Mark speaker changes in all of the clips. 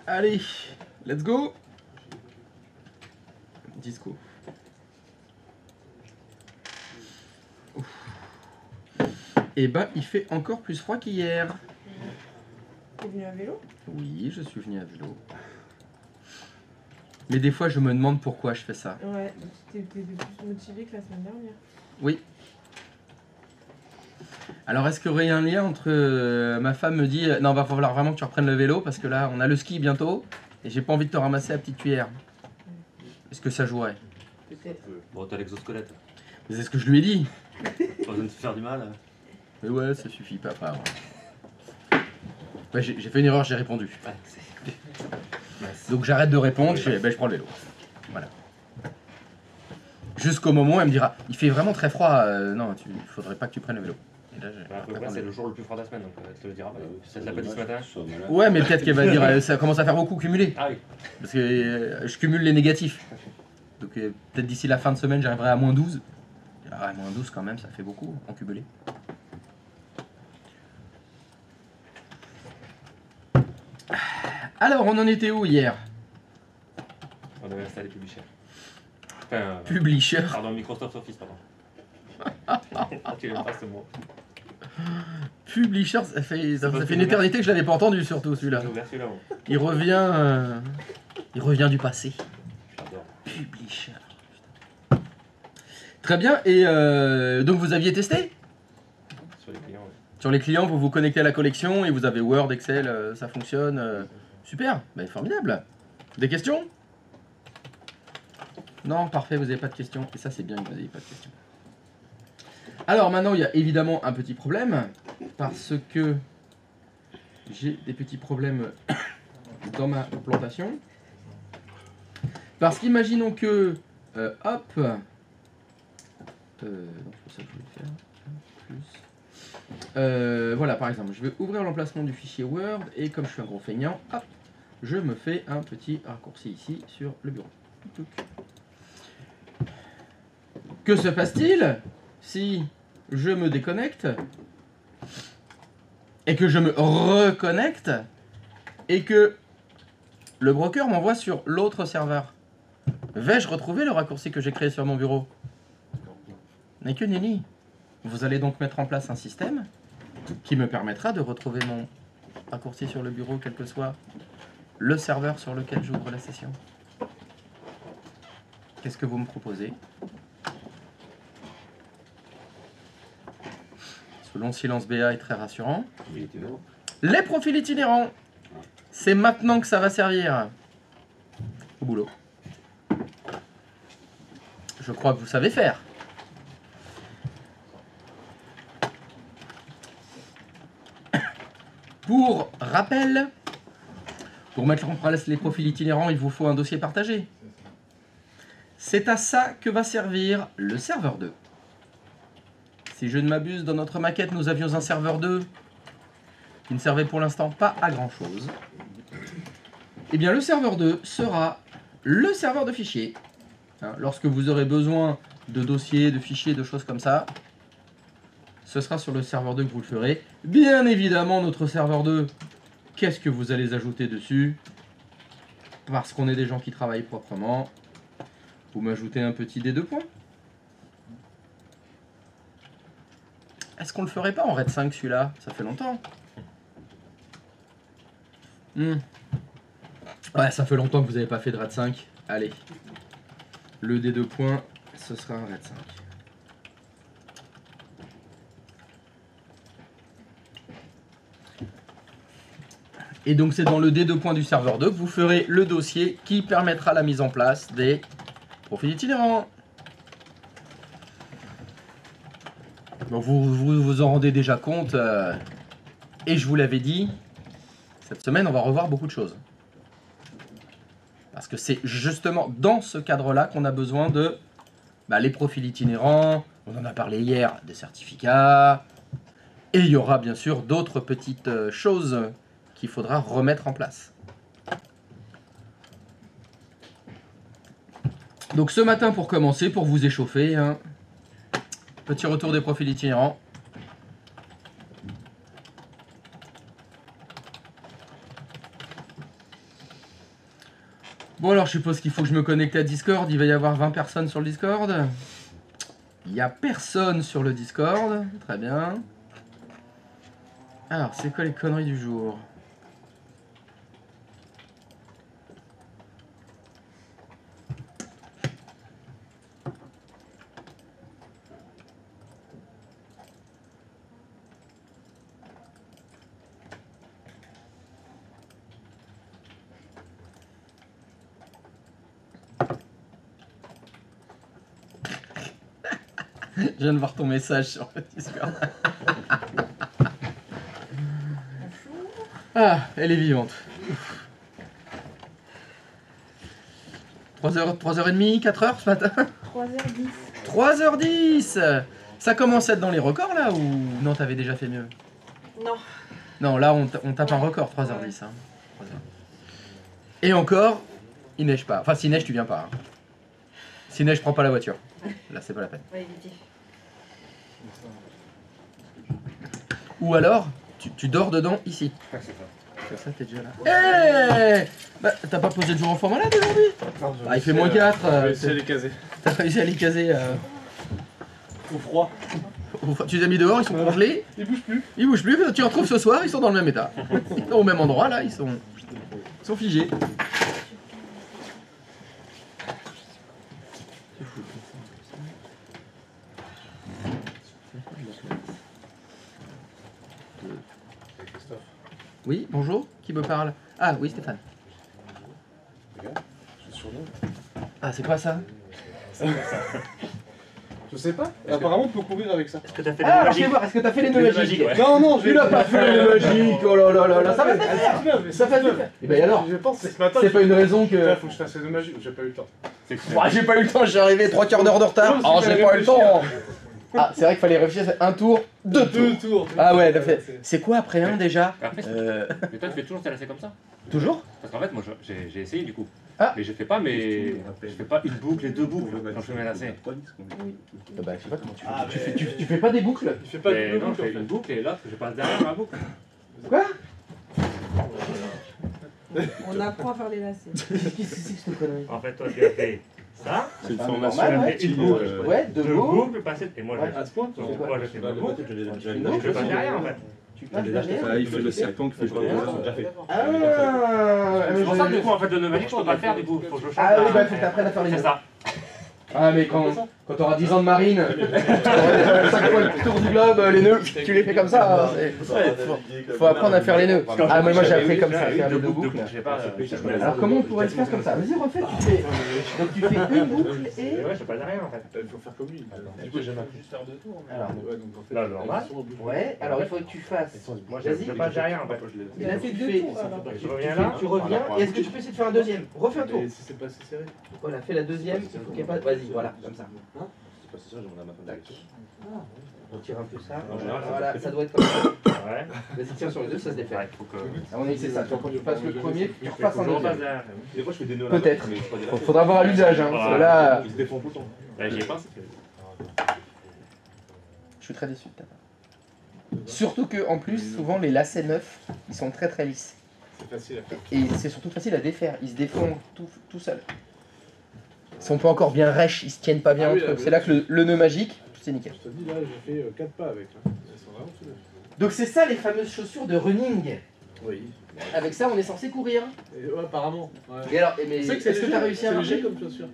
Speaker 1: Allez, let's go. Disco. Et bah, il fait encore plus froid qu'hier.
Speaker 2: T'es venu à vélo?
Speaker 1: Oui, je suis venu à vélo. Mais des fois, je me demande pourquoi je fais ça.
Speaker 2: Ouais, t'étais plus motivé que la semaine dernière.
Speaker 1: Oui. Alors, est-ce qu'il y aurait un lien entre ma femme me dit non, va falloir vraiment que tu reprennes le vélo parce que là, on a le ski bientôt et j'ai pas envie de te ramasser à petite cuillère. Est-ce que ça jouerait?
Speaker 2: Peut-être.
Speaker 3: Bon, t'as l'exosquelette.
Speaker 1: Mais c'est ce que je lui ai dit.
Speaker 3: Pas besoin de te faire du mal.
Speaker 1: Mais ouais, ça suffit, papa. Ouais, j'ai fait une erreur, j'ai répondu.
Speaker 3: Ouais,
Speaker 1: Donc j'arrête de répondre, je prends le vélo. Voilà. Jusqu'au moment où elle me dira, il fait vraiment très froid, non, il faudrait pas que tu prennes le vélo. Et là,
Speaker 3: à peu près, c'est le jour le plus froid de la semaine, donc elle te le dira. Ça te l'a pas dit ce matin?
Speaker 1: Ouais, mais peut-être qu'elle va dire, ça commence à faire beaucoup cumulé.
Speaker 3: Ah oui.
Speaker 1: Parce que je cumule les négatifs. Donc peut-être d'ici la fin de semaine, j'arriverai à moins 12. Ah, moins 12 quand même, ça fait beaucoup en cumulé. Alors, on en était où hier?
Speaker 3: On avait installé Publisher. Enfin,
Speaker 1: Publisher.
Speaker 3: pardon, Microsoft Office, pardon. Tu n'aimes pas ce mot.
Speaker 1: Publisher, ça fait une éternité que je l'avais pas entendu, surtout celui-là.
Speaker 3: J'ai ouvert celui-là, moi.
Speaker 1: Il revient du passé.
Speaker 3: J'adore.
Speaker 1: Publisher. Très bien, et donc vous aviez testé?
Speaker 3: Sur les clients, ouais.
Speaker 1: Sur les clients, vous vous connectez à la collection et vous avez Word, Excel, ça fonctionne. Super, ben, formidable. Des questions? Non, parfait, vous n'avez pas de questions. Et ça, c'est bien que vous n'ayez pas de questions. Alors maintenant, il y a évidemment un petit problème, parce que j'ai des petits problèmes dans ma plantation. Parce qu'imaginons que, hop, donc c'est ça que je vais faire, plus. Voilà, par exemple, je vais ouvrir l'emplacement du fichier Word, et comme je suis un gros feignant, hop, je me fais un petit raccourci ici sur le bureau. Que se passe-t-il si je me déconnecte et que je me reconnecte et que le broker m'envoie sur l'autre serveur? Vais-je retrouver le raccourci que j'ai créé sur mon bureau? N'est que nenni. Vous allez donc mettre en place un système qui me permettra de retrouver mon raccourci sur le bureau, quel que soit le serveur sur lequel j'ouvre la session. Qu'est-ce que vous me proposez? Ce long silence BA est très rassurant. Les profils itinérants. C'est maintenant que ça va servir. Au boulot. Je crois que vous savez faire. Pour rappel, pour mettre en place les profils itinérants, il vous faut un dossier partagé. C'est à ça que va servir le serveur 2. Si je ne m'abuse, dans notre maquette, nous avions un serveur 2 qui ne servait pour l'instant pas à grand chose. Eh bien, le serveur 2 sera le serveur de fichiers. Hein, lorsque vous aurez besoin de dossiers, de fichiers, de choses comme ça, ce sera sur le serveur 2 que vous le ferez. Bien évidemment, notre serveur 2, qu'est-ce que vous allez ajouter dessus? Parce qu'on est des gens qui travaillent proprement. Vous m'ajoutez un petit D2 points. Est-ce qu'on le ferait pas en RAID 5 celui-là? Ça fait longtemps. Ouais, ça fait longtemps que vous n'avez pas fait de RAID 5. Allez. Le D2 points, ce sera un RAID 5. Et donc c'est dans le D2 points du serveur 2 que vous ferez le dossier qui permettra la mise en place des profils itinérants. Donc vous en rendez déjà compte, et je vous l'avais dit, cette semaine on va revoir beaucoup de choses. Parce que c'est justement dans ce cadre-là qu'on a besoin de les profils itinérants, on en a parlé hier, des certificats, et il y aura bien sûr d'autres petites choses qu'il faudra remettre en place. Donc ce matin, pour commencer, pour vous échauffer, hein, petit retour des profils itinérants. Bon alors je suppose qu'il faut que je me connecte à Discord, il va y avoir 20 personnes sur le Discord. Il n'y a personne sur le Discord, très bien. Alors c'est quoi les conneries du jour? Je viens de voir ton message sur le Discord. Ah, elle est vivante. 3h30, 4h ce matin?
Speaker 2: 3h10.
Speaker 1: 3h10. Ça commence à être dans les records là ou non, t'avais déjà fait mieux?
Speaker 2: Non.
Speaker 1: Non, là on tape un record, 3h10. Hein. 3h. Et encore, il neige pas. Enfin, s'il neige, tu viens pas. Hein. S'il neige, je prends pas la voiture. Là, c'est pas la peine.
Speaker 2: Ouais, éviter.
Speaker 1: Ou alors, tu dors dedans ici.
Speaker 3: Ouais, c'est ça.
Speaker 1: Comme ça, t'es déjà là. Eh bah, t'as pas posé de jour enfant malade aujourd'hui? Ah, il fait moins 4.
Speaker 4: J'ai réussi à les caser.
Speaker 1: T'as réussi à les caser.
Speaker 4: Au froid.
Speaker 1: Tu les as mis dehors, ils sont congelés.
Speaker 4: Ils bougent plus.
Speaker 1: Ils bougent plus. Quand tu les retrouves ce soir, ils sont dans le même état. Ils sont au même endroit là, ils sont figés. Oui, bonjour, qui me parle? Ah oui, Stéphane.
Speaker 4: Regarde, je suis sur nous.
Speaker 1: Ah, c'est quoi ça?
Speaker 4: Je sais pas. Apparemment, on peut courir avec ça.
Speaker 3: Est-ce que t'as fait
Speaker 1: Ah,
Speaker 3: des
Speaker 1: alors je vais voir, est-ce que t'as fait les nœuds magiques?
Speaker 3: ouais.
Speaker 4: Non, non,
Speaker 1: Tu l'as pas fait les nœuds magiques, oh là là là là, ça va te faire! Ça va te faire! Et ben alors,
Speaker 4: Je pense que ce matin.
Speaker 1: c'est pas une raison que...
Speaker 4: Putain, faut que je fasse les deux magiques. J'ai pas eu le temps.
Speaker 3: C'est que
Speaker 1: Ouah, j'ai pas eu le temps, j'ai arrivé 3/4 d'heure de retard.
Speaker 4: Non,
Speaker 1: Oh,
Speaker 4: c'est
Speaker 1: j'ai
Speaker 4: pas
Speaker 1: pas eu le temps.
Speaker 4: réfléchir.
Speaker 1: Ah, c'est vrai qu'il fallait réfléchir, c'est un tour, deux tours.
Speaker 4: tours.
Speaker 1: Ah ouais, t'as fait. C'est quoi après un déjà?
Speaker 3: Après, mais toi, tu fais toujours tes lacets comme ça?
Speaker 1: Toujours?
Speaker 3: Parce qu'en fait, moi, j'ai essayé du coup.
Speaker 1: Ah.
Speaker 3: Mais je fais pas une boucle et deux boucles quand je fais mes lacets.
Speaker 1: Bah, je sais pas comment tu fais. Tu fais pas des boucles?
Speaker 4: Il fait pas
Speaker 3: Mais
Speaker 4: de
Speaker 3: non, je fais une boucle et là, je passe derrière ma boucle.
Speaker 1: Quoi?
Speaker 2: On apprend à faire les lacets.
Speaker 1: Qu'est-ce que c'est que cette connerie?
Speaker 3: En fait, toi, tu as fait ça.
Speaker 4: C'est une
Speaker 1: Ah,
Speaker 4: formation.
Speaker 1: normal, ouais.
Speaker 3: Tu as fait une boucle.
Speaker 1: Ouais, deux
Speaker 3: Deux
Speaker 1: boucles.
Speaker 3: boucles passées. Et moi,
Speaker 1: Ouais.
Speaker 4: À ce point,
Speaker 3: je fais ma boucle.
Speaker 1: Je
Speaker 3: Je passe derrière en fait.
Speaker 1: Tu passes derrière.
Speaker 5: Ah, il fait le serpent qui fait le
Speaker 1: Ah,
Speaker 3: C'est pour ça que du coup, en fait, le nœud magique, je peux pas le faire du coup. Faut que je change.
Speaker 1: Ah oui, bah faut que t'apprennes à faire les
Speaker 3: C'est
Speaker 1: nœuds.
Speaker 3: ça.
Speaker 1: Ah mais quand t'auras 10 ans de marine, t'auras 5 fois le tour du globe, les nœuds, tu les fais comme ça. Faut apprendre à faire les nœuds. Ah mais moi j'ai appris comme ça, à faire les deux boucles.
Speaker 3: Je sais pas.
Speaker 1: Alors comment on pourrait le faire comme ça? Vas-y refais, tu fais. Donc tu fais une boucle et...
Speaker 3: Ouais, je sais pas derrière en fait.
Speaker 4: Il faut faire comme lui. Du coup, j'aime juste faire deux tours.
Speaker 1: Alors,
Speaker 4: Ouais, donc en fait.
Speaker 3: Là, normal.
Speaker 1: ouais, alors il faut que tu fasses.
Speaker 3: Moi, je passe derrière en fait.
Speaker 2: Il a fait
Speaker 1: Tu
Speaker 2: deux
Speaker 1: fais-
Speaker 2: tours alors.
Speaker 3: Je reviens là.
Speaker 1: Tu reviens, et est-ce que tu peux essayer de faire un deuxième? Refais un tour.
Speaker 4: Et si c'est pas assez serré.
Speaker 1: Voilà, fais la deuxième, il faut qu'il n'y ait pas... Vas-y, voilà, comme ça. On tire un peu ça. Voilà, ça doit être comme ça.
Speaker 3: Ouais.
Speaker 1: Vas-y, tire sur les deux, ça se défait.
Speaker 3: Ouais, faut que.
Speaker 1: À mon avis, c'est ça. Quand tu passes le premier, tu repasses un
Speaker 3: Faut que je repasse
Speaker 1: deuxième.
Speaker 3: derrière.
Speaker 5: Des fois, je fais des nœuds
Speaker 1: Peut-être. Faudra voir à l'usage, hein, parce que là,
Speaker 5: Ils se défendent tout le temps.
Speaker 3: Ouais, j'y ai pensé.
Speaker 1: je suis très déçu de ta part. Surtout que, en plus, souvent, les lacets neufs, ils sont très très lisses.
Speaker 4: C'est facile à faire.
Speaker 1: Et c'est surtout facile à défaire. Ils se défont tout seuls. Ils sont pas encore bien rêches, ils se tiennent pas bien
Speaker 4: Ah oui,
Speaker 1: entre eux.
Speaker 4: là,
Speaker 1: C'est là que le nœud magique, c'est nickel.
Speaker 4: Je te dis, là, j'ai fait 4 pas avec. Là. Elles sont vraiment solides.
Speaker 1: Donc c'est ça les fameuses chaussures de running.
Speaker 4: Oui.
Speaker 1: Avec ça, on est censé courir.
Speaker 4: Et, ouais, apparemment. Ouais.
Speaker 1: Et alors, mais
Speaker 4: Tu sais que
Speaker 1: est-ce que tu as réussi à
Speaker 4: c'est
Speaker 1: marcher?
Speaker 4: léger comme chaussure.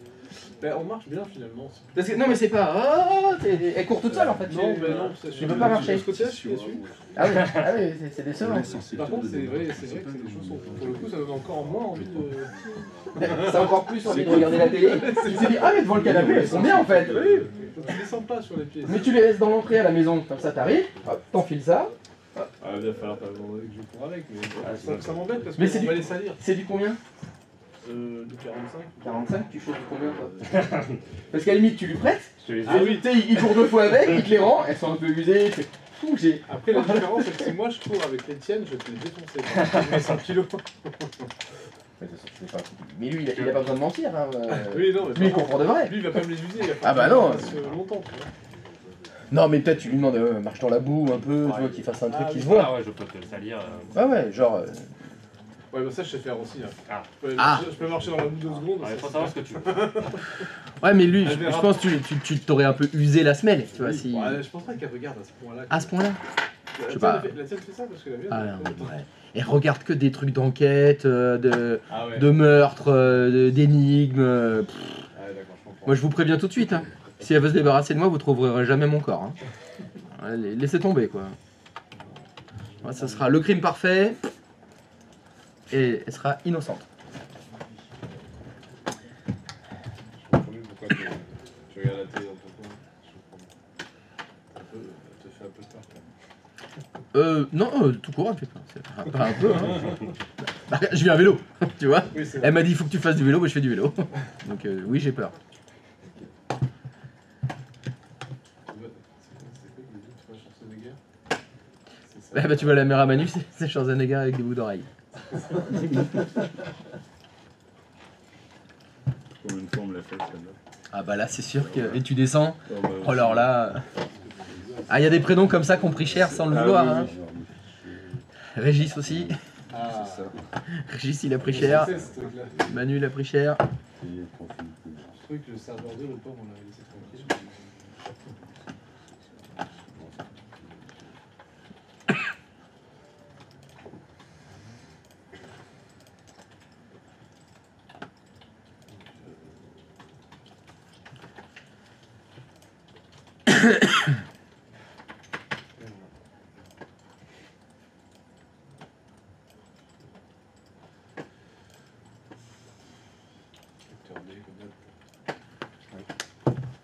Speaker 4: Ben, on marche bien finalement.
Speaker 1: Parce que, non mais c'est pas... Oh, elle court toute seule en fait.
Speaker 4: Non, ben non,
Speaker 1: Tu peux pas marcher.
Speaker 4: Ce côté-là, je suis déçu.
Speaker 1: Ah oui, c'est décevant.
Speaker 4: Par contre, c'est vrai que c'est des chaussons. Pour le coup, ça donne encore moins envie de.
Speaker 1: Ça a encore plus envie de regarder la télé. Tu te dis, ah mais devant le canapé, elles sont bien en fait.
Speaker 4: Oui, tu descends pas sur les pieds.
Speaker 1: Mais tu les laisses dans l'entrée à la maison, comme ça t'arrives, hop, t'enfiles ça.
Speaker 4: Ah, il va falloir pas demander que je cours avec, mais
Speaker 1: Ah,
Speaker 4: ça m'embête parce
Speaker 1: Mais
Speaker 4: qu'on
Speaker 1: c'est
Speaker 4: va
Speaker 1: du-
Speaker 4: les salir.
Speaker 1: C'est du combien?
Speaker 4: Du 45.
Speaker 1: 45, tu chauffes du combien toi? Parce qu'à la limite tu lui prêtes,
Speaker 3: Je te les ai.
Speaker 4: Ah oui.
Speaker 1: tu sais, il court 2 fois avec, il te les rend, elles sont un peu usées, il fait, fou, j'ai...
Speaker 4: Après, la différence, c'est que si moi je cours avec les tiennes, je vais te les défoncer. Je mets 100 kilos.
Speaker 1: Mais lui, il a pas besoin de mentir, hein.
Speaker 4: Oui, non, mais
Speaker 1: Lui, il court pour de vrai.
Speaker 4: lui, il va pas me les user. Il va
Speaker 1: Ah bah
Speaker 4: falloir
Speaker 1: non.
Speaker 4: qu'il fasse longtemps, tu vois.
Speaker 1: Non, mais peut-être tu lui demandes, marche dans la boue un peu, tu vois, qu'il fasse un truc
Speaker 4: Ah
Speaker 1: qui
Speaker 4: oui,
Speaker 1: se voit.
Speaker 3: Ah ouais, je peux te le salir.
Speaker 1: Ouais, ouais, genre...
Speaker 4: Ouais, bah ça, je sais faire aussi. Hein.
Speaker 3: Ah.
Speaker 4: Je peux marcher dans la boue 2 secondes.
Speaker 3: Il faut savoir ce que tu veux.
Speaker 1: Ouais, mais lui,
Speaker 4: Elle
Speaker 1: je
Speaker 4: verra.
Speaker 1: pense que tu t'aurais un peu usé la semelle, tu vois,
Speaker 4: Oui.
Speaker 1: si...
Speaker 4: Ouais, je pense pas qu'elle regarde à ce point-là.
Speaker 1: À ce point-là.
Speaker 4: La
Speaker 1: sais
Speaker 4: tienne,
Speaker 1: pas.
Speaker 4: La tienne fait ça parce que la mienne.
Speaker 1: Ah
Speaker 4: elle
Speaker 1: non,
Speaker 4: fait
Speaker 1: mais
Speaker 4: pas.
Speaker 1: ouais. Et regarde que des trucs d'enquête,
Speaker 4: Ah ouais.
Speaker 1: de meurtre, d'énigmes.
Speaker 4: Ah ouais, d'accord, je comprends.
Speaker 1: Moi, je vous préviens tout de suite. Hein. Si elle veut se débarrasser de moi, vous trouverez jamais mon corps. Hein. Ouais, laissez tomber, quoi. Ouais, ça sera le crime parfait. Et elle sera innocente.
Speaker 4: Je comprends mieux pourquoi tu regardes la télé dans ton coin. Je comprends mieux. Elle te fait un peu peur, quand même.
Speaker 1: Non, tout court, elle fait pas. C'est pas un peu, hein. Bah, je viens à vélo, tu vois.
Speaker 4: Oui, c'est
Speaker 1: Elle m'a dit, il faut que tu fasses du vélo, bah, je fais du vélo. Donc, oui, j'ai peur.
Speaker 4: C'est quoi qu'il dit? Tu vois Schwarzenegger? C'est ça.
Speaker 1: Bah, tu vois la mère à Manu, c'est Schwarzenegger avec des bouts d'oreilles.
Speaker 5: Combien de fois on me l'a fait celle-là?
Speaker 1: Ah bah là, c'est sûr que... Et tu descends.
Speaker 5: Oh, bah,
Speaker 1: Oh alors là... Ah, il y a des prénoms comme ça qu'on pris cher sans le
Speaker 5: Ah,
Speaker 1: vouloir.
Speaker 5: oui,
Speaker 1: Hein.
Speaker 5: oui.
Speaker 1: Régis aussi.
Speaker 4: Ah,
Speaker 5: C'est ça.
Speaker 1: Régis, il a pris cher.
Speaker 4: C'est ce truc-là.
Speaker 1: Manu, il a pris cher.
Speaker 4: Ce truc, le serveur 2, le pauvre, on l'avait laissé tranquille. Lecteur D, comme d'hab.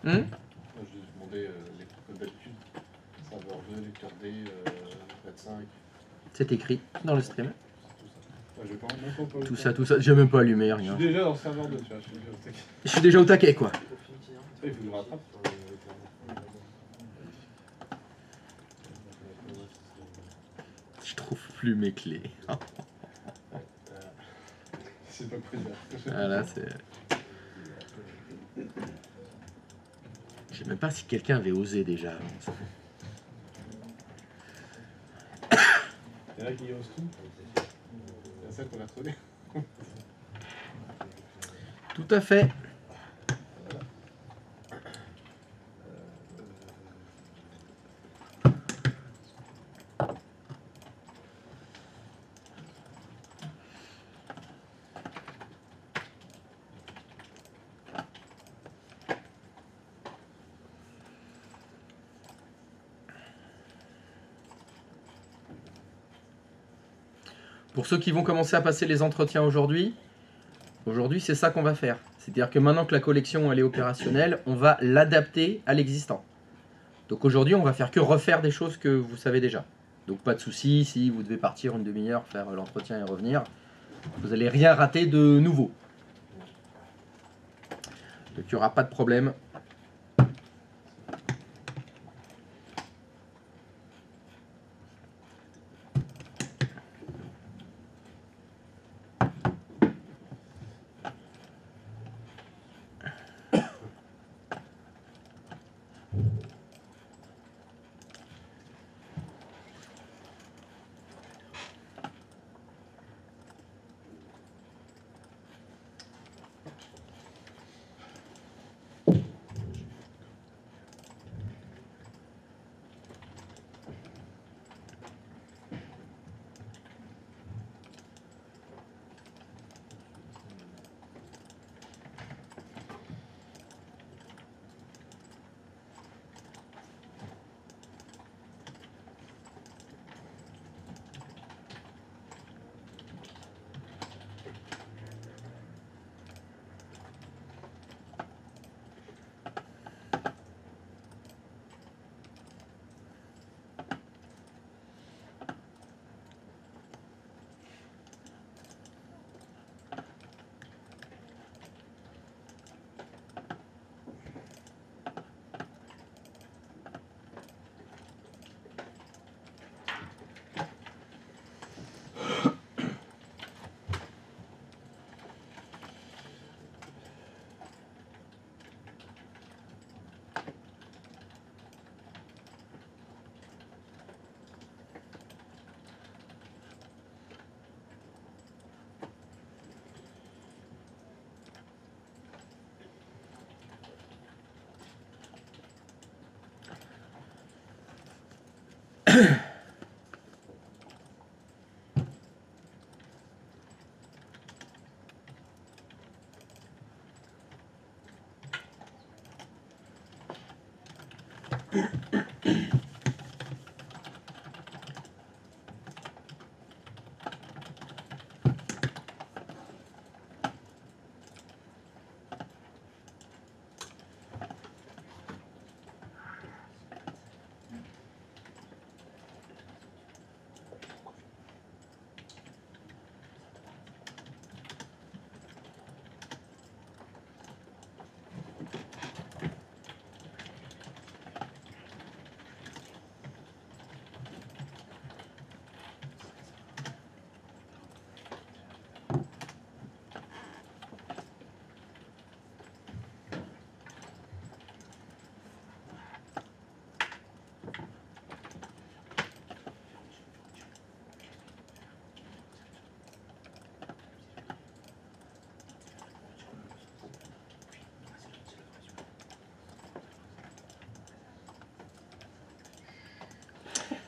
Speaker 1: Hum
Speaker 4: Moi, je lui ai demandé les codes d'habitude. Serveur 2, lecteur D, 25,
Speaker 1: C'est écrit dans le stream.
Speaker 4: tout ça. Ouais, je vais pas même pas le
Speaker 1: Tout
Speaker 4: temps.
Speaker 1: ça, j'ai même pas allumé,
Speaker 4: Je
Speaker 1: rien.
Speaker 4: suis déjà dans le serveur 2, tu vois. Je suis déjà au taquet.
Speaker 1: Je suis déjà au taquet, quoi.
Speaker 4: Ça, il faut que je le rattrape.
Speaker 1: Je trouve plus mes clés.
Speaker 4: C'est pas quoi dire.
Speaker 1: Ah là, c'est... Je sais même pas si quelqu'un avait osé déjà.
Speaker 4: Il y en a qui osent tout. C'est ça qu'on a trouvé.
Speaker 1: Tout à fait. Pour ceux qui vont commencer à passer les entretiens aujourd'hui, c'est ça qu'on va faire. C'est-à-dire que maintenant que la collection elle est opérationnelle, on va l'adapter à l'existant. Donc aujourd'hui, on va faire que refaire des choses que vous savez déjà. Donc pas de souci, si vous devez partir une demi-heure, faire l'entretien et revenir, vous n'allez rien rater de nouveau. Donc il n'y aura pas de problème.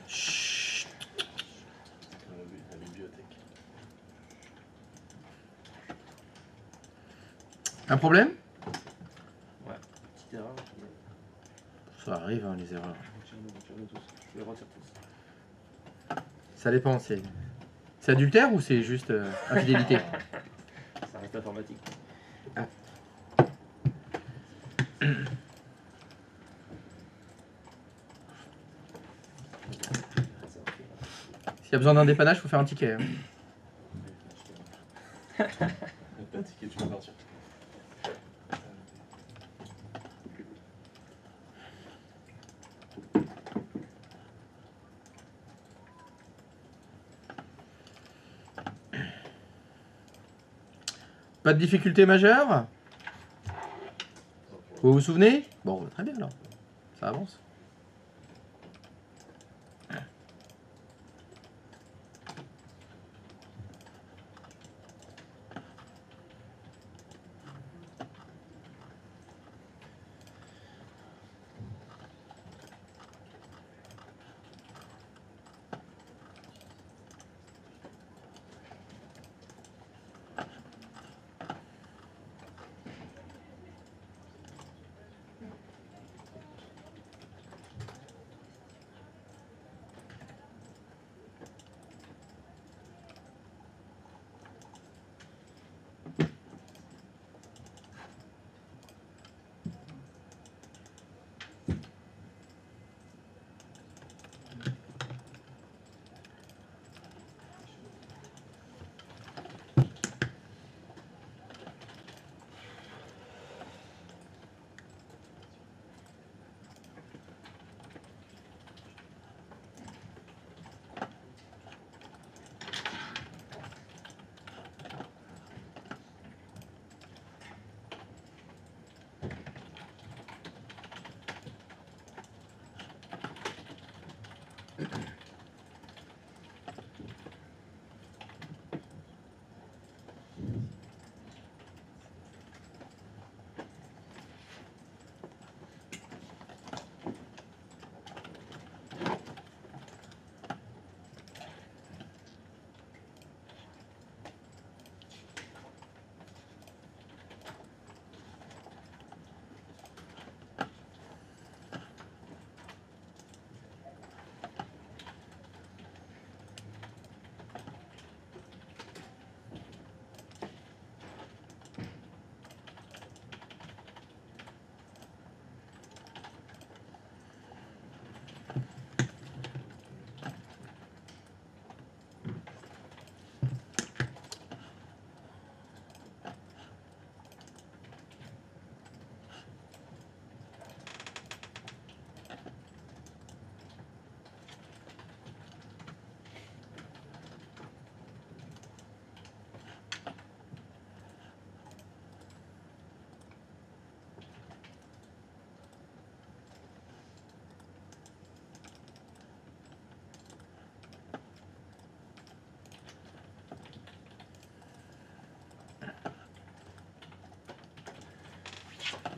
Speaker 1: Chut.
Speaker 4: La bibliothèque.
Speaker 1: Un problème?
Speaker 3: Ouais, petite erreur.
Speaker 1: Ça arrive, hein, les erreurs.
Speaker 3: Retire-nous tous. Je les retire tous.
Speaker 1: Ça dépend, c'est adultère ou c'est juste infidélité?
Speaker 3: Ça reste informatique.
Speaker 1: S'il y a besoin d'un dépannage, faut faire un ticket. Hein.
Speaker 4: Pas de ticket, tu peux partir.
Speaker 1: Pas de difficulté majeure? Vous vous souvenez? Bon, très bien alors. Ça avance.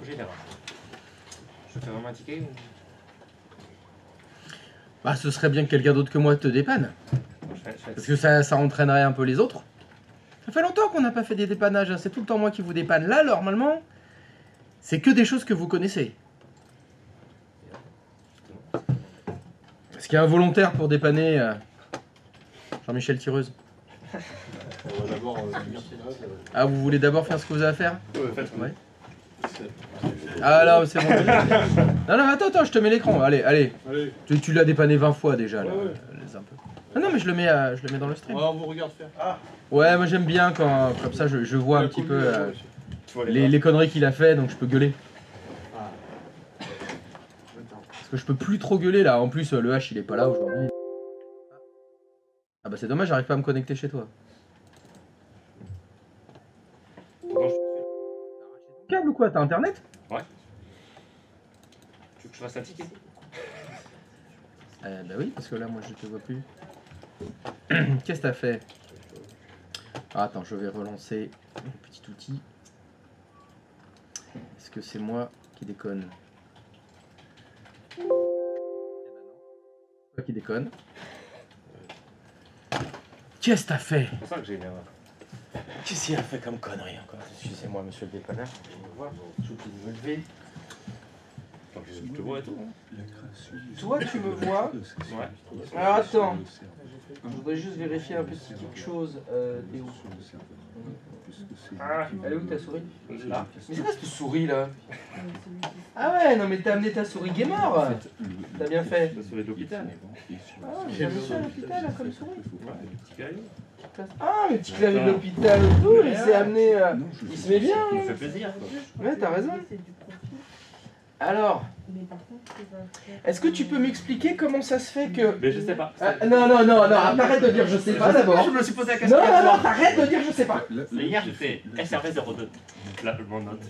Speaker 3: J'ai l'erreur. Je fais vraiment un ticket ou...
Speaker 1: Bah, ce serait bien que quelqu'un d'autre que moi te dépanne.
Speaker 3: Bon, je fais
Speaker 1: Parce que ça entraînerait un peu les autres. Ça fait longtemps qu'on n'a pas fait des dépannages. Hein. C'est tout le temps moi qui vous dépanne. Là, normalement, c'est que des choses que vous connaissez. Est-ce qu'il y a un volontaire pour dépanner Jean-Michel Tireuse?
Speaker 4: On va d'abord finir ça.
Speaker 1: Ah, vous voulez d'abord faire ce que vous avez à faire?
Speaker 3: Ouais, faites.
Speaker 1: Ouais. Ah là, c'est bon. Non, non, attends, je te mets l'écran. Allez, allez.
Speaker 4: Allez.
Speaker 1: Tu l'as dépanné 20 fois déjà. Là.
Speaker 4: Ouais, ouais.
Speaker 1: Laisse un peu. Ah non, mais je le mets dans le stream.
Speaker 4: Ouais, on vous regarde faire. Ah,
Speaker 1: Ouais, moi j'aime bien quand, comme ça, je vois un petit peu
Speaker 3: Tu vois
Speaker 1: les conneries qu'il a fait, donc je peux gueuler.
Speaker 4: Ah.
Speaker 1: Parce que je peux plus trop gueuler là. En plus, le H il est pas là aujourd'hui. Ah bah c'est dommage, j'arrive pas à me connecter chez toi. Câble ou quoi? T'as internet?
Speaker 3: Ouais. Tu veux que je fasse un ticket?
Speaker 1: Bah oui, parce que là moi je te vois plus. Qu'est-ce que t'as fait? Ah, attends, je vais relancer mon petit outil. Est-ce que c'est moi qui déconne? Toi qui déconne. Qu'est-ce que t'as fait?
Speaker 3: C'est pour ça que j'ai une erreur.
Speaker 1: Qu'est-ce qu'il a fait comme connerie encore? Excusez-moi, monsieur le dépanneur. Je vais voir. Je vais me lever.
Speaker 3: Donc, je te vois et tout.
Speaker 1: Toi, tu me vois?
Speaker 3: Ouais.
Speaker 1: Alors attends. Je voudrais juste vérifier un petit quelque chose. T'es où?
Speaker 3: Ah,
Speaker 1: Elle est où ta souris?
Speaker 3: là.
Speaker 1: Mais c'est quoi cette souris là? Ah ouais, non mais t'as amené ta souris gamer. T'as bien fait.
Speaker 3: La souris de l'hôpital.
Speaker 1: Ah, j'ai reçu à l'hôpital là, comme souris.
Speaker 3: Ouais, le petit clavier.
Speaker 1: Ah, mais petit clavier de l'hôpital et tout, il s'est amené. Il se met bien.
Speaker 3: Ça me fait plaisir, quoi.
Speaker 1: Ouais, t'as raison. Alors, est-ce que tu peux m'expliquer comment ça se fait que...
Speaker 3: Mais je sais pas.
Speaker 1: non, arrête de dire je sais pas d'abord.
Speaker 3: Je me suis posé la question.
Speaker 1: Non, arrête de dire je sais pas.
Speaker 3: Hier, j'ai fait SRV02. Là, mon note.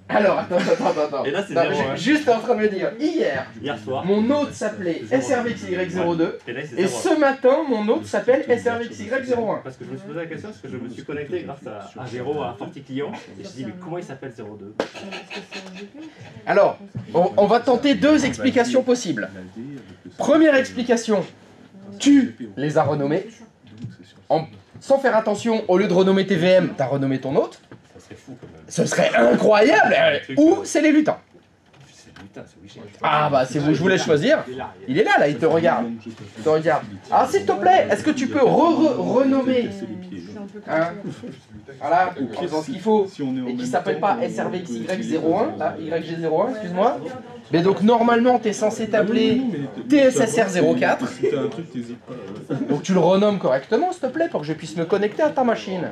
Speaker 1: Alors, attends.
Speaker 3: Et là, c'est
Speaker 1: Non,
Speaker 3: 0, hein.
Speaker 1: juste en train de me dire, hier,
Speaker 3: Hier soir.
Speaker 1: mon hôte s'appelait SRVXY02,
Speaker 3: Et là, c'est
Speaker 1: et
Speaker 3: 0.
Speaker 1: ce matin, mon hôte s'appelle SRVXY01.
Speaker 3: Parce que je me suis posé la question, parce que je me suis connecté grâce à Géro, à FortiClient. Et je me suis dit, mais comment il s'appelle 02?
Speaker 1: Alors, on va tenter deux explications possibles. Première explication, tu les as renommés. Sans faire attention, au lieu de renommer TVM, t'as renommé ton hôte.
Speaker 3: Ça serait fou quand même.
Speaker 1: Ce serait incroyable. Ou c'est les lutins.
Speaker 3: C'est putain, c'est Wichet.
Speaker 1: Ah bah c'est vous, je vous laisse choisir. Il est là, il te regarde. Il te regarde. Alors s'il te plaît, est-ce que tu peux renommer hein, voilà, en faisant ce qu'il faut, et qui s'appelle pas SRVXY01, là, YG01, excuse-moi. Mais donc normalement t'es censé t'appeler TSSR04. Donc tu le renommes correctement s'il te plaît pour que je puisse me connecter à ta machine.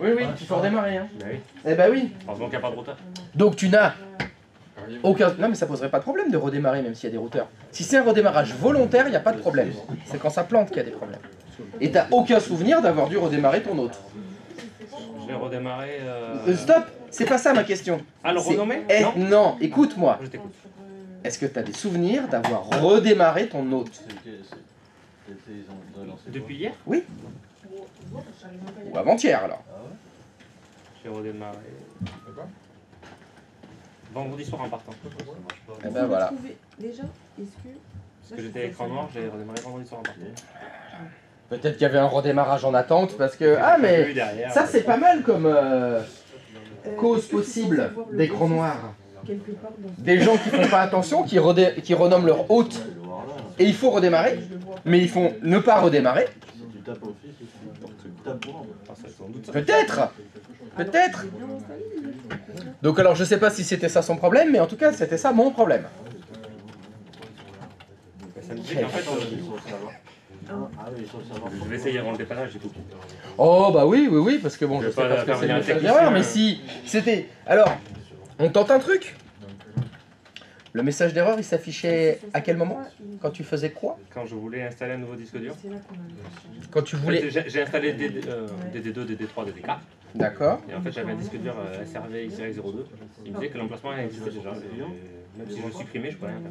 Speaker 1: Oui, il faut redémarrer hein.
Speaker 3: Bah oui.
Speaker 1: Eh bah oui.
Speaker 3: Heureusement qu'il n'y a pas de routeur.
Speaker 1: Donc tu n'as aucun... Non mais ça poserait pas de problème de redémarrer même s'il y a des routeurs. Si c'est un redémarrage volontaire, il n'y a pas de problème. C'est quand ça plante qu'il y a des problèmes. Et t'as aucun souvenir d'avoir dû redémarrer ton autre.
Speaker 3: Je vais redémarrer.
Speaker 1: Stop. C'est pas ça ma question.
Speaker 3: Ah, le
Speaker 1: C'est-
Speaker 3: renommer? Non.
Speaker 1: Non, écoute-moi.
Speaker 3: Je t'écoute.
Speaker 1: Est-ce que tu as des souvenirs d'avoir redémarré ton hôte?
Speaker 3: Depuis hier?
Speaker 1: Oui. Ou avant-hier alors.
Speaker 3: J'ai redémarré. Vendredi soir en partant.
Speaker 1: Eh ben voilà.
Speaker 2: Déjà, est-ce que...
Speaker 3: Parce que j'étais écran noir, j'ai redémarré vendredi soir en partant.
Speaker 1: Peut-être qu'il y avait un redémarrage en attente parce que... Ah mais
Speaker 3: derrière.
Speaker 1: ça c'est pas mal comme cause possible d'écran noir.
Speaker 2: Quelque part dans ce...
Speaker 1: Des gens qui font pas attention, qui renomment leur hôte et il faut redémarrer, mais ils font ne pas redémarrer. Peut-être. Donc alors je sais pas si c'était ça son problème, mais en tout cas c'était ça mon problème.
Speaker 3: Ça me dit qu'en fait, je vais essayer avant le dépannage, j'ai tout.
Speaker 1: Oh bah oui, parce que bon,
Speaker 3: Je
Speaker 1: je
Speaker 3: vais
Speaker 1: sais
Speaker 3: pas
Speaker 1: pas ce que
Speaker 3: faire
Speaker 1: c'est le
Speaker 3: venir un
Speaker 1: message
Speaker 3: technicien,
Speaker 1: d'erreur, mais si c'était... Alors, on tente un truc. Le message d'erreur, il s'affichait à quel moment? Quand tu faisais quoi?
Speaker 3: Quand je voulais installer un nouveau disque dur.
Speaker 2: C'est là qu'on a le
Speaker 1: Quand tu
Speaker 3: En fait,
Speaker 1: voulais...
Speaker 3: j'ai installé DD2, DD3, DD4.
Speaker 1: D'accord.
Speaker 3: Et en fait, j'avais un disque dur SRV XY02. Il me disait que l'emplacement existait déjà. Et même si je le supprimais, je pouvais rien faire.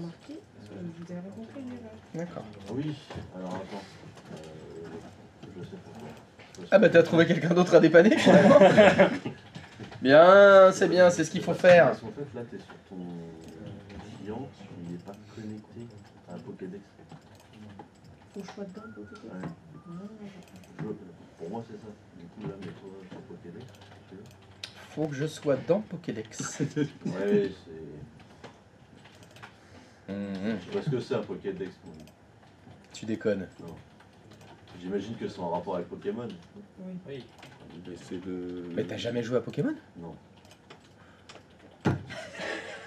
Speaker 2: Vous avez rencontré une erreur.
Speaker 1: D'accord.
Speaker 6: Oui, alors attends. Je sais pas.
Speaker 1: Ah bah t'as trouvé quelqu'un d'autre à dépanner finalement. Bien, c'est ce qu'il faut faire.
Speaker 6: Parce qu'en fait, là, tu es sur ton client, il n'est pas connecté à un Pokédex.
Speaker 2: Faut que je sois dedans pour tout
Speaker 6: Ouais. Pour moi, c'est ça. Du coup, là, mets-toi sur Pokédex.
Speaker 1: Faut que je sois dans Pokédex.
Speaker 6: Ouais, c'est. Je sais pas ce que c'est un Pokédex. Moi.
Speaker 1: Tu déconnes.
Speaker 6: J'imagine que c'est en rapport avec Pokémon.
Speaker 2: Oui.
Speaker 3: Oui.
Speaker 5: C'est de...
Speaker 1: Mais t'as jamais joué à Pokémon?
Speaker 6: Non.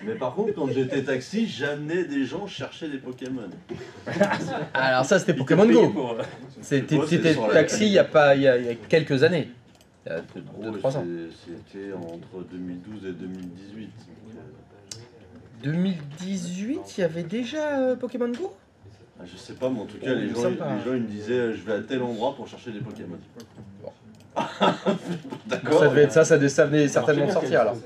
Speaker 6: Mais par contre, quand j'étais taxi, j'amenais des gens chercher des Pokémon.
Speaker 1: Alors ça c'était Pokémon Go. C'était
Speaker 6: Ouais, c'est sur la-
Speaker 1: taxi il y a quelques années. Il y a 2-3 ans.
Speaker 6: C'était entre 2012 et 2018.
Speaker 1: 2018, il y avait déjà Pokémon Go?
Speaker 6: Ah, je sais pas, mais en tout cas, les
Speaker 1: Il me
Speaker 6: gens,
Speaker 1: semble pas.
Speaker 6: ils me disaient je vais à tel endroit pour chercher des Pokémon.
Speaker 1: Bon.
Speaker 6: D'accord.
Speaker 1: Ça devait être ça venait certainement de sortir alors.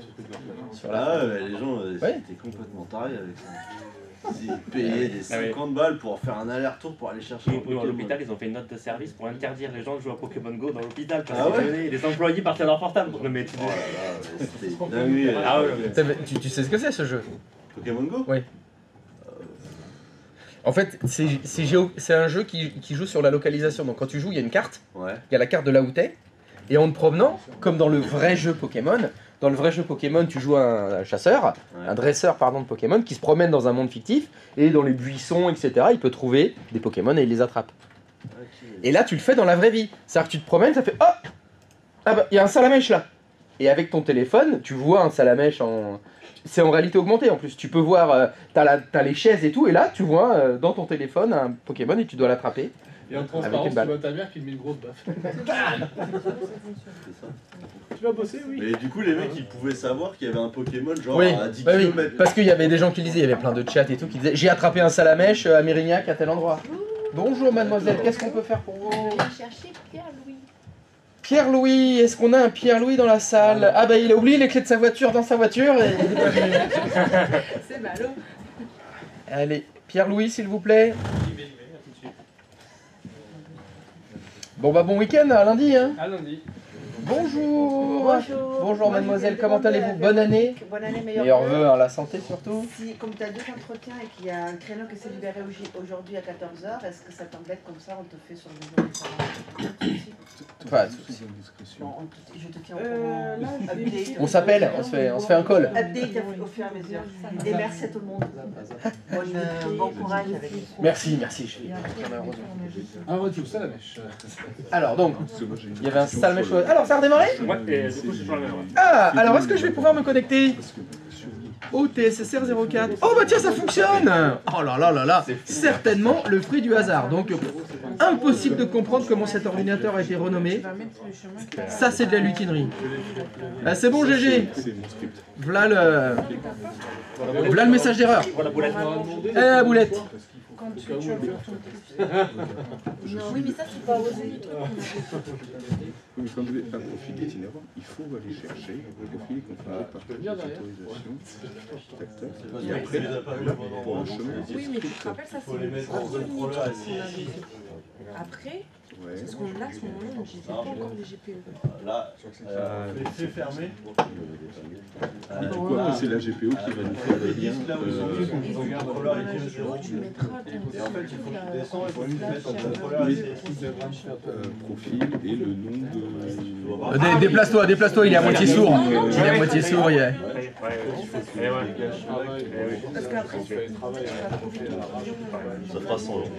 Speaker 1: Sur la...
Speaker 6: Ah ouais, les gens, c'était complètement taré avec ça. Ils payaient des 50 balles pour faire un aller-retour pour aller chercher un
Speaker 3: Nous, à
Speaker 6: Pokémon.
Speaker 3: l'hôpital, ils ont fait une note de service pour interdire les gens de jouer à Pokémon Go dans l'hôpital. Parce
Speaker 6: Ah
Speaker 3: que
Speaker 6: ouais
Speaker 3: les employés partaient à leur portable. Non, mais tu
Speaker 6: Oh là là, c'était dingue.
Speaker 3: Ah ouais,
Speaker 1: Tu sais ce que c'est ce jeu?
Speaker 6: Pokémon Go?
Speaker 1: Oui. En fait, c'est un jeu qui joue sur la localisation. Donc quand tu joues, il y a une carte,
Speaker 6: Ouais.
Speaker 1: il y a la carte de là où t'es, et en te promenant, comme dans le vrai jeu Pokémon, tu joues un chasseur, un dresseur pardon de Pokémon, qui se promène dans un monde fictif, et dans les buissons, etc., il peut trouver des Pokémon et il les attrape. Et là, tu le fais dans la vraie vie. C'est-à-dire que tu te promènes, ça fait « Oh ah bah, il y a un salamèche là !» Et avec ton téléphone, tu vois un salamèche en... C'est en réalité augmentée en plus. Tu peux voir, t'as les chaises et tout, et là, tu vois dans ton téléphone un Pokémon et tu dois l'attraper.
Speaker 4: Et en
Speaker 1: Avec
Speaker 4: transparence,
Speaker 1: une
Speaker 4: tu
Speaker 1: balle.
Speaker 4: vois ta mère qui te met une grosse baffe.
Speaker 6: C'est ça.
Speaker 4: Tu vas bosser, oui.
Speaker 6: Et du coup, les mecs, ils pouvaient savoir qu'il y avait un Pokémon genre
Speaker 1: Oui,
Speaker 6: à 10
Speaker 1: bah oui,
Speaker 6: km.
Speaker 1: parce qu'il y avait des gens qui le disaient, il y avait plein de chats et tout qui disaient « J'ai attrapé un salamèche à Mérignac à tel endroit. » Bonjour mademoiselle, qu'est-ce qu'on peut faire pour vous?
Speaker 2: Je viens chercher Pierre-Louis.
Speaker 1: Pierre-Louis, est-ce qu'on a un Pierre-Louis dans la salle? Ah bah il a oublié les clés de sa voiture dans sa voiture et il est pas venu.
Speaker 2: C'est ballot.
Speaker 1: Allez, Pierre-Louis s'il vous plaît. Bon bah bon week-end à lundi hein.
Speaker 4: À lundi.
Speaker 1: Bonjour.
Speaker 7: Bonjour.
Speaker 1: Bonjour
Speaker 7: Moi,
Speaker 1: mademoiselle,
Speaker 7: je
Speaker 1: comment
Speaker 7: voulais
Speaker 1: allez-vous?
Speaker 7: demander
Speaker 1: Bonne année.
Speaker 7: Bonne année,
Speaker 1: Meilleurs vœux à la santé surtout.
Speaker 7: Si, comme tu as deux entretiens et qu'il y a un créneau qui s'est libéré aujourd'hui à 14h, est-ce que ça t'embête comme ça, on te fait sur le journée ça
Speaker 1: Pas de soucis.
Speaker 7: Bon, je te tiens au courant.
Speaker 2: Là, je vais-
Speaker 7: Update.
Speaker 1: On s'appelle, on se fait un call.
Speaker 7: Update au fur et à mesure. Et merci à tout le monde. Bon courage avec
Speaker 1: Merci, je suis
Speaker 2: Et après,
Speaker 1: très malheureux.
Speaker 4: Un retour, ça la mèche.
Speaker 1: Alors donc, il y avait un salamèche. Alors ça a redémarré?
Speaker 3: Ouais, et du coup, c'est toujours la même.
Speaker 1: Ah, alors est-ce que je vais pouvoir me connecter au TSSR 04? Oh bah tiens, ça fonctionne! Oh là là là là, certainement le fruit du hasard. Donc, impossible de comprendre comment cet ordinateur a été renommé.
Speaker 2: Tu vas mettre le chemin qui va-
Speaker 1: Ça, c'est de la lutinerie. Ah, c'est bon, GG. V'là le message d'erreur.
Speaker 3: Voilà, boulette.
Speaker 1: Eh, la boulette.
Speaker 2: Quand tu vas faire ton truc. Oui, mais ça, c'est pas osé.
Speaker 5: Mais quand vous êtes un profil itinérant, il faut aller chercher le profil contrôlé par
Speaker 4: venir derrière.
Speaker 5: l'autorisation. Tac, tac.
Speaker 6: Et
Speaker 5: Et après,
Speaker 6: après,
Speaker 5: pour un chemin,
Speaker 2: Oui, mais tu te rappelles, ça, c'est
Speaker 6: les mettre en
Speaker 2: premier truc
Speaker 6: contrôleur et
Speaker 2: qu'on avait fait. Après,
Speaker 5: ouais.
Speaker 2: parce qu'on là, à ce moment-là, j'ai pas encore les GPE.
Speaker 6: là, fais fermer.
Speaker 5: Et du coup, après, c'est la GPO qui va nous faire des liens.
Speaker 6: Là où ils sont
Speaker 2: Et
Speaker 6: ton
Speaker 2: du coup,
Speaker 6: contrôleur
Speaker 2: dans la
Speaker 6: est
Speaker 2: GPO, tu mettras ton
Speaker 6: Et en fait, il faut que tu descends, il faut que tu mettes ton
Speaker 2: slash
Speaker 6: contrôleur
Speaker 5: Oui.
Speaker 6: et
Speaker 5: Profil et le nom de.
Speaker 1: Déplace-toi, il est à moitié sourd. Il est à moitié sourd, il est...
Speaker 3: Ouais, ouais. Et ouais.
Speaker 7: Parce qu'après,
Speaker 6: ça fera son long.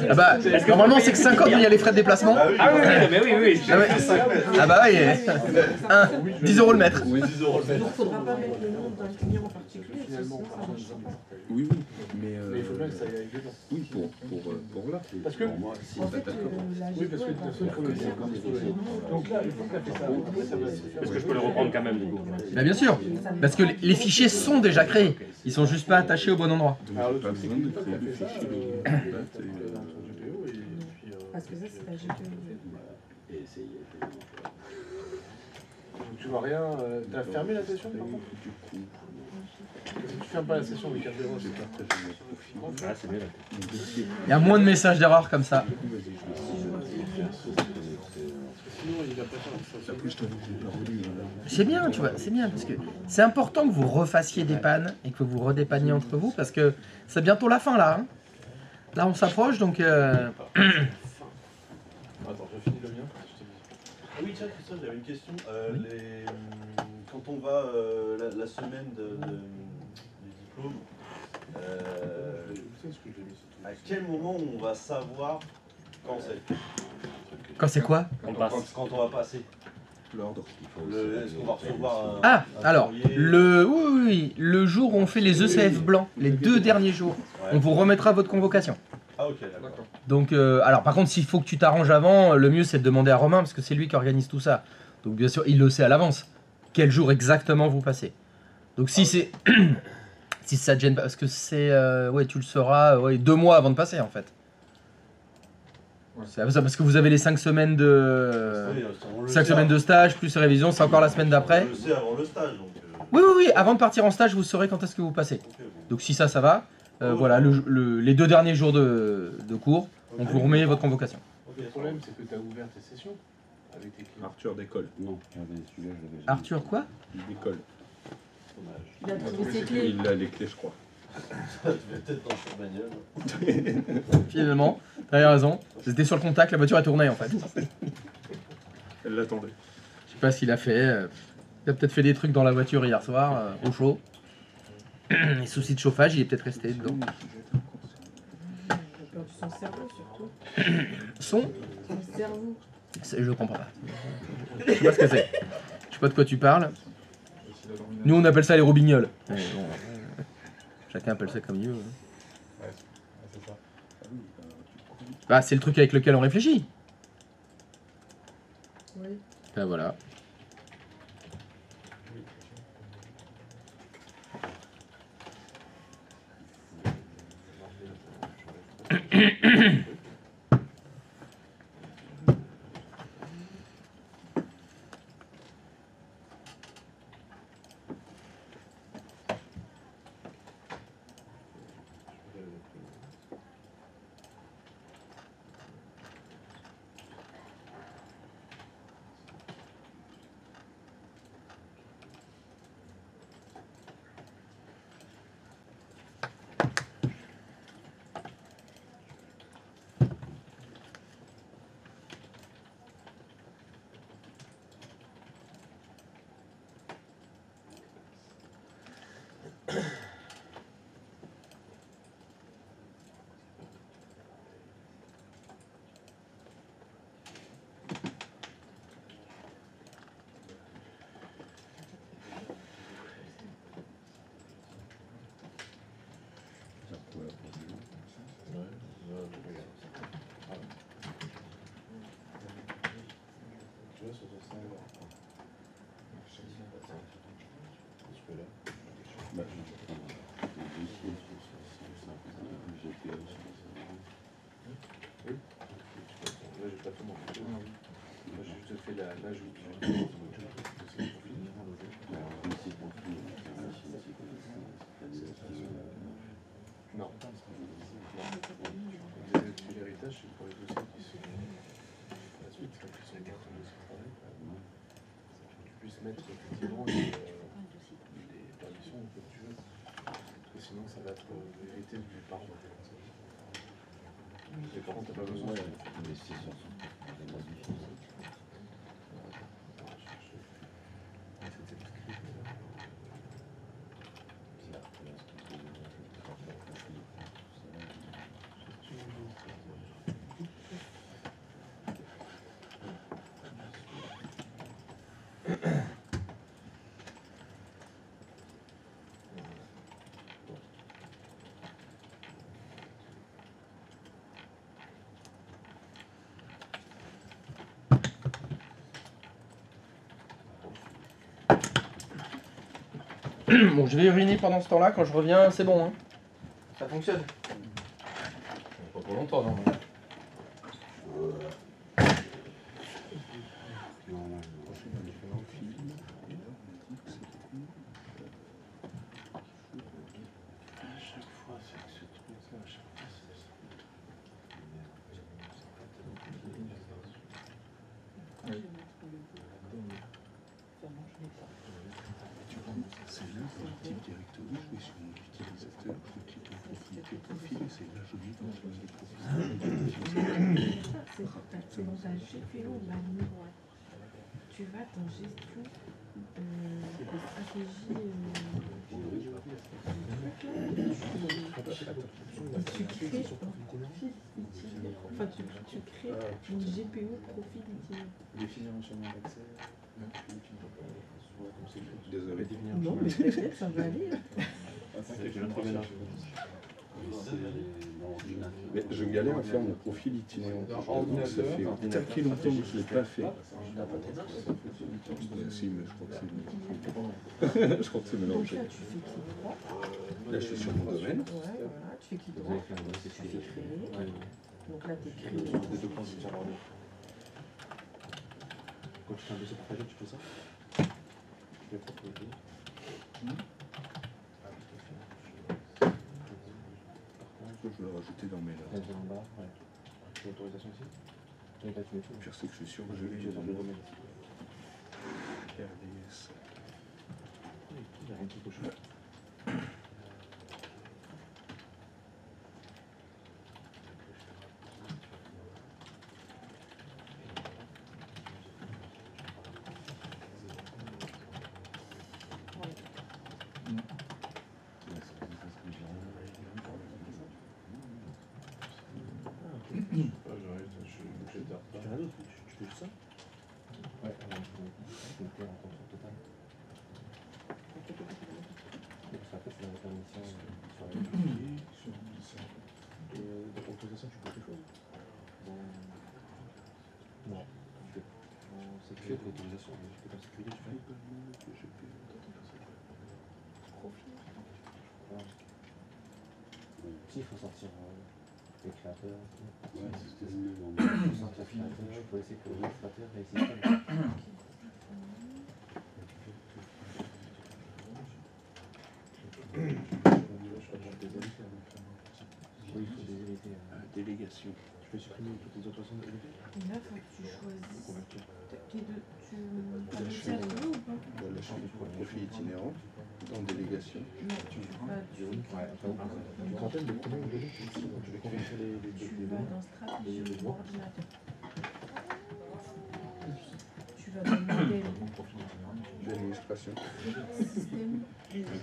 Speaker 1: Ah bah, normalement c'est que 50, mais il y a les frais de déplacement.
Speaker 3: Ah oui, mais oui.
Speaker 1: Ah, ouais. Ah bah oui, 10 € le mètre.
Speaker 6: 10 euros le mètre.
Speaker 2: Donc, faudra pas mettre le nom d'un client en particulier, sinon ça marchera pas.
Speaker 5: Oui, mais.
Speaker 4: Mais il faut bien que ça aille avec dedans.
Speaker 5: Oui, pour là.
Speaker 4: Parce que-
Speaker 5: Pour moi, si
Speaker 2: En
Speaker 5: pas
Speaker 2: fait,
Speaker 5: d'accord.
Speaker 2: la
Speaker 4: Oui, parce que de
Speaker 2: GPE,
Speaker 4: toute façon, il faut le dire. Donc là, une fois que tu as fait ça, après, ça va se faire.
Speaker 3: Est-ce que je peux le reprendre quand même, du coup?
Speaker 1: Bah bien sûr, parce que les fichiers sont déjà créés. Ils sont juste pas attachés au bon endroit.
Speaker 5: Donc,
Speaker 4: Alors, le
Speaker 5: j'ai pas
Speaker 4: truc, c'est
Speaker 5: besoin
Speaker 4: que
Speaker 5: de créer le
Speaker 4: tu as fait
Speaker 5: fichier
Speaker 4: ça,
Speaker 5: de
Speaker 4: tu
Speaker 5: date
Speaker 4: vas dans ton GPO et puis.
Speaker 2: parce que ça, c'est la GPE.
Speaker 4: Donc tu vois rien. T'as fermé la session par contre?
Speaker 5: Du coup,
Speaker 4: Parce que tu fermes pas la session avec un zéro,
Speaker 5: j'ai
Speaker 4: c'est ça.
Speaker 5: partagé mon profil.
Speaker 3: Ah, c'est mieux.
Speaker 5: Mon dossier.
Speaker 1: Il y a moins de messages d'erreur comme ça.
Speaker 5: Du coup, vas-y, je le fais.
Speaker 4: Sinon, il a pas ça.
Speaker 5: Après, je t'avoue que j'ai pas relu.
Speaker 1: C'est bien, tu vois, c'est bien, parce que c'est important que vous refassiez des pannes et que vous redépanniez entre vous, parce que c'est bientôt la fin là. Hein. Là on s'approche, donc...
Speaker 6: Attends, je finis le mien. Ah oui, tiens, Christophe, j'avais une question. Quand on va la semaine des diplôme, à quel moment on va savoir quand c'est?
Speaker 1: Quand c'est quoi?
Speaker 3: On passe.
Speaker 6: Quand on va passer.
Speaker 5: L'ordre.
Speaker 6: Est-ce qu'on va recevoir
Speaker 1: Ah,
Speaker 6: un
Speaker 1: alors,
Speaker 6: courrier
Speaker 1: oui, le jour où on fait les ECF blancs, les 2 derniers jours,
Speaker 6: Ouais.
Speaker 1: on vous remettra votre convocation.
Speaker 6: Ah ok, d'accord.
Speaker 1: Donc, alors par contre, s'il faut que tu t'arranges avant, le mieux c'est de demander à Romain, parce que c'est lui qui organise tout ça. Donc bien sûr, il le sait à l'avance, quel jour exactement vous passez. Donc si c'est... si ça te gêne pas, parce que c'est... ouais, tu le sauras 2 mois avant de passer en fait. C'est ça, parce que vous avez les 5 semaines de...
Speaker 6: Oui, on le
Speaker 1: 5
Speaker 6: sait
Speaker 1: semaines de stage, plus révision, c'est encore la semaine d'après.
Speaker 6: On le sait avant le stage, donc...
Speaker 1: Oui, avant de partir en stage, vous saurez quand est-ce que vous passez.
Speaker 6: ok, bon.
Speaker 1: Donc si ça va, voilà, les 2 derniers jours de cours, on
Speaker 6: Ok.
Speaker 1: vous remet votre convocation.
Speaker 4: Ok, le problème, c'est que tu as ouvert tes sessions avec tes clients.
Speaker 5: Arthur décolle.
Speaker 8: Non, celui-là, je l'avais jamais.
Speaker 1: Arthur quoi?
Speaker 5: Il décolle.
Speaker 2: Il a trouvé ses clés.
Speaker 5: Il a les clés, je crois.
Speaker 6: Ça devait être dans son bagnole.
Speaker 1: Finalement, t'avais raison. C'était sur le contact, la voiture a tourné en fait.
Speaker 5: Elle l'attendait.
Speaker 1: Je sais pas ce qu'il a fait. Il a peut-être fait des trucs dans la voiture hier soir, au chaud. Les soucis de chauffage, il est peut-être resté dedans.
Speaker 2: Il a perdu son cerveau surtout.
Speaker 1: Son
Speaker 2: Son cerveau.
Speaker 1: Je comprends pas. Je sais pas ce que c'est. Je sais pas de quoi tu parles. Nous on appelle ça les robignoles. Mais bon, chacun appelle ça comme il veut.
Speaker 4: C'est ça.
Speaker 1: Bah, c'est le truc avec lequel on réfléchit.
Speaker 2: Oui.
Speaker 1: Ben voilà.
Speaker 4: Tu vois, sur ton serveur. Parce que là,
Speaker 8: Bah, je vais prendre des dossiers sur GPO.
Speaker 4: là, j'ai pas tout mon profil. Moi, j'ai juste fait l'ajout.
Speaker 8: Alors, dossier profil,
Speaker 4: Non. L'héritage, c'est pour les dossiers qui sont la suite, quand ils sont dans ton dossier de travail. Tu puisses mettre effectivement les permissions que tu veux. Parce que sinon, ça va être hérité du parent. Et par contre, t'as pas besoin.
Speaker 1: Bon, je vais uriner pendant ce temps-là. Quand je reviens, c'est bon. Hein. Ça fonctionne. Pas pour longtemps, non.
Speaker 5: C'est là, Active Directory, je vais sur mon utilisateur, je clique en propriété profil, et c'est là je lis dans les profils.
Speaker 2: C'est dans ta GPO Manu. Tu vas dans gestion de stratégie. Tu crées un profil itinéraire. Enfin, tu crées une GPO profil itinéraire.
Speaker 5: Définir un chemin d'accès. Désolé.
Speaker 2: Non, mais t'inquiète, ça va aller.
Speaker 5: Mais je galère à faire mon profil itinérant. Ça fait très longtemps que je ne l'ai pas fait. Si, mais je crois que c'est je crois que c'est mélangé.
Speaker 2: Donc là, tu fais clic droit.
Speaker 5: Là, je suis sur mon domaine.
Speaker 2: Ouais, voilà, tu fais clic droit. Tu fais créer. Donc là, tu es créé.
Speaker 4: Quand tu fais un dossier partagé, tu fais ça?
Speaker 5: Je vais le rajouter dans mes notes.
Speaker 4: L'autorisation ici?
Speaker 5: Le pire, c'est que je suis sûr que je l'ai dans mon RDS.
Speaker 4: Il y a rien qui coche. Tu fais juste ça?
Speaker 3: Ouais, je me fais en contrôle total. Donc ça fait la permission sur la
Speaker 4: Dans l'autorisation, tu peux quelque chose?
Speaker 3: Non. C'est que l'autorisation, mais je peux pas sécurité, tu fais.
Speaker 2: Profil.
Speaker 3: Si, il faut sortir les créateurs.
Speaker 8: Ouais, c'est ce que je voulais voir.
Speaker 3: Il faut sortir les créateurs, il faut essayer que l'administrateur ait le système. Oui, il faut des unités.
Speaker 5: Délégation.
Speaker 4: Tu peux supprimer toutes les autres façons de unités?
Speaker 2: Et là, il faut que tu choisisses.
Speaker 4: Convertir.
Speaker 2: Tes deux. Tu as réussi à trouver ou pas?
Speaker 5: Là, je suis profil itinérant. Dans délégation.
Speaker 2: Non, tu vas.
Speaker 4: Une trentaine de premiers ou de données, tu vais convertir
Speaker 2: Tu vas dans stratégie de l'ordinateur. Tu vas dans modèle.
Speaker 5: L'administration.
Speaker 2: Système. Et tu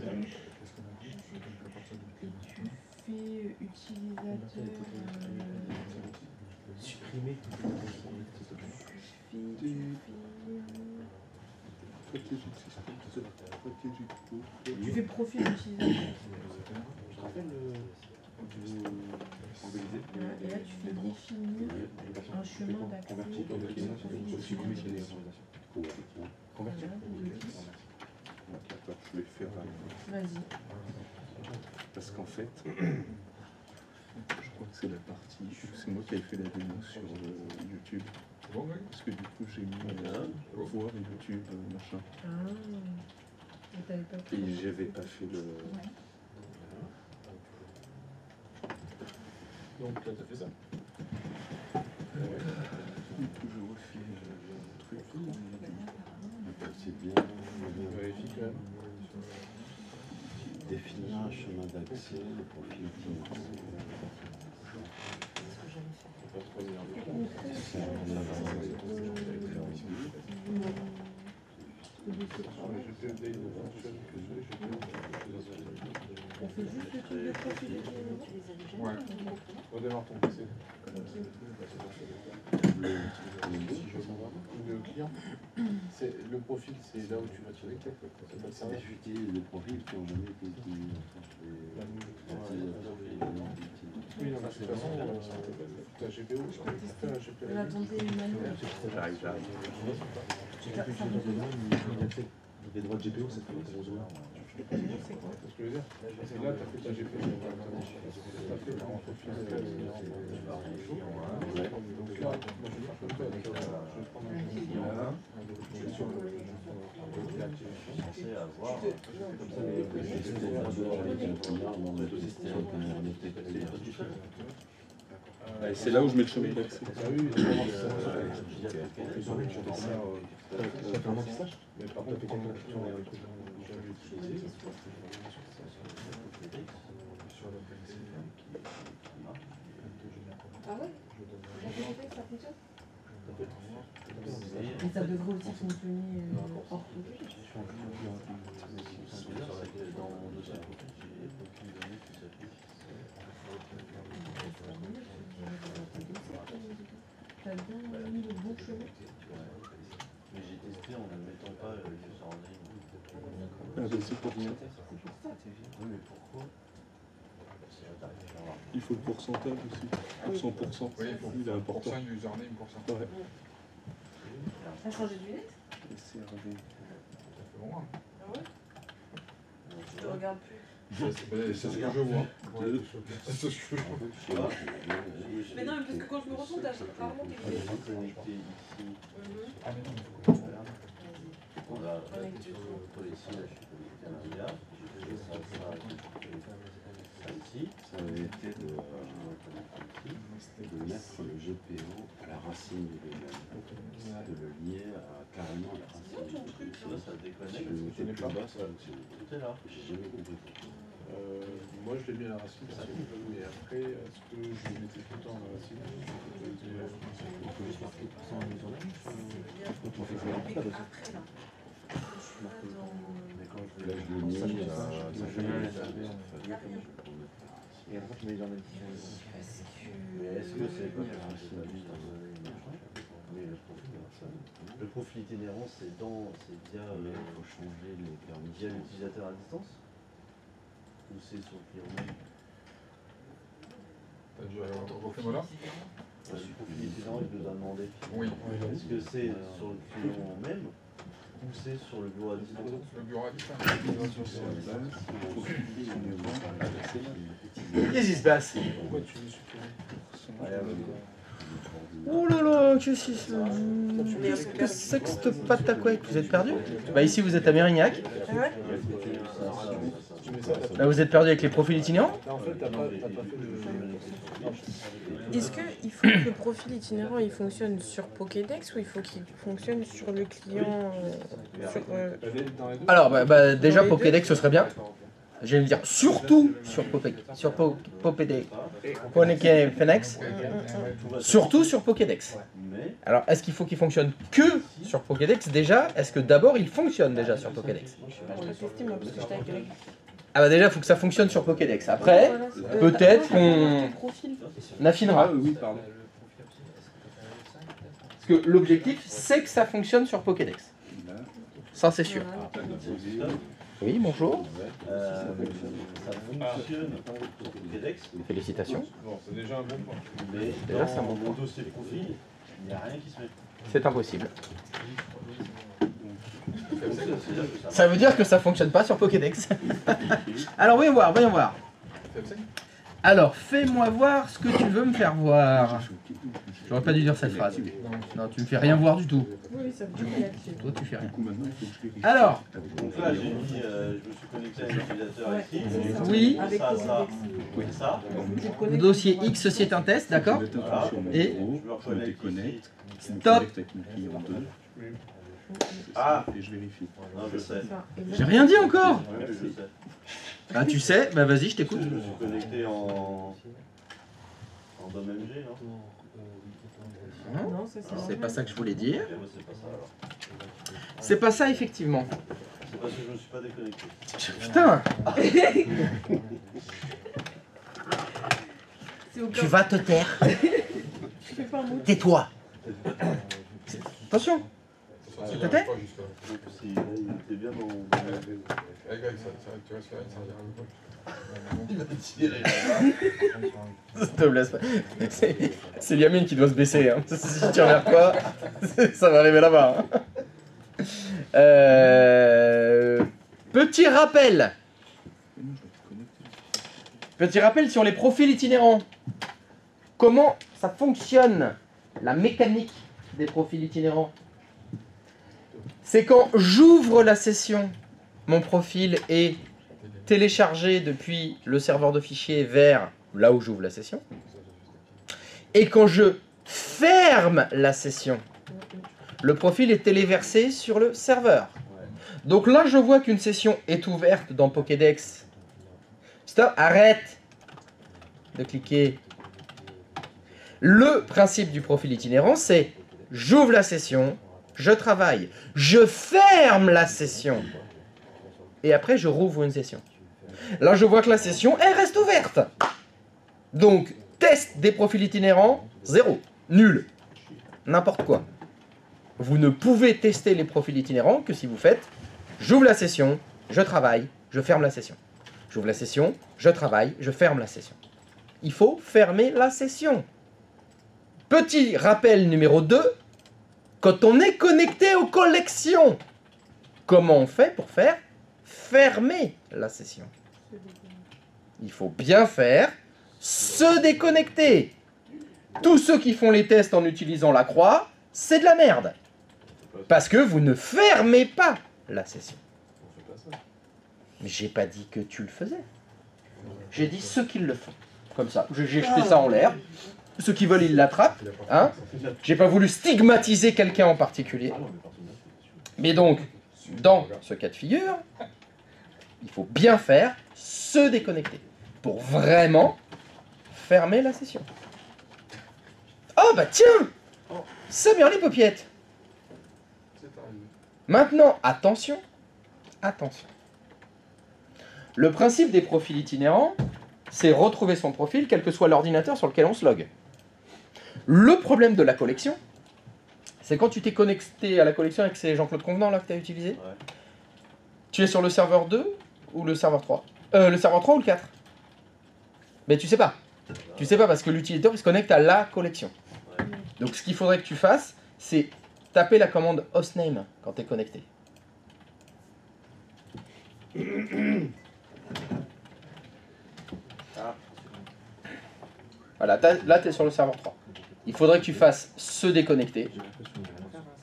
Speaker 2: fais utilisateur.
Speaker 4: supprimer.
Speaker 5: Stratégique système. Stratégique groupe.
Speaker 2: Tu fais profil utilisateur.
Speaker 4: Je te rappelle
Speaker 2: Et là, tu fais définir un chemin d'accès.
Speaker 5: Convertir. D'accord, je vais faire.
Speaker 2: Vas-y.
Speaker 5: Parce qu'en fait, je crois que c'est la partie. C'est moi qui ai fait la démo sur YouTube. Parce que du coup, j'ai mis voir YouTube, machin.
Speaker 2: Ah. Et t'avais pas fait.
Speaker 5: Et j'avais pas fait le.
Speaker 4: Donc là, t'as fait ça.
Speaker 5: Du coup, je refais le truc.
Speaker 8: C'est bien.
Speaker 4: Vérifie quand même.
Speaker 8: Définir un chemin d'accès, le profil itinérant.
Speaker 4: Pas trop énervé.
Speaker 2: On fait juste le truc de profil utilisateur.
Speaker 4: Ouais. Redémarre ton PC. Le client, c'est le profil, c'est là où tu vas te connecter. C'est pas le service.
Speaker 8: J'utilise les profils qui ont jamais été utilisés.
Speaker 4: Oui, non, de toute façon, ta GPO, je peux faire la GPO.
Speaker 2: On attendait Emmanuel.
Speaker 5: J'arrive.
Speaker 4: Les droits de GPO, c'est pour les joueurs. C'est ce que je veux dire. C'est là, tu as fait ta GPO. Tu as fait ton profil. Donc là, moi, je vais faire comme ça. Je vais prendre un GPO. Je vais sur le.
Speaker 6: Pensez à voir.
Speaker 5: C'est là où je mets le chemin d'accès.
Speaker 4: Ah oui, ils ont mis, je vais faire. Ça fait un an qu'ils sachent. Mais par contre, tu as fait quelques questions avec eux. J'avais utilisé. Sur le PC.
Speaker 7: Ah ouais? Vous avez trouvé que ça fonctionne?
Speaker 2: Et ça devrait aussi fonctionner hors tout.
Speaker 6: Dans mon dossier profil, j'ai aucune donnée qui s'applique.
Speaker 2: T'as bien mis le bon chemin.
Speaker 6: Mais j'ai testé en ne mettant pas le username.
Speaker 5: Ah, bah, c'est pour ça.
Speaker 6: Oui, mais pourquoi?
Speaker 5: Il faut le pourcentage aussi. 100%.
Speaker 9: Oui, il faut
Speaker 5: Il est important.
Speaker 9: % username pour ça.
Speaker 5: Ouais.
Speaker 7: T'as changé de lunette?
Speaker 5: SRV.
Speaker 9: C'est bon, hein.
Speaker 7: Ah ouais? Tu te regardes plus.
Speaker 9: C'est ce que je vois. C'est ce que je vois.
Speaker 2: Mais non, mais parce que quand je me retourne, t'as rarement tes lunettes.
Speaker 6: Connecté ici.
Speaker 9: Ah, mais non.
Speaker 6: Voilà, ici, là, je suis connecté à l'IA. J'ai fait ça ici.
Speaker 8: Ça avait été de mettre le GPO à la racine du VM, de le lier carrément à la racine du
Speaker 6: Là, ça
Speaker 8: Je
Speaker 6: déconnecte.
Speaker 8: le mettais plus bas, ça fonctionnait.
Speaker 6: Tout est là.
Speaker 8: J'ai jamais compris pourquoi.
Speaker 4: Moi je l'ai mis à la racine, mais après, est-ce que je le mettais tout le temps à la racine?
Speaker 8: On peut juste marquer % en username.
Speaker 7: Après là.
Speaker 6: Mais quand je
Speaker 8: Là, je l'ai mis à...
Speaker 6: Mais est-ce que c'est pas parce que c'est la liste mais le profil itinérant, c'est via,
Speaker 8: faut changer les permis.
Speaker 6: via l'utilisateur à distance? Ou c'est sur le client même?
Speaker 9: T'as dû refais-moi là.
Speaker 6: Le profil itinérant, il nous a demandé.
Speaker 9: Oui.
Speaker 6: Est-ce que c'est sur le client même ou c'est sur le bureau à distance?
Speaker 9: Le bureau à distance.
Speaker 1: Qu'est-ce qui se passe?
Speaker 4: Pourquoi tu veux supprimer?
Speaker 1: Oh là là, qu'est-ce que c'est que cette pâte à quoi? Vous êtes perdu? Bah ici vous êtes à Mérignac. Là vous êtes perdu avec les profils itinérants.
Speaker 4: Là en fait, t'as pas fait de...
Speaker 2: Est-ce qu'il faut que le profil itinérant il fonctionne sur Pokédex ou il faut qu'il fonctionne sur le client
Speaker 1: Alors déjà Pokédex ce serait bien. Je vais me dire surtout sur Pokédex. Surtout sur Pokédex. Alors est-ce qu'il faut qu'il fonctionne que sur Pokédex déjà? Est-ce que d'abord il fonctionne déjà sur Pokédex? Ah bah déjà il faut que ça fonctionne sur Pokédex. Après, peut-être qu'on affinera.
Speaker 5: Oui, pardon.
Speaker 1: Parce que l'objectif c'est que ça fonctionne sur Pokédex. Ça c'est sûr. Oui, bonjour.
Speaker 6: Ça fonctionne sur Pokédex.
Speaker 1: Félicitations.
Speaker 9: Bon, c'est déjà un bon point.
Speaker 6: Mais
Speaker 1: Déjà, c'est un
Speaker 6: dans
Speaker 1: bon
Speaker 6: mon
Speaker 1: point.
Speaker 6: dossier profil, il n'y a rien qui se met.
Speaker 1: C'est impossible.
Speaker 6: C'est-à-dire que ça
Speaker 1: Ça veut dire que ça fonctionne pas sur Pokédex. Alors voyons voir, voyons voir. Alors fais-moi voir ce que tu veux me faire voir. J'aurais pas dû dire cette phrase. Non, tu me fais rien voir du tout.
Speaker 2: Oui, ça veut dire qu'il y a là-dessus.
Speaker 1: Toi tu fais rien.
Speaker 5: Du coup, maintenant, il faut que je vérifie.
Speaker 1: Alors,
Speaker 6: Donc là, j'ai mis, je me suis connecté à un utilisateur ici.
Speaker 1: Oui.
Speaker 2: Avec
Speaker 6: Ça, ça,
Speaker 2: Pokédex.
Speaker 6: ça.
Speaker 1: le dossier X ceci est un test, d'accord?
Speaker 5: Je vais t'introduire sur mon
Speaker 1: Et
Speaker 5: bureau,
Speaker 6: je me
Speaker 5: je me
Speaker 6: reconnecte
Speaker 5: déconnecte, je me
Speaker 1: Stop.
Speaker 5: connecte avec mon client 2.
Speaker 6: Ah.
Speaker 5: Et je vérifie.
Speaker 6: Non, je sais.
Speaker 1: J'ai rien dit encore.
Speaker 6: Ouais, je sais.
Speaker 1: Ah tu sais, bah vas-y, je t'écoute.
Speaker 6: Je me suis connecté en DOM-MG, non?
Speaker 2: Non, ça
Speaker 1: C'est pas ça que je voulais dire.
Speaker 6: Ok, bah, c'est pas ça alors.
Speaker 1: C'est pas ça effectivement.
Speaker 6: C'est parce que je me suis pas déconnecté.
Speaker 1: Putain, tu vas te taire. Tais-toi. Attention.
Speaker 9: Tu
Speaker 1: te tais?
Speaker 6: Donc, il était bien dans mon...
Speaker 9: Eh gars, tu restes là, ça ira pas.
Speaker 1: S'il te plaît, c'est Liamine qui doit se baisser. Hein. Si tu regardes pas, ça va arriver là-bas. Hein. Petit rappel. Petit rappel sur les profils itinérants. Comment ça fonctionne, la mécanique des profils itinérants? C'est quand j'ouvre la session, mon profil est téléchargé depuis le serveur de fichiers vers là où j'ouvre la session. Et quand je ferme la session, le profil est téléversé sur le serveur. Donc là, je vois qu'une session est ouverte dans Pokédex. Stop, arrête de cliquer. Le principe du profil itinérant, c'est j'ouvre la session, je travaille, je ferme la session. Et après, je rouvre une session. Là, je vois que la session, elle reste ouverte. Donc, test des profils itinérants, 0. Nul. N'importe quoi. Vous ne pouvez tester les profils itinérants que si vous faites j'ouvre la session, je travaille, je ferme la session. J'ouvre la session, je travaille, je ferme la session. Il faut fermer la session. Petit rappel numéro 2, quand on est connecté aux collections, comment on fait pour faire fermer la session? Il faut bien faire se déconnecter. Tous ceux qui font les tests en utilisant la croix, c'est de la merde. Parce que vous ne fermez pas la session. Mais j'ai pas dit que tu le faisais. J'ai dit ceux qui le font. Comme ça. J'ai jeté ça en l'air. Ceux qui veulent, ils l'attrapent. Hein. J'ai pas voulu stigmatiser quelqu'un en particulier. Mais donc, dans ce cas de figure, il faut bien faire se déconnecter. Pour vraiment fermer la session. Oh bah tiens, Samir les paupiettes. Maintenant, attention, attention. Le principe des profils itinérants, c'est retrouver son profil, quel que soit l'ordinateur sur lequel on se logue. Le problème de la collection, c'est quand tu t'es connecté à la collection avec ces Jean-Claude Convenant là que tu as utilisé, ouais. Tu es sur le serveur 2 ou le serveur 3 le serveur 3 ou le 4? Mais tu sais pas. Tu sais pas parce que l'utilisateur il se connecte à la collection. Ouais. Donc ce qu'il faudrait que tu fasses, c'est taper la commande hostname quand tu es connecté. Voilà, là tu es sur le serveur 3. Il faudrait que tu fasses se déconnecter,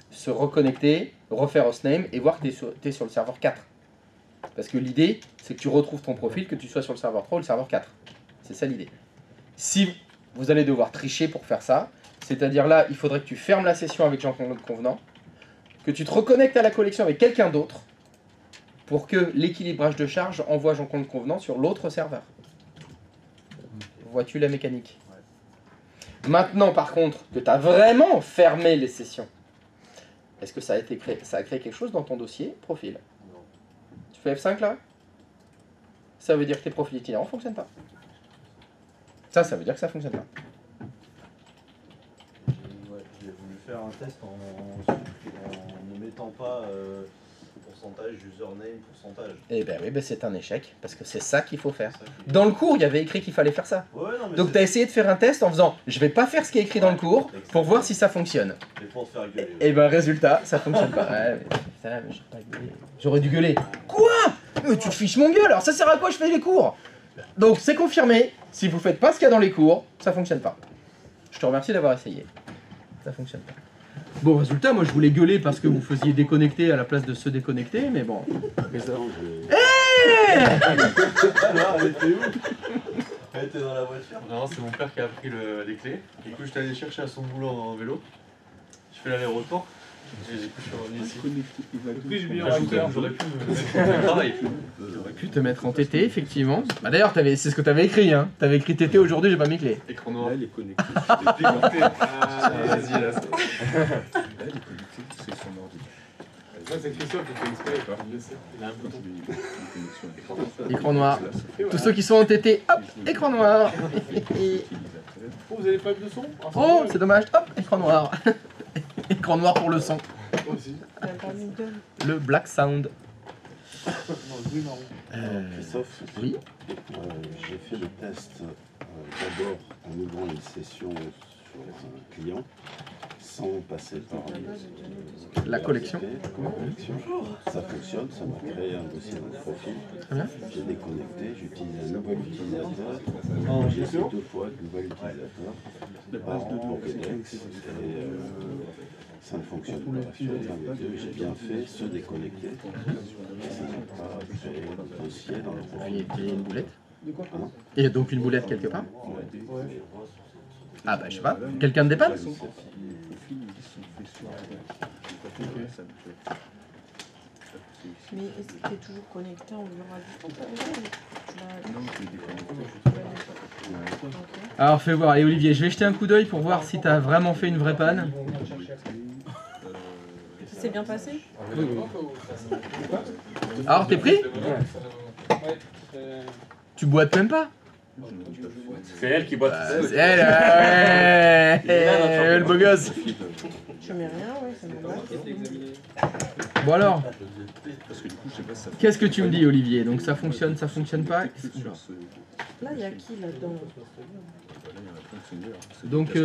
Speaker 1: se reconnecter, refaire hostname et voir que tu es sur le serveur 4. Parce que l'idée, c'est que tu retrouves ton profil, que tu sois sur le serveur 3 ou le serveur 4. C'est ça l'idée. Si vous allez devoir tricher pour faire ça, c'est-à-dire là, il faudrait que tu fermes la session avec Jean-Claude Convenant, que tu te reconnectes à la collection avec quelqu'un d'autre, pour que l'équilibrage de charge envoie Jean-Claude Convenant sur l'autre serveur. Vois-tu la mécanique? Maintenant, par contre, que tu as vraiment fermé les sessions, est-ce que ça a créé quelque chose dans ton dossier profil? Non. Tu fais F5 là? Ça veut dire que tes profils itinérants ne fonctionnent pas. Ça veut dire que ça ne fonctionne pas.
Speaker 6: Ouais, j'ai voulu faire un test en ne mettant pas pourcentage, username, pourcentage.
Speaker 1: Eh bien oui, ben c'est un échec, parce que c'est ça qu'il faut faire. Dans le cours, il y avait écrit qu'il fallait faire ça. Ouais, non, donc tu as essayé de faire un test en faisant « je vais pas faire ce qui est écrit dans le cours pour voir si ça fonctionne ».
Speaker 6: Et pour te faire gueuler.
Speaker 1: Et ben résultat, ça fonctionne pas. Ouais, mais putain, mais j'ai pas gueulé. J'aurais dû gueuler. Quoi? Mais tu te fiches mon gueule, alors ça sert à quoi je fais les cours? Donc c'est confirmé, si vous faites pas ce qu'il y a dans les cours, ça fonctionne pas. Je te remercie d'avoir essayé. Ça fonctionne pas. Bon, résultat, moi je voulais gueuler parce que vous faisiez déconnecter à la place de se déconnecter, mais bon.
Speaker 6: Elle était où? Elle était dans la voiture.
Speaker 4: Non, c'est mon père qui a pris les clés. Du coup, j'étais allé chercher à son boulot en vélo. Je fais l'aller-retour. Et du coup, je suis revenu ici.
Speaker 9: Puis j'ai mis en hauteur.
Speaker 4: J'aurais pu me mettre en travail.
Speaker 1: J'aurais pu te mettre en TT, effectivement. Bah, d'ailleurs, c'est ce que tu avais écrit. Hein. Tu avais écrit TT aujourd'hui, j'ai pas mis clé.
Speaker 4: Écran noir.
Speaker 5: Là, elle est connectée.
Speaker 4: Vas-y, là.
Speaker 5: Là, elle est connectée, c'est son ordi.
Speaker 9: Ça, c'est Christophe qui fait exprès, quoi.
Speaker 4: Il a un bouton.
Speaker 1: Écran noir. Tous ceux qui sont en TT, hop, écran noir.
Speaker 9: Oh, vous avez pas de son?
Speaker 1: Oh, c'est dommage. Hop, écran noir. Écran noir pour le son.
Speaker 9: Aussi.
Speaker 1: Le black sound.
Speaker 8: Christophe,
Speaker 1: oui.
Speaker 8: J'ai fait le test d'abord en ouvrant les sessions sur un client sans passer par
Speaker 1: la collection.
Speaker 8: Ça fonctionne, ça m'a créé un dossier dans le profil. J'ai déconnecté, j'utilise un nouvel utilisateur. J'ai fait 2 fois le nouvel utilisateur. Pokédex, et ça ne fonctionne pas. Sur l'un des deux, j'ai bien fait se déconnecter. Ça n'a pas créé le dossier dans le profil.
Speaker 1: Et une boulette. Et donc une boulette quelque part. Ah bah je sais pas, quelqu'un de dépanne.
Speaker 2: Mais est-ce que tu es toujours connecté en faisant à distance?
Speaker 1: Alors fais voir, et Olivier, je vais jeter un coup d'œil pour voir si tu as vraiment fait une vraie panne.
Speaker 2: Ça s'est bien passé?
Speaker 1: Oui, oui. Alors, t'es pris? Tu boites même pas?
Speaker 3: C'est elle qui boite.
Speaker 1: C'est elle, ouais. Le beau gosse.
Speaker 2: Je mets rien, ouais, ça m'emballe.
Speaker 1: Bon alors,
Speaker 5: Parce que du coup, je sais pas si ça
Speaker 1: qu'est-ce que tu me dis, Olivier? Donc ça fonctionne pas?
Speaker 2: Là, il y a qui là-dedans?
Speaker 1: Donc,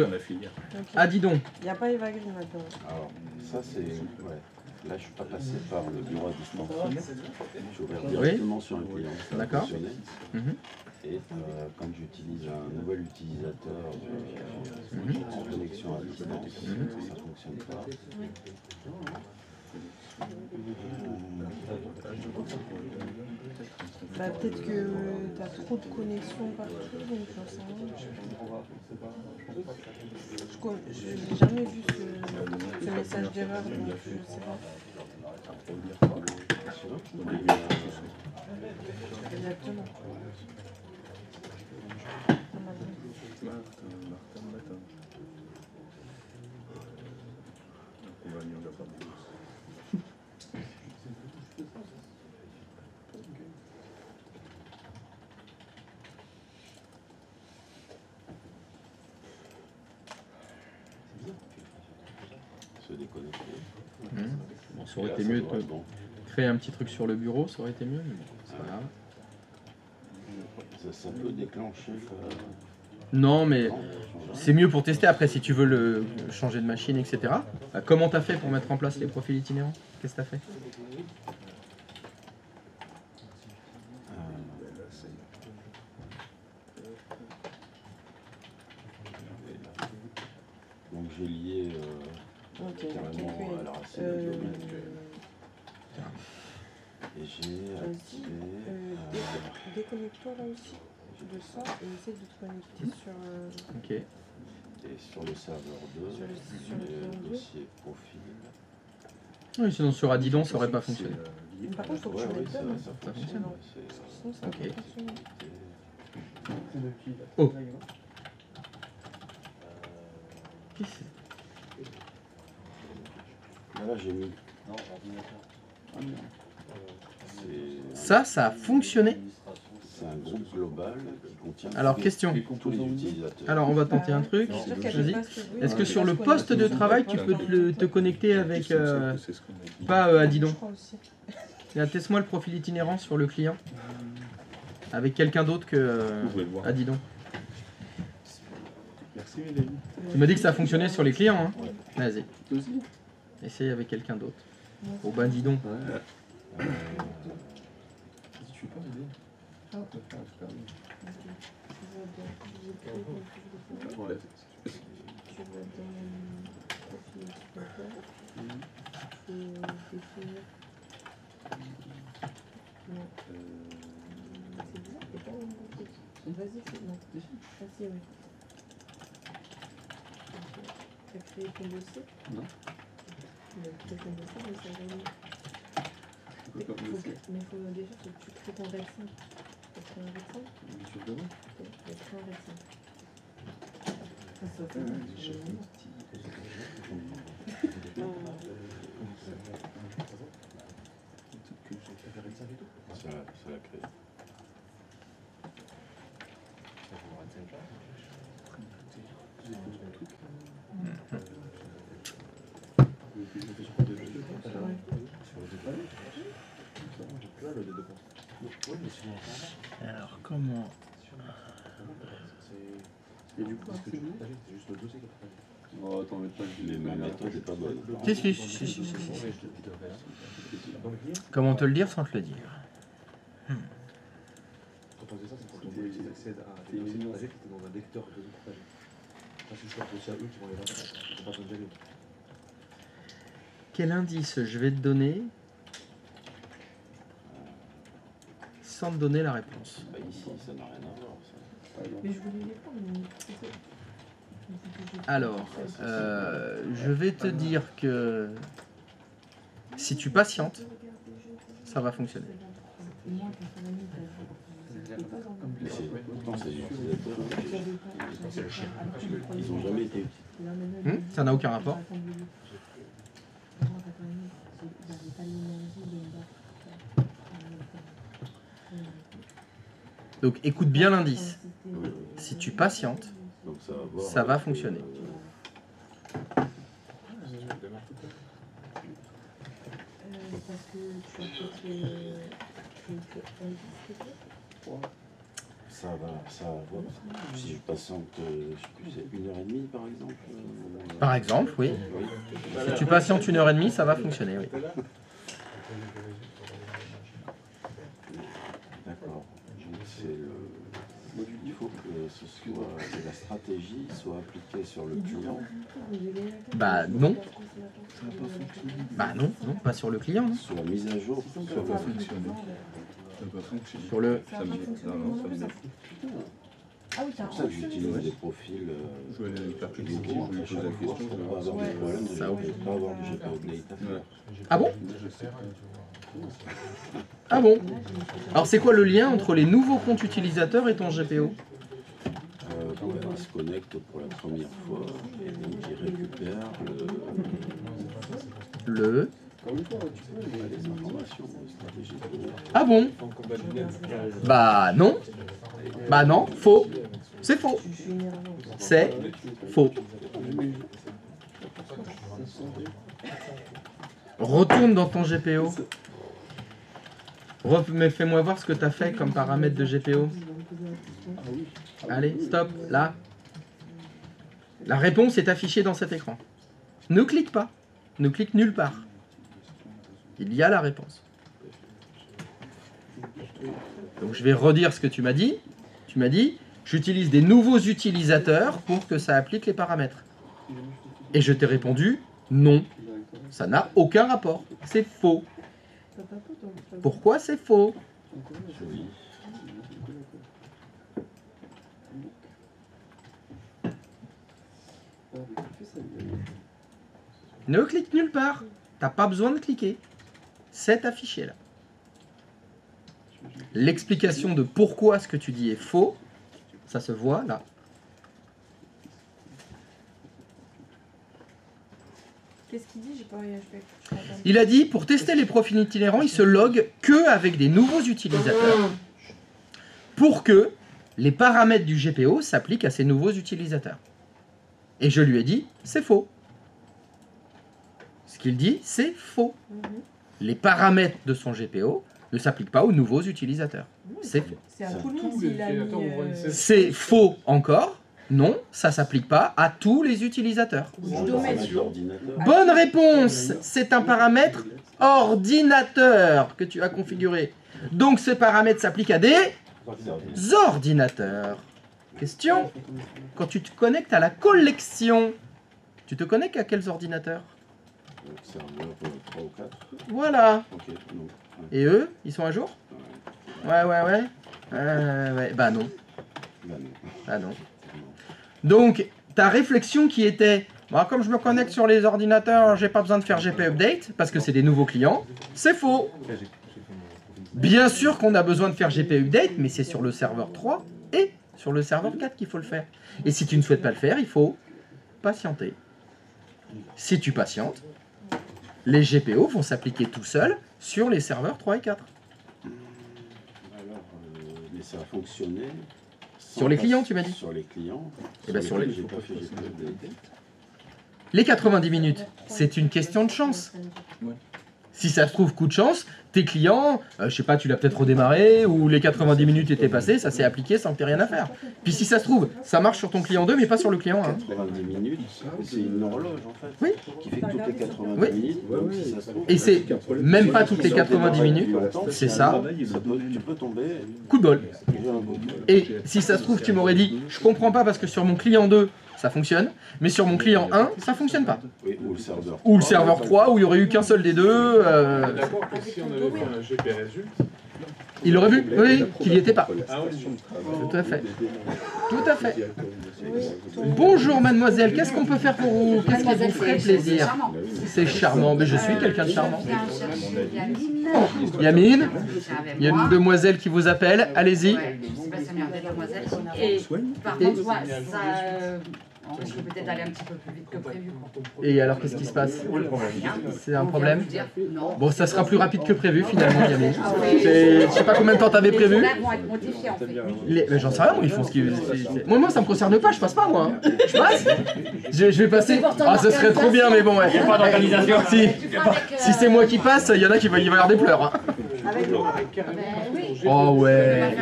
Speaker 1: ah dis donc.
Speaker 2: Il n'y a pas Eva Green là-dedans.
Speaker 8: Alors, ça c'est... Ouais. Là, je suis pas passé par le bureau à distance. J'ai ouvert directement sur un client. Ça a
Speaker 1: D'accord.
Speaker 8: fonctionné.
Speaker 1: Mhm.
Speaker 8: Et quand j'utilise un nouvel utilisateur en connexion à distance, ça ne fonctionne pas.
Speaker 2: Bah, peut-être que tu as trop de connexions partout, donc j'en sais rien. Je n'ai jamais vu ce message d'erreur, donc je sais pas. Exactement.
Speaker 8: Se déconnecter.
Speaker 1: Bon, ça aurait été mieux de créer un petit truc sur le bureau, ça aurait été mieux, mais bon, c'est pas grave.
Speaker 8: Ça peut déclencher.
Speaker 1: Non, mais c'est mieux pour tester. Après, si tu veux le changer de machine, etc. Bah, comment t'as fait pour mettre en place les profils itinérants? Qu'est-ce que t'as fait?
Speaker 8: Donc j'ai lié carrément à la racine de géométrique. Et j'ai activé...
Speaker 2: Déconnecte-toi là aussi de ça et essaie de te connecter sur...
Speaker 1: Ok.
Speaker 8: Et sur le serveur 2,
Speaker 2: sur le
Speaker 8: dossier profil.
Speaker 1: Oui, sinon sur Adidon, ça aurait pas fonctionné.
Speaker 2: Par contre, il faut que tu mettes
Speaker 8: ça
Speaker 2: dedans.
Speaker 8: fonctionne.
Speaker 2: Sinon, ça va
Speaker 1: Ok.
Speaker 2: pas fonctionner.
Speaker 1: Oh.
Speaker 8: Là, j'ai mis...
Speaker 1: Ça a fonctionné.
Speaker 8: C'est un groupe global qui contient...
Speaker 1: Alors, question.
Speaker 8: Tous les utilisateurs.
Speaker 1: Alors, on va tenter un truc. Vas-y. Est-ce que sur le poste de travail, tu peux te connecter avec... pas Adidon. Teste-moi le profil itinérant sur le client. Avec quelqu'un d'autre que Adidon.
Speaker 5: Merci Mélanie.
Speaker 1: Tu m'as dit que ça fonctionnait sur les clients, hein? Vas-y. Essaye avec quelqu'un d'autre. Au bain Didon.
Speaker 5: Tu veux pas m'aider?
Speaker 2: Vas-y, c'est bon. Vas-y, oui. T'as créé ton dossier?
Speaker 5: Non.
Speaker 2: Tu as créé ton dossier, mais ça va aller. Mais il faut déjà que tu crées ton règle 5. Tu as créé un règle 5?
Speaker 5: Sur demain?
Speaker 2: Tu as créé un règle 5. Ça se fait.
Speaker 8: Ça l'a créé.
Speaker 1: Alors, comment...
Speaker 5: Et du coup, c'est juste le dossier qui a pas. Oh, attends, mais pas
Speaker 8: Ma méthode n'est pas bonne.
Speaker 1: Si. Comment te le dire sans te le dire?
Speaker 4: Quand on faisait ça, c'est quand ils accèdent à des dossiers partagés qui étaient dans un lecteur de données partagées. Ça, c'est juste aussi à eux qui vont les voir. Ils n'ont pas besoin d'y aller.
Speaker 1: Quel indice je vais te donner sans te donner la réponse?
Speaker 8: Bah ici, ça n'a rien à voir. Ça.
Speaker 2: Mais je voulais les prendre, mais...
Speaker 1: Alors, je vais te dire que si tu patientes, ça va fonctionner.
Speaker 8: Pourtant, c'est des utilisateurs. Ils n'ont jamais été utilisés.
Speaker 1: Ça n'a aucun rapport. Donc écoute bien l'indice. Si tu patientes,
Speaker 8: Donc ça va, voir,
Speaker 1: ça va fonctionner.
Speaker 2: Parce que tu as fait
Speaker 8: ça va voir. Si je patiente, je sais plus, c'est 1h30 par exemple.
Speaker 1: Par exemple, oui.
Speaker 8: Oui.
Speaker 1: Si tu patientes 1h30, ça va fonctionner, oui.
Speaker 8: D'accord. Donc c'est le... Il faut que la stratégie soit appliquée sur le client.
Speaker 1: Bah non. Bah non, non, pas sur le client. Non.
Speaker 8: Sur la mise à jour.
Speaker 5: Ça va fonctionner. Ça va fonctionner.
Speaker 1: Sur le...
Speaker 5: Ça me... Non, ça me met fou.
Speaker 2: Ah oui,
Speaker 8: C'est pour ça que j'utilise des profils.
Speaker 5: Je vais aller faire quelque chose,
Speaker 8: nouveaux
Speaker 5: je vais
Speaker 8: à
Speaker 5: lui poser
Speaker 8: chaque
Speaker 5: la
Speaker 8: fois
Speaker 5: question, je
Speaker 8: pour
Speaker 5: vais
Speaker 8: pas
Speaker 5: voir
Speaker 8: avoir de problème,
Speaker 1: Ça,
Speaker 8: de
Speaker 1: oui.
Speaker 8: pas avoir de GPO update à faire.
Speaker 1: Ah bon?
Speaker 5: Je sais.
Speaker 1: Ah bon? Alors c'est quoi le lien entre les nouveaux comptes utilisateurs et ton GPO?
Speaker 8: Quand il se connecte pour la première fois, et donc il récupère
Speaker 1: Le...
Speaker 8: les informations stratégiques.
Speaker 1: Ah bon? Bah non. Bah non, faux. C'est faux. C'est faux. Retourne dans ton GPO. Mais fais-moi voir ce que tu as fait comme paramètre de GPO. Allez, stop, là. La réponse est affichée dans cet écran. Ne clique pas. Ne clique nulle part. Il y a la réponse. Donc je vais redire ce que tu m'as dit. Tu m'as dit, j'utilise des nouveaux utilisateurs pour que ça applique les paramètres. Et je t'ai répondu, non. Ça n'a aucun rapport. C'est faux. Pourquoi c'est faux? Ne clique nulle part. T'as pas besoin de cliquer. C'est affiché là. L'explication de pourquoi ce que tu dis est faux, ça se voit là.
Speaker 2: Qu'est-ce qu'il dit? J'ai pas entendu.
Speaker 1: Il a dit, pour tester les profils itinérants, il se logue que avec des nouveaux utilisateurs pour que les paramètres du GPO s'appliquent à ces nouveaux utilisateurs. Et je lui ai dit, c'est faux. Ce qu'il dit, c'est faux. Les paramètres de son GPO ne s'appliquent pas aux nouveaux utilisateurs. C'est faux.
Speaker 2: C'est à tout le monde s'il a mis...
Speaker 1: C'est faux encore. Non, ça ne s'applique pas à tous les utilisateurs. Bonne réponse. C'est un paramètre ordinateur que tu as configuré. Donc ce paramètre s'applique à des ordinateurs. Question. Quand tu te connectes à la collection, tu te connectes à quels ordinateurs?
Speaker 8: Serveur 3 ou 4.
Speaker 1: Voilà.
Speaker 8: Ok, donc,
Speaker 1: Et eux, ils sont à jour? Ouais. Ouais. Bah non. Bah non. Donc, ta réflexion qui était, bah, comme je me connecte sur les ordinateurs, j'ai pas besoin de faire GP Update, parce que c'est des nouveaux clients, c'est faux. Bien sûr qu'on a besoin de faire GP Update, mais c'est sur le serveur 3 et sur le serveur 4 qu'il faut le faire. Et si tu ne souhaites pas le faire, il faut patienter. Si tu patientes, les GPO vont s'appliquer tout seuls sur les serveurs 3 et 4.
Speaker 8: alors, mais ça a fonctionné.
Speaker 1: Sur les clients, tu m'as dit?
Speaker 8: Sur les clients.
Speaker 1: Eh ben, sur les...
Speaker 8: J'ai pas fait GPO update.
Speaker 1: Les 90 minutes, c'est une question de chance. Si ça se trouve, coup de chance, tes clients, je sais pas, tu l'as peut-être redémarré, ou les 90 minutes étaient passées, ça s'est appliqué sans que tu aies rien à faire. Puis si ça se trouve, ça marche sur ton client 2, mais pas sur le client 1.
Speaker 8: 90 minutes, c'est une horloge en fait.
Speaker 1: Oui.
Speaker 8: Qui fait que toutes les 90
Speaker 1: Oui.
Speaker 8: minutes, donc si ça se trouve.
Speaker 1: Et c'est même pas toutes les 90 minutes, c'est ça.
Speaker 8: Tu peux tomber.
Speaker 1: Coup de bol.
Speaker 8: J'ai un beau-
Speaker 1: Et si ça se trouve, tu m'aurais dit, je comprends pas parce que sur mon client 2, ça fonctionne, mais sur mon client 1, ça fonctionne pas.
Speaker 8: Oui, ou le serveur.
Speaker 1: Ou le serveur 3, où il y aurait eu qu'un seul des deux.
Speaker 9: D'accord que si on avait fait un GP résulte,
Speaker 1: Il aurait vu, oui, qu'il n'y était pas.
Speaker 9: ah oui,
Speaker 1: Tout à fait. Tout à fait. Bonjour mademoiselle, qu'est-ce qu'on peut faire pour vous? Qu'est-ce qui vous ferait plaisir? C'est charmant, mais je suis quelqu'un de charmant. Yamine, il y a une demoiselle qui vous appelle, allez-y.
Speaker 10: Et par contre, moi, ça,
Speaker 7: On risque peut-être d'aller un petit peu plus vite que prévu.
Speaker 1: Et alors, qu'est-ce qui se passe? C'est un problème?
Speaker 7: Non.
Speaker 1: Bon, ça sera plus rapide que prévu finalement, Yamine. Je sais pas combien de temps t'avais prévu.
Speaker 7: Les horaires vont être modifiés en fait.
Speaker 1: Mais j'en sais rien, ils font ce qu'ils... Moi, ça me concerne pas, je passe pas, moi. Je passe. Je vais passer. Ah, ce serait trop bien, mais bon, ouais.
Speaker 3: Il n'y a pas d'organisation.
Speaker 1: Si c'est moi qui passe, il y en a qui va y avoir des pleurs. Hein. Oh ouais.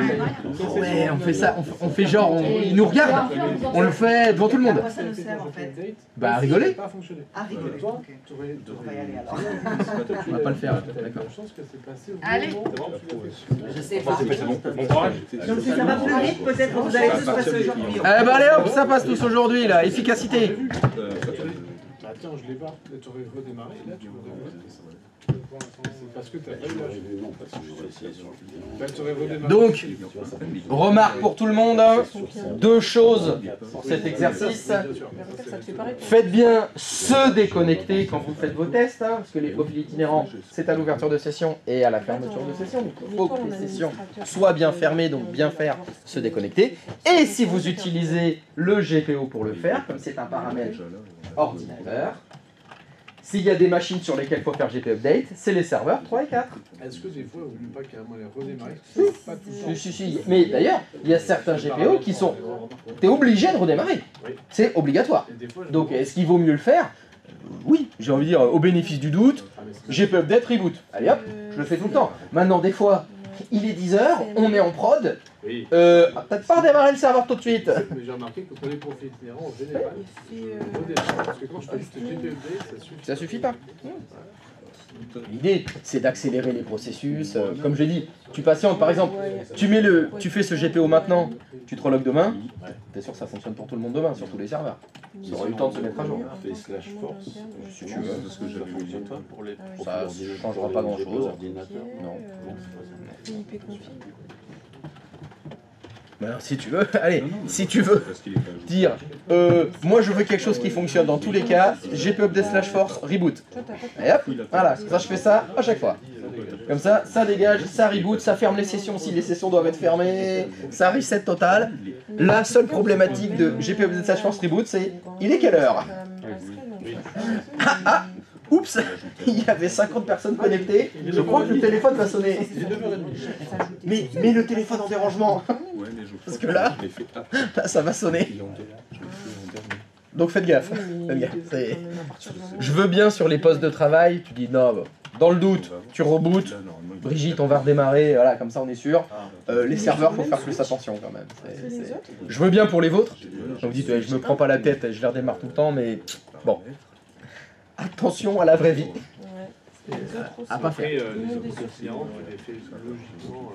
Speaker 1: Ouais, on fait ça, on fait genre, ils nous regardent. On le fait devant tout le monde.
Speaker 7: À quoi ça nous sert en fait?
Speaker 1: Bah, rigoler.
Speaker 7: À rigoler. Ok. On va y aller alors.
Speaker 1: On va pas le faire, d'accord.
Speaker 7: Allez. Je sais pas.
Speaker 3: Bon courage.
Speaker 7: Donc si ça va plus vite, peut-être que vous allez tous passer aujourd'hui.
Speaker 1: Eh bah allez hop, ça passe tous aujourd'hui là, efficacité.
Speaker 9: Bah tiens, je l'ai pas. Là, tu aurais redémarré. Là, tu redémarres. C'est parce que tu as pas eu la...
Speaker 8: Non, parce que j'ai essayé sur le
Speaker 9: Là, tu aurais redémarré.
Speaker 1: Donc, remarque pour tout le monde, deux choses pour cet exercice. Faites bien se déconnecter quand vous faites vos tests, hein, parce que les profils itinérants, c'est à l'ouverture de session et à la fermeture de session. Donc il faut que les sessions soient bien fermées, donc bien faire se déconnecter. Et si vous utilisez le GPO pour le faire, comme c'est un paramètre ordinateur, s'il y a des machines sur lesquelles il faut faire GP Update, c'est les serveurs 3 et 4.
Speaker 9: Est-ce que des fois, il ne vaut pas carrément les redémarrer? Pas tout le temps.
Speaker 1: Si. Mais d'ailleurs, il y a certains GPO qui sont... Tu es obligé de redémarrer. C'est obligatoire. Donc, est-ce qu'il vaut mieux le faire? Oui, j'ai envie de dire, au bénéfice du doute, GP Update, reboot. Allez hop, je le fais tout le temps. Maintenant, des fois, il est 10h, on est en prod. Peut-être pas redémarrer le serveur tout de suite.
Speaker 9: Mais j'ai remarqué que pour les profils itinérants, en général, on redémarre. Parce que quand je fais juste GP Update, ça suffit.
Speaker 1: Ça suffit pas. L'idée, c'est d'accélérer les processus. Comme je dis, tu patientes, par exemple, tu fais ce GPO maintenant, tu te relogues demain, t'es sûr que ça fonctionne pour tout le monde demain, sur tous les serveurs. Ça aura eu le temps de se mettre à jour.
Speaker 8: fait slash force,
Speaker 1: Si tu veux.
Speaker 8: parce que j'avais eu toi pour les
Speaker 1: Ça changera pas grand-chose. Non. Ben, si tu veux, allez, si tu veux dire, moi je veux quelque chose qui fonctionne dans tous les cas, GP Update slash force, reboot. Et hop, voilà, ça je fais ça à chaque fois. Comme ça dégage, ça reboot, ça ferme les sessions si les sessions doivent être fermées, ça reset total. La seule problématique de GP Update slash force reboot, c'est, il est quelle heure? Oups, il y avait 50 personnes connectées, je crois que le téléphone va sonner. Mais le téléphone en dérangement. Parce que là, ça va sonner. Donc faites gaffe. Je veux bien sur les postes de travail, tu dis non, dans le doute, tu rebootes. Brigitte, on va redémarrer, voilà, comme ça on est sûr. Les serveurs, faut faire plus attention quand même. Je veux bien pour les vôtres. Je vous dis, je me prends pas la tête, je les redémarre tout le temps, mais bon. Attention à la vraie vie. À pas faire.
Speaker 9: Les profils itinérants, tu les fais logiquement.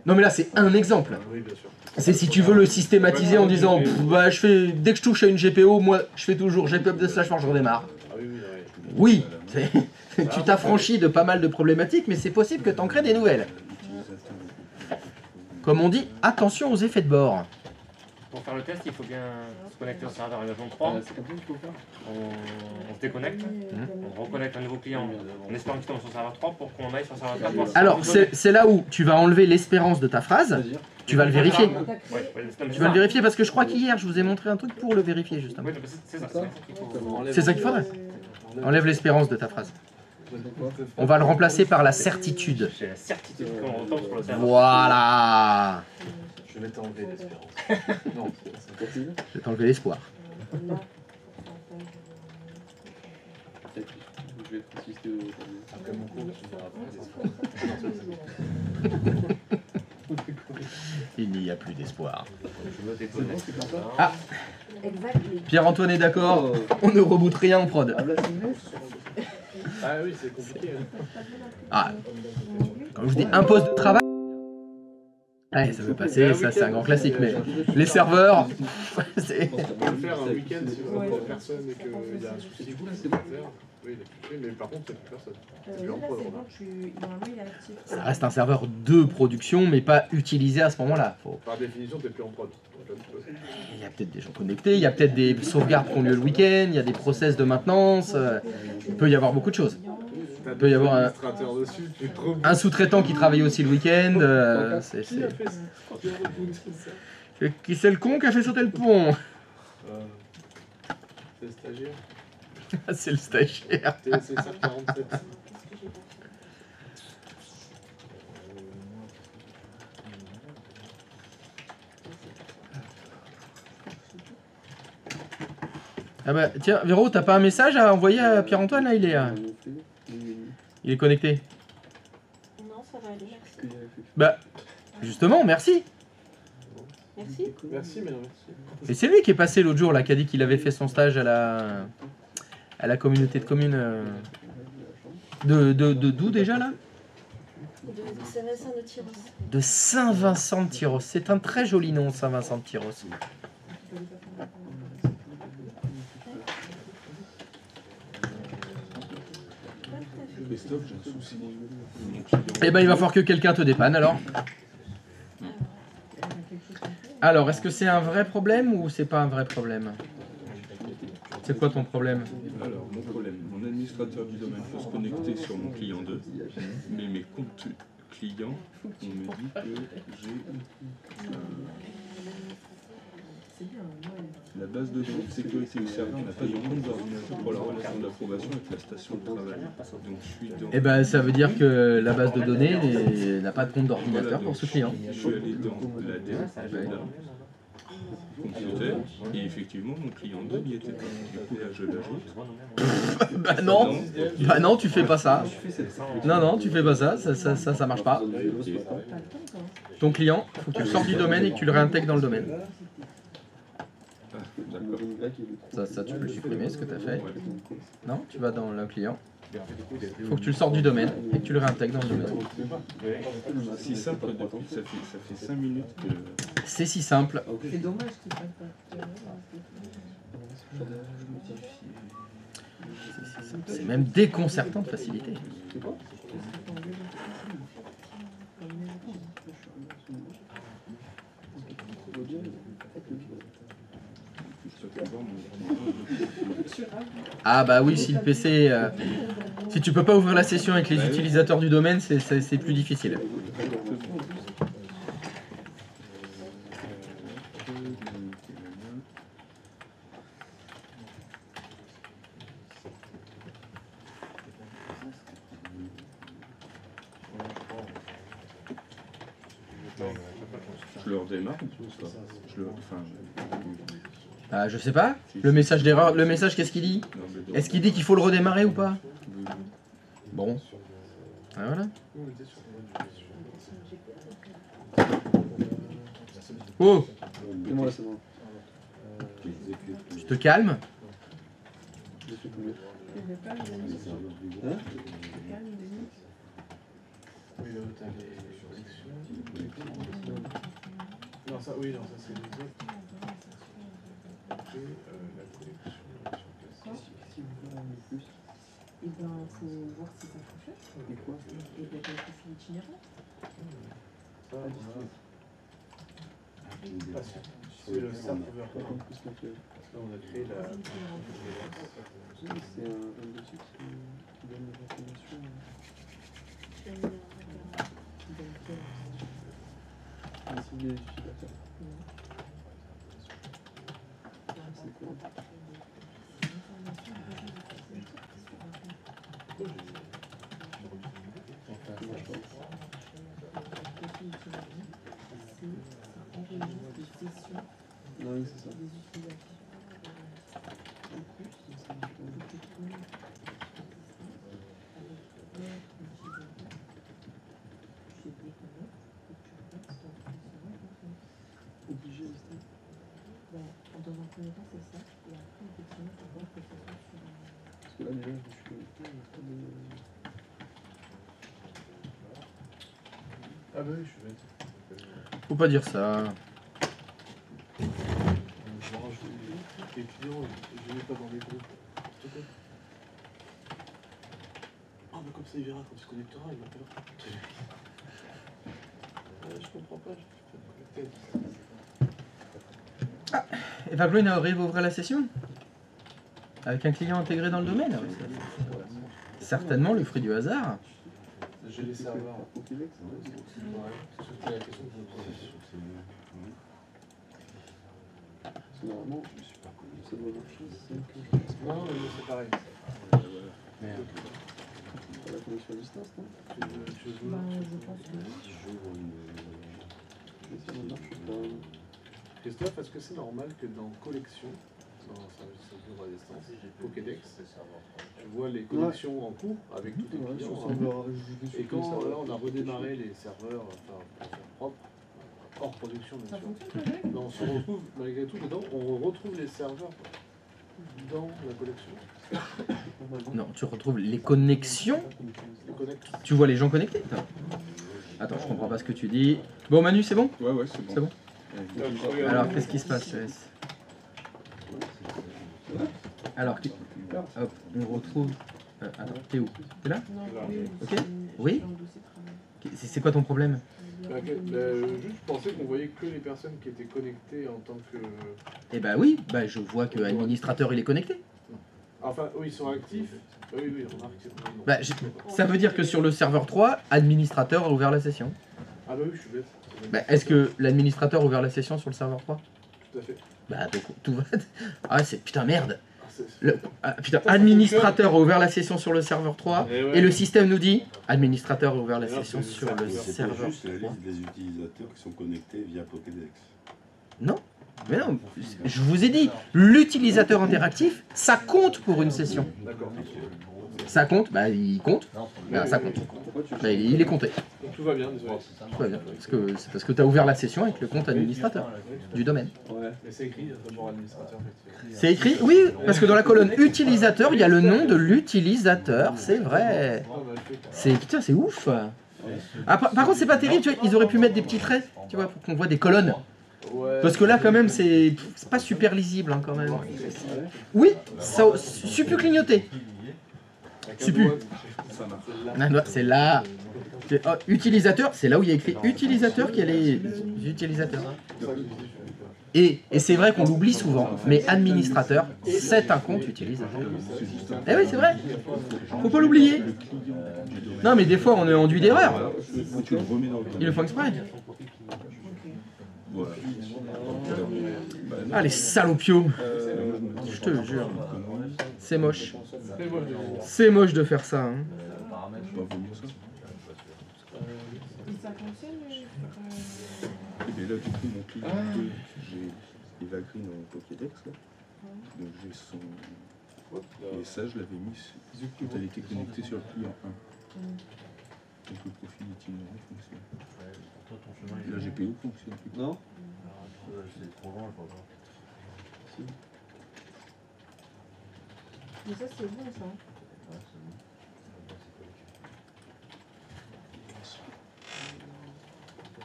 Speaker 1: Non mais là c'est un exemple.
Speaker 9: Oui, bien sûr.
Speaker 1: C'est si tu veux le systématiser en disant bah, dès que je touche à une GPO, moi je fais toujours GP Update slash force, je redémarre.
Speaker 9: Ah oui,
Speaker 1: Tu t'affranchis de pas mal de problématiques, mais c'est possible que tu en crées des nouvelles. Comme on dit, attention aux effets de bord.
Speaker 3: Pour faire le test, il faut bien se connecter au serveur version 3. On se déconnecte, on reconnecte un nouveau client en espérant qu'il tombe sur le serveur 3 pour qu'on aille sur le serveur 4.
Speaker 1: Alors, c'est là où tu vas enlever l'espérance de ta phrase, tu vas le vérifier. Tu vas le vérifier parce que je crois qu'hier, je vous ai montré un truc pour le vérifier justement.
Speaker 3: C'est ça qu'il faut.
Speaker 1: C'est ça qu'il faudrait. Enlève l'espérance de ta phrase. On va le remplacer par la certitude.
Speaker 3: J'ai la certitude qu'on retombe sur le serveur.
Speaker 1: Voilà.
Speaker 9: Je vais t'enlever l'espérance. Non, c'est
Speaker 1: Je vais t'enlever l'espoir.
Speaker 5: Je vais être assisté au...
Speaker 9: après mon cours, tu me diras
Speaker 1: Il n'y a plus d'espoir.
Speaker 3: Je me déconnecte.
Speaker 1: Ah, Pierre-Antoine est d'accord, on ne reboot rien en prod.
Speaker 9: Ah oui, c'est compliqué.
Speaker 1: Ah, comme je vous dis, un poste de travail. Ouais, ça peut passer, ça c'est un grand classique, mais les serveurs, c'est...
Speaker 9: On peut le faire un week-end si vous n'avez personne et qu'il y a un souci. Oui, il est plus fait, mais par contre, il n'y a plus personne. C'est plus en prod.
Speaker 1: Ça reste un serveur de production, mais pas utilisé à ce moment-là.
Speaker 9: Par définition, tu n'es plus en prod.
Speaker 1: Il y a peut-être des gens connectés, il y a peut-être des sauvegardes qui ont lieu le week-end, il y a des process de maintenance, il peut y avoir beaucoup de choses. Il peut y avoir un sous-traitant qui travaille aussi le week-end. Qui c'est le con qui a fait sauter le pont?
Speaker 9: C'est le stagiaire.
Speaker 1: C'est le stagiaire.
Speaker 9: TSC 547.
Speaker 1: Ah bah tiens, Véro, t'as pas un message à envoyer à Pierre-Antoine là? Il est connecté.
Speaker 2: Non, ça va aller, merci.
Speaker 1: Bah, justement, merci.
Speaker 2: Merci.
Speaker 9: Merci, mais non, merci.
Speaker 1: Et c'est lui qui est passé l'autre jour là, qui a dit qu'il avait fait son stage à la communauté de communes. D'où déjà là?
Speaker 2: De Saint-Vincent de Tyros.
Speaker 1: De Saint-Vincent de Tyros. C'est un très joli nom, Saint-Vincent de Tyros.
Speaker 5: Christophe, j'ai un souci.
Speaker 1: Eh ben, il va falloir que quelqu'un te dépanne alors. Alors, est-ce que c'est un vrai problème ou c'est pas un vrai problème? C'est quoi ton problème?
Speaker 5: Alors, mon problème, mon administrateur du domaine peut se connecter sur mon client 2, mais mes comptes clients, on me dit que j'ai la base de données de sécurité du serveur n'a pas de compte d'ordinateur pour la relation d'approbation avec la station de travail. Donc je suis dans...
Speaker 1: Eh ben, ça veut dire que la base de données n'a pas de compte d'ordinateur pour ce client.
Speaker 5: Je suis allé dans l'agenda, computer, et effectivement mon client 2 n'y était pas. Du coup là je l'ajoute.
Speaker 1: Bah non, bah non, tu fais pas ça. Non, non, tu fais pas ça, ça marche pas. Ton client, faut que tu le sortes du domaine et que tu le réintègres dans le domaine. Ça, tu peux le supprimer, ce que tu as fait. Non, tu vas dans le client. Il faut que tu le sortes du domaine et que tu le réintègres dans le domaine.
Speaker 5: C'est simple, depuis ça fait 5 minutes que...
Speaker 1: C'est si simple.
Speaker 7: C'est dommage qu'il ne fasse pas.
Speaker 1: C'est même déconcertant de facilité. Ah bah oui, si le PC... si tu peux pas ouvrir la session avec les utilisateurs du domaine, c'est plus difficile.
Speaker 5: Je le redémarre.
Speaker 1: Ah, je sais pas. Le message d'erreur, le message, qu'est-ce qu'il dit? Est-ce qu'il dit qu'il faut le redémarrer ou pas? Bon. Ah, voilà. Oh! Tu te calmes?
Speaker 9: Non, ça, oui, non, ça c'est les autres. Après, la collection.
Speaker 2: Et ben, faut voir si ça fonctionne. Et quoi? Et bien, quel profil itinérant.
Speaker 9: Ça, c'est le serveur. Là, on a créé la.
Speaker 4: C'est un dossier qui donne les informations. C'est des utilisateurs. Oui, c'est ça. Obligé de rester.
Speaker 2: Dans un premier temps, c'est ça. Et après, effectivement, il faut voir que ça soit sur...
Speaker 4: Parce que là, déjà, je me suis connecté, il n'y a pas de...
Speaker 9: Ah bah oui, je suis bête.
Speaker 1: Faut pas dire ça.
Speaker 9: Les clients, je ne mets pas dans les groupes. Ah bah comme ça il verra quand il se connectera, il m'appellera. Je comprends pas, je peux pas me connecter.
Speaker 1: Evaglune arrive à ouvrir la session? Avec un client intégré dans le domaine? Certainement le fruit du hasard.
Speaker 9: J'ai les serveurs. Ouais, c'est surtout la question que je me posais. Parce
Speaker 5: Normalement,
Speaker 8: Je suis pas connu.
Speaker 5: ça doit marcher.
Speaker 9: Non, non, mais c'est pareil.
Speaker 1: Merde.
Speaker 5: La connexion à distance, non?
Speaker 9: Tu veux
Speaker 2: Bah, je pense que oui.
Speaker 8: J'ouvre une.
Speaker 5: Mais ça ne marche pas.
Speaker 9: Christophe, est-ce que c'est normal que dans collection, dans service à distance, Pokédex, tu vois les connexions en cours avec tous tes
Speaker 5: Ouais,
Speaker 9: clients
Speaker 5: sur
Speaker 9: en cours.
Speaker 5: serveur,
Speaker 9: Et quand là on a redémarré les serveurs propres, hors production bien
Speaker 2: Ça
Speaker 9: sûr,
Speaker 2: fonctionne avec?
Speaker 9: ben, on se retrouve malgré tout dedans, on retrouve les serveurs dans la collection.
Speaker 1: Non, tu retrouves les connexions.
Speaker 9: Les connecte.
Speaker 1: Tu vois les gens connectés. Attends, je comprends pas ce que tu dis. Bon, Manu, c'est bon?
Speaker 5: Ouais, ouais, c'est bon.
Speaker 1: C'est bon? Alors, qu'est-ce qui se passe, S? Alors, hop, on retrouve... attends, t'es où? T'es là?
Speaker 2: Non,
Speaker 9: Là.
Speaker 2: oui,
Speaker 1: Ok.
Speaker 2: c'est-
Speaker 1: Oui.
Speaker 2: c'est dans le dossier de travail.
Speaker 1: C'est quoi ton problème?
Speaker 9: Juste je pensais qu'on voyait que les personnes qui étaient connectées en tant que...
Speaker 1: Eh bah oui, bah je vois que l'administrateur il est connecté.
Speaker 9: Enfin, oui, ils sont actifs. Oui, oui, remarque. non.
Speaker 1: Bah, ça veut dire que sur le serveur 3, administrateur a ouvert la session.
Speaker 9: Ah bah oui, je suis bête.
Speaker 1: Bah, est-ce que l'administrateur a ouvert la session sur le serveur 3?
Speaker 9: Tout à fait.
Speaker 1: Bah donc tout va... Ah c'est putain merde.
Speaker 9: Ah, c'est-
Speaker 1: Putain,
Speaker 9: Ça
Speaker 1: administrateur a ouvert la session sur le serveur 3
Speaker 9: Eh ouais.
Speaker 1: et le système nous dit administrateur a ouvert la
Speaker 9: Et alors,
Speaker 1: session
Speaker 9: c'est-
Speaker 1: sur
Speaker 9: ça-
Speaker 1: le
Speaker 9: c'est
Speaker 8: C'était
Speaker 1: serveur
Speaker 8: juste la
Speaker 1: 3.
Speaker 8: liste des utilisateurs qui sont connectés via Pokédex.
Speaker 1: Non, mais non, je vous ai dit, l'utilisateur interactif, ça compte pour une session.
Speaker 9: D'accord.
Speaker 1: Ça compte, bah il compte, bah, ça compte. Bah, il est compté.
Speaker 9: Donc tout va bien, désolé.
Speaker 1: Tout va bien, c'est parce que tu as ouvert la session avec le compte administrateur du domaine.
Speaker 9: Ouais. Mais c'est écrit d'abord administrateur.
Speaker 1: C'est écrit, oui, parce que dans la colonne utilisateur, il y a le nom de l'utilisateur, c'est vrai. C'est putain, c'est ouf. Ah, par contre, c'est pas terrible, tu vois, ils auraient pu mettre des petits traits, tu vois, pour qu'on voit des colonnes.
Speaker 9: Ouais.
Speaker 1: Parce que là, quand même, c'est pas super lisible, hein, quand même. Oui, ça suppu clignoter. Suppu. Non, c'est là. Oh, utilisateur, c'est là où il y a écrit utilisateur qu'il y a les utilisateurs. Et c'est vrai qu'on l'oublie souvent, mais administrateur, c'est un compte utilisateur. Eh oui, c'est vrai. Faut pas l'oublier. Non, mais des fois, on est enduit d'erreur. Ils le font exprès. Ah, les salopios. Je te jure. C'est moche. C'est moche de faire ça. Hein.
Speaker 2: Et ça fonctionne, mais
Speaker 5: Et bien là, du coup, mon client 2, il va green en Pokédex, là. Donc j'ai son... Et ça, je l'avais mis quand elle était connectée sur le client 1. Donc le profil itinérant fonctionne. La GPO fonctionne plus.
Speaker 6: Non? C'est trop loin, je crois. Si.
Speaker 2: Mais ça, c'est bon, ça.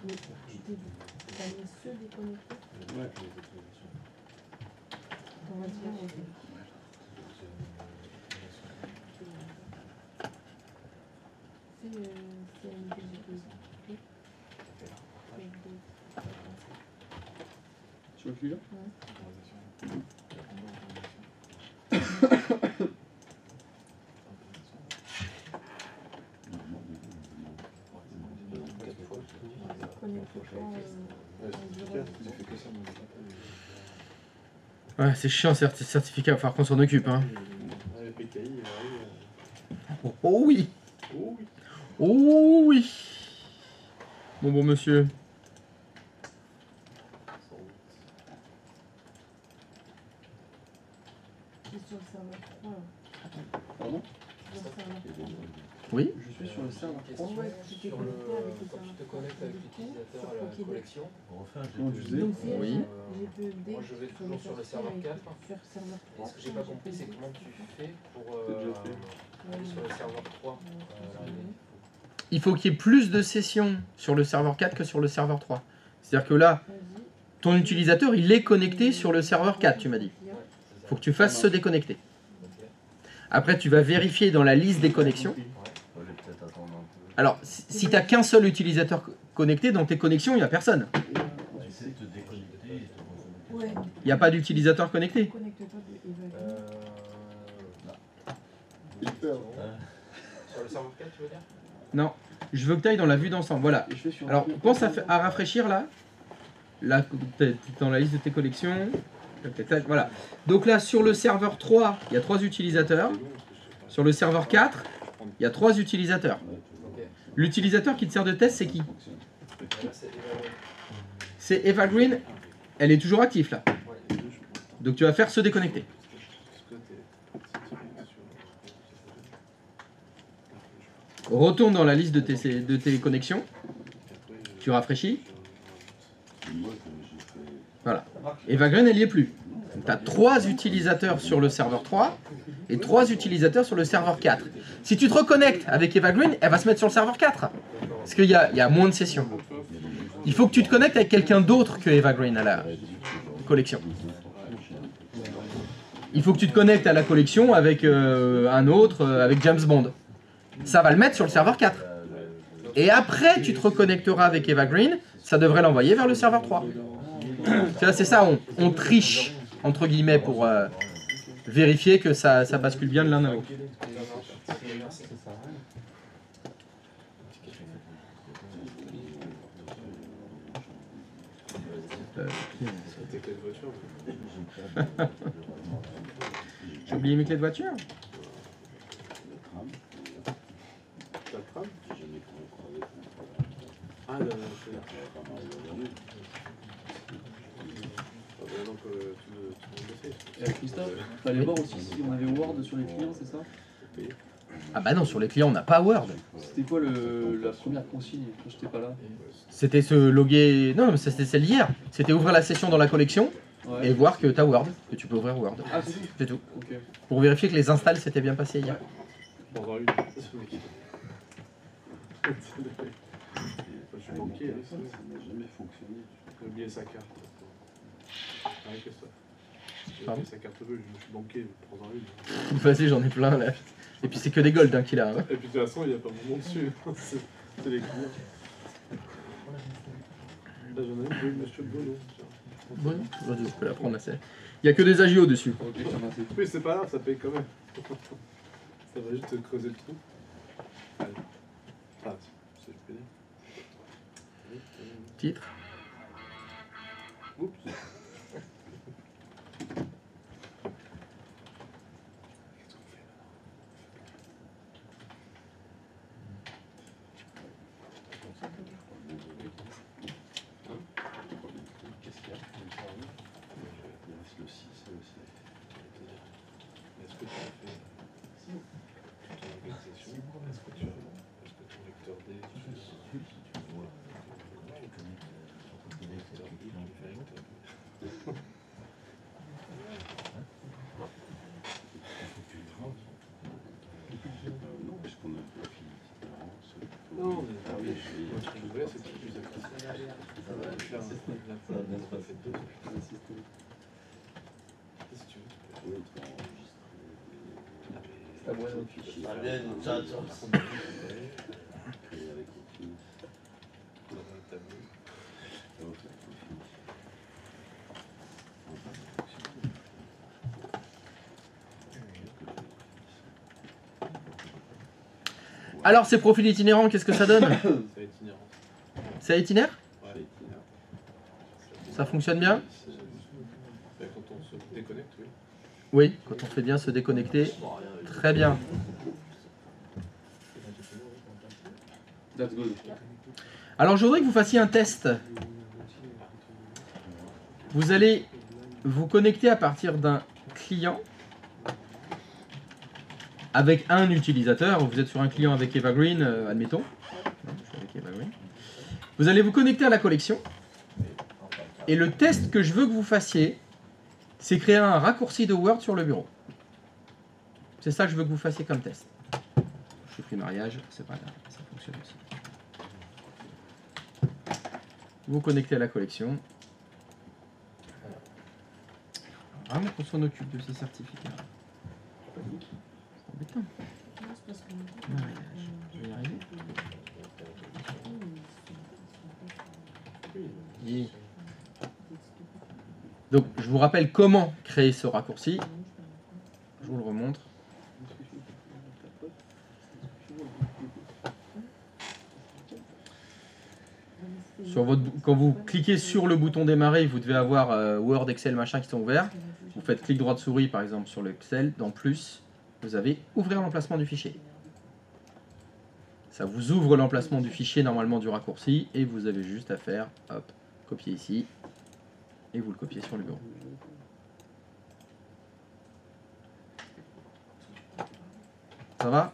Speaker 2: Mais t'as mis ceux déconnectés?
Speaker 5: Ouais.
Speaker 2: On va dire, ok. C'est une
Speaker 5: Sur le client?
Speaker 1: Ouais, c'est chiant, ces certificats, il va falloir qu'on s'en occupe. Hein. Oh, oh oui. Oh oui. Bon, monsieur.
Speaker 2: C'est sur le serveur 3 là.
Speaker 5: Pardon?
Speaker 2: Sur le serveur 3.
Speaker 1: Oui.
Speaker 5: Je suis sur le serveur 3.
Speaker 2: Ouais, tu t'es connecté avec le serveur 3.
Speaker 10: Tu te connectes avec l'utilisateur à la collection.
Speaker 5: Non, je disais.
Speaker 2: Donc si
Speaker 1: Oui.
Speaker 2: GPED,
Speaker 10: Moi je vais toujours sur le serveur 4.
Speaker 2: sur serveur 3.
Speaker 10: Et ce que j'ai pas compris, c'est comment tu fais pour aller sur le serveur 3.
Speaker 1: Il faut qu'il y ait plus de sessions sur le serveur 4 que sur le serveur 3. C'est-à-dire que là, ton utilisateur, il est connecté sur le serveur 4, tu m'as dit. Il faut que tu fasses se déconnecter. Après, tu vas vérifier dans la liste des connexions. Alors, si tu n'as qu'un seul utilisateur connecté, dans tes connexions, il n'y a personne.
Speaker 2: Ouais.
Speaker 1: Il n'y a pas d'utilisateur connecté.
Speaker 2: Connecte-toi de
Speaker 10: Sur le serveur 4, tu veux dire?
Speaker 1: Non, je veux que tu ailles dans la vue d'ensemble. Voilà. Alors, pense à rafraîchir là. Là, tu es dans la liste de tes collections. Voilà. Donc là, sur le serveur 3, il y a 3 utilisateurs. Sur le serveur 4, il y a 3 utilisateurs. L'utilisateur qui te sert de test, c'est qui? C'est Evergreen. Elle est toujours active là. Donc tu vas faire se déconnecter. Retourne dans la liste de tes connexions. Tu rafraîchis. Voilà. Evergreen, elle n'y est plus. Tu as 3 utilisateurs sur le serveur 3 et 3 utilisateurs sur le serveur 4. Si tu te reconnectes avec Evergreen, elle va se mettre sur le serveur 4. Parce qu'il y a moins de sessions. Il faut que tu te connectes avec quelqu'un d'autre que Evergreen à la collection. Il faut que tu te connectes à la collection avec un autre, avec James Bond. Ça va le mettre sur le serveur 4. Et après, tu te reconnecteras avec Evergreen, ça devrait l'envoyer vers le serveur 3. C'est ça, on triche, entre guillemets, pour vérifier que ça bascule bien de l'un à l'autre. J'ai oublié mes clés de voiture.
Speaker 9: La trame? Ah, donc tu me
Speaker 11: Christophe, il fallait voir aussi si on avait Word sur les clients, c'est ça?
Speaker 1: Ah bah non, sur les clients, on n'a pas Word.
Speaker 11: C'était quoi la première consigne quand j'étais pas là?
Speaker 1: C'était se loguer... Non, mais c'était celle d'hier. C'était ouvrir la session dans la collection et voir que tu as Word, que tu peux ouvrir Word.
Speaker 11: Ah, c'est tout?
Speaker 1: C'est tout.
Speaker 11: Okay.
Speaker 1: Pour vérifier que les installs s'étaient bien passés hier.
Speaker 9: Je suis banquier, ça n'a jamais fonctionné. J'ai oublié sa carte. Avec ça. J'ai oublié sa carte bleue, je suis banquier, prends-en une.
Speaker 1: Vas-y, j'en ai plein là. Et puis c'est que des golds hein, qu'il a. Hein.
Speaker 9: Et puis de toute façon, il n'y a pas mon nom dessus. C'est les clients. Là, j'en ai une, monsieur Bono.
Speaker 1: Bon, vas-y, je peux la prendre là. Il n'y a que des agios dessus.
Speaker 9: Oui, c'est pas grave, ça paye quand même. Ça va juste creuser le trou. Allez. Ah, c'est le pédé.
Speaker 1: Titre.
Speaker 9: Oups. Non, mais votre ouvert, c'est plus
Speaker 1: Alors, ces profils itinérants, qu'est-ce que ça donne?
Speaker 9: C'est itinérant.
Speaker 1: C'est itinéraire?
Speaker 9: Ouais.
Speaker 1: Ça fonctionne bien?
Speaker 9: Quand on se déconnecte, oui.
Speaker 1: Oui, quand on fait bien se déconnecter. Très bien.
Speaker 11: That's good.
Speaker 1: Alors, je voudrais que vous fassiez un test. Vous allez vous connecter à partir d'un client avec un utilisateur. Vous êtes sur un client avec Evergreen, admettons. Je suis avec Evergreen. Vous allez vous connecter à la collection. Et le test que je veux que vous fassiez, c'est créer un raccourci de Word sur le bureau. C'est ça que je veux que vous fassiez comme test. J'ai pris mariage, c'est pas grave, ça fonctionne aussi. Vous vous connectez à la collection. Vraiment qu'on s'en occupe de ces certificats. C'est embêtant. Mariage, je vais y arriver. Et... Donc, je vous rappelle comment créer ce raccourci. Je vous le remontre. Quand vous cliquez sur le bouton démarrer, vous devez avoir Word, Excel, machin qui sont ouverts. Vous faites clic droit de souris par exemple sur le Excel. Dans plus, vous avez ouvrir l'emplacement du fichier. Ça vous ouvre l'emplacement du fichier normalement du raccourci et vous avez juste à faire, hop, copier ici et vous le copiez sur le bureau. Ça va?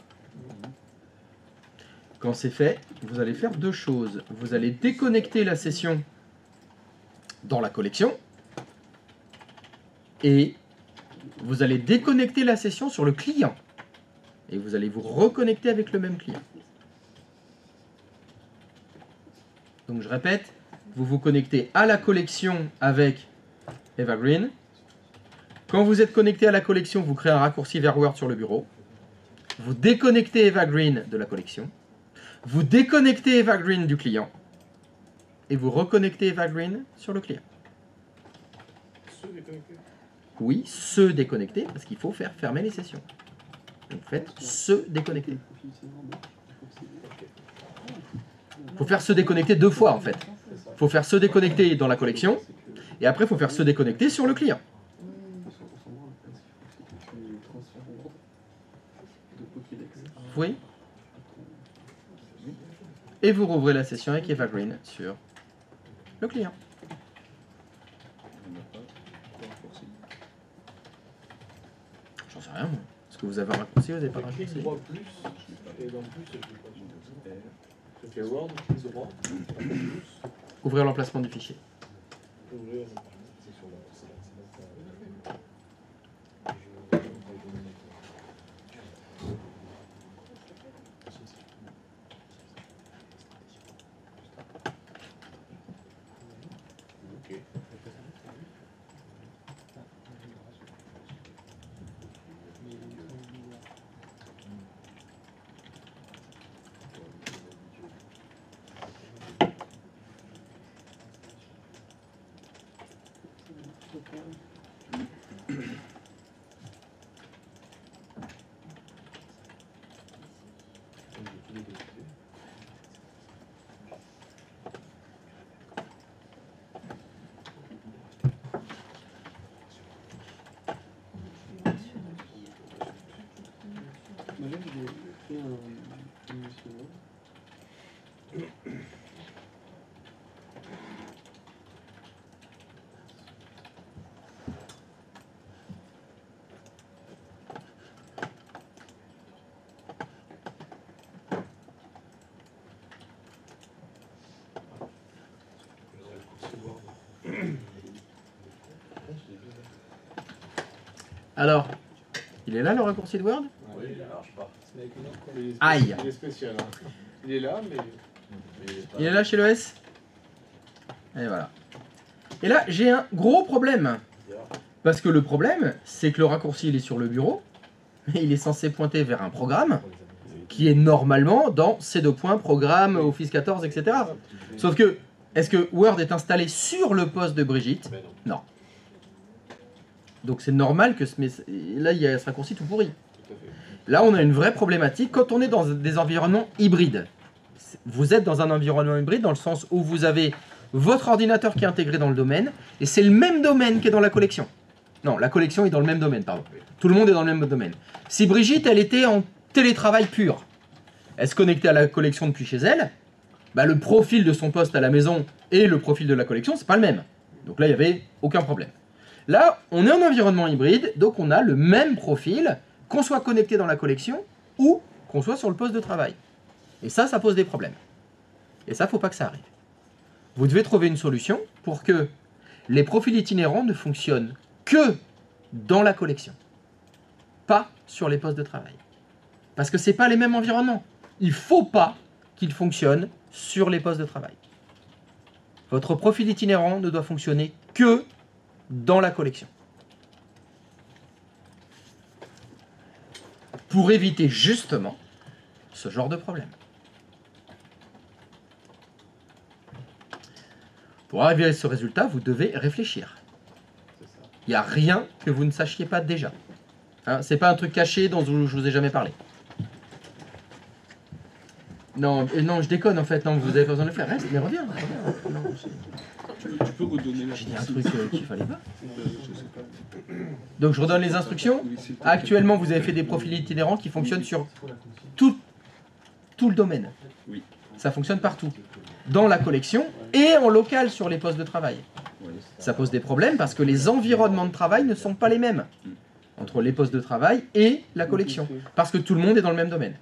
Speaker 1: Quand c'est fait, vous allez faire deux choses. Vous allez déconnecter la session dans la collection et vous allez déconnecter la session sur le client. Et vous allez vous reconnecter avec le même client. Donc je répète, vous vous connectez à la collection avec Evergreen. Quand vous êtes connecté à la collection, vous créez un raccourci vers Word sur le bureau. Vous déconnectez Evergreen de la collection. Vous déconnectez Evergreen du client. Et vous reconnectez Evergreen sur le client.
Speaker 9: Se déconnecter.
Speaker 1: Oui, se déconnecter, parce qu'il faut faire fermer les sessions. Donc faites se déconnecter. Il faut faire se déconnecter deux fois en fait. Il faut faire se déconnecter dans la collection. Et après, il faut faire se déconnecter sur le client. Oui. Et vous rouvrez la session avec Evergreen sur le client. J'en sais rien moi. Est-ce que vous avez un raccourci ou vous n'avez pas de raccourci?
Speaker 9: Clic droit plus, et dans plus, je ne sais pas. Je fais Word, clic droit, plus.
Speaker 1: Ouvrir l'emplacement du fichier.
Speaker 9: Ouvrir.
Speaker 1: Alors, il est là le raccourci de Word?
Speaker 9: Oui, il marche pas.
Speaker 1: Aïe.
Speaker 9: Il est spécial. Hein. Il est là, mais...
Speaker 1: Il est là chez l'OS? Et voilà. Et là, j'ai un gros problème. Parce que le problème, c'est que le raccourci, il est sur le bureau, mais il est censé pointer vers un programme qui est normalement dans ces deux points, programme, Office 14, etc. Sauf que, est-ce que Word est installé sur le poste de Brigitte? Non. Donc c'est normal que là, il y a ce raccourci tout pourri. Là, on a une vraie problématique quand on est dans des environnements hybrides. Vous êtes dans un environnement hybride dans le sens où vous avez votre ordinateur qui est intégré dans le domaine, et c'est le même domaine qui est dans la collection. Non, la collection est dans le même domaine, pardon. Tout le monde est dans le même domaine. Si Brigitte, elle était en télétravail pur, elle se connectait à la collection depuis chez elle, bah, le profil de son poste à la maison et le profil de la collection, c'est pas le même. Donc là, il n'y avait aucun problème. Là, on est en environnement hybride, donc on a le même profil, qu'on soit connecté dans la collection ou qu'on soit sur le poste de travail. Et ça pose des problèmes. Et ça, faut pas que ça arrive. Vous devez trouver une solution pour que les profils itinérants ne fonctionnent que dans la collection, pas sur les postes de travail. Parce que ce n'est pas les mêmes environnements. Il ne faut pas qu'ils fonctionnent sur les postes de travail. Votre profil itinérant ne doit fonctionner que dans la collection. Pour éviter justement ce genre de problème. Pour arriver à ce résultat, vous devez réfléchir. Il n'y a rien que vous ne sachiez pas déjà. Hein, ce n'est pas un truc caché dont je ne vous ai jamais parlé. Non, non, je déconne en fait. Non, vous avez pas besoin de le faire. Reste, mais reviens. Non,
Speaker 5: tu peux redonner la
Speaker 1: j'ai dit un truc qu'il fallait pas.
Speaker 5: Je sais pas.
Speaker 1: Donc je redonne les instructions. Actuellement, vous avez fait des profils itinérants qui fonctionnent sur tout le domaine.
Speaker 5: Oui.
Speaker 1: Ça fonctionne partout. Dans la collection et en local sur les postes de travail. Ça pose des problèmes parce que les environnements de travail ne sont pas les mêmes entre les postes de travail et la collection. Parce que tout le monde est dans le même domaine.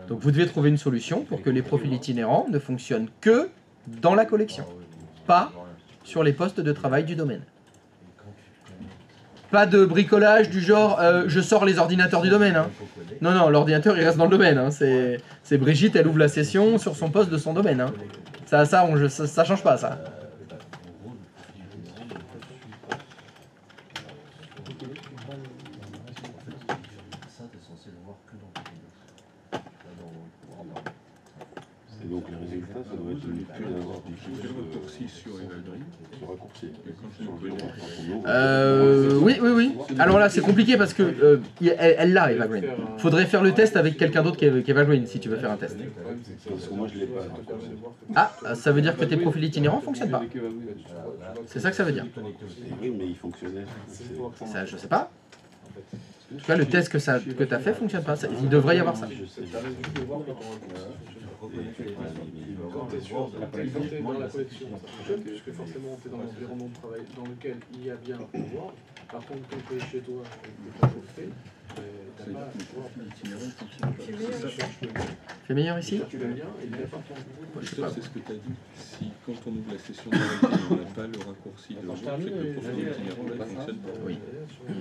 Speaker 1: Donc vous devez trouver une solution pour que les profils itinérants ne fonctionnent que dans la collection, pas sur les postes de travail du domaine. Pas de bricolage du genre je sors les ordinateurs du domaine. Hein. Non, non, l'ordinateur il reste dans le domaine. Hein. C'est Brigitte, elle ouvre la session sur son poste de son domaine. Hein. Ça change pas ça.
Speaker 8: Et donc les résultats, ça doit être une étude
Speaker 5: Quel raccourci sur Evaldry?
Speaker 8: raccourci.
Speaker 1: Oui. Alors là, c'est compliqué parce que elle l'a, Eva Green. Faudrait faire le test avec quelqu'un d'autre qu'Eva Green si tu veux faire un test.
Speaker 8: Parce que moi je l'ai pas.
Speaker 1: Ah, ça veut dire que tes profils itinérants fonctionnent pas. C'est ça que ça veut dire.
Speaker 8: Oui, mais il fonctionnait.
Speaker 1: Ça, je sais pas. En tout cas, le test que tu as fait fonctionne pas. Il devrait y avoir ça.
Speaker 9: Quand tu es dans la collection, ça fonctionne, puisque forcément tu es dans l'environnement de travail dans lequel il y a bien un pouvoir. Par contre, quand tu es chez toi et que tu n'es pas chauffé, tu n'as pas un pouvoir.
Speaker 1: C'est meilleur ici?
Speaker 9: Tu l'as bien, et il est partant.
Speaker 5: C'est ce que tu as dit. Si quand on ouvre la session de réalité, on n'a pas le raccourci de groupe, c'est que le profil itinérant ne fonctionne pas.
Speaker 1: Oui,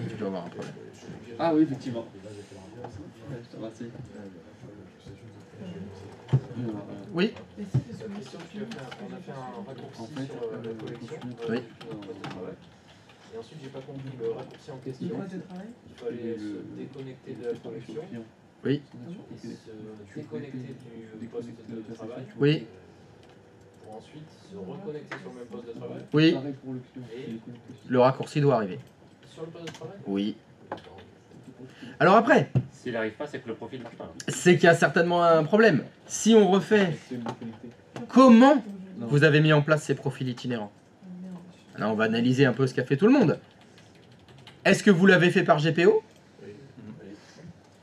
Speaker 1: tu dois avoir un problème.
Speaker 11: Ah oui, effectivement. Je te remercie.
Speaker 1: Oui.
Speaker 10: On a fait un raccourci sur la collection.
Speaker 1: Oui.
Speaker 10: Et ensuite, j'ai pas compris le raccourci en question. Il fallait se déconnecter de la collection.
Speaker 1: Oui.
Speaker 10: Et se déconnecter du poste de travail.
Speaker 1: Oui.
Speaker 10: Pour ensuite se reconnecter sur le même poste de travail.
Speaker 1: Oui.
Speaker 10: Et
Speaker 1: Le raccourci doit arriver.
Speaker 10: sur le poste de travail.
Speaker 1: Oui. Alors après,
Speaker 3: S'il n'arrive pas, c'est que le profil marche pas.
Speaker 1: c'est qu'il y a certainement un problème. Si on refait, comment vous avez mis en place ces profils itinérants? Là, on va analyser un peu ce qu'a fait tout le monde. Est-ce que vous l'avez fait par GPO?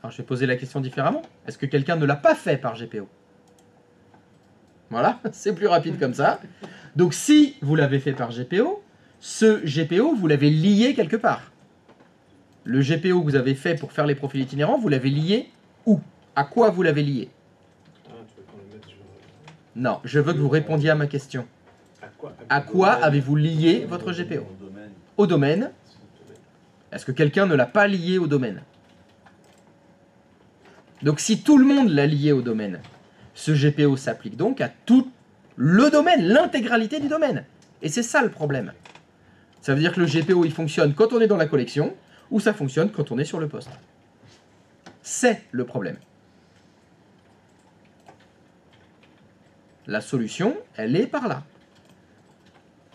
Speaker 1: Alors, je vais poser la question différemment. Est-ce que quelqu'un ne l'a pas fait par GPO? Voilà, c'est plus rapide comme ça. Donc, si vous l'avez fait par GPO, ce GPO, vous l'avez lié quelque part. Le GPO que vous avez fait pour faire les profils itinérants, vous l'avez lié où? À quoi vous l'avez lié? Non, je veux que vous répondiez à ma question. À quoi avez-vous lié votre GPO? Au domaine. Est-ce que quelqu'un ne l'a pas lié au domaine? Donc si tout le monde l'a lié au domaine, ce GPO s'applique donc à tout le domaine, l'intégralité du domaine. Et c'est ça le problème. Ça veut dire que le GPO, il fonctionne quand on est dans la collection, ou ça fonctionne quand on est sur le poste. C'est le problème. La solution, elle est par là.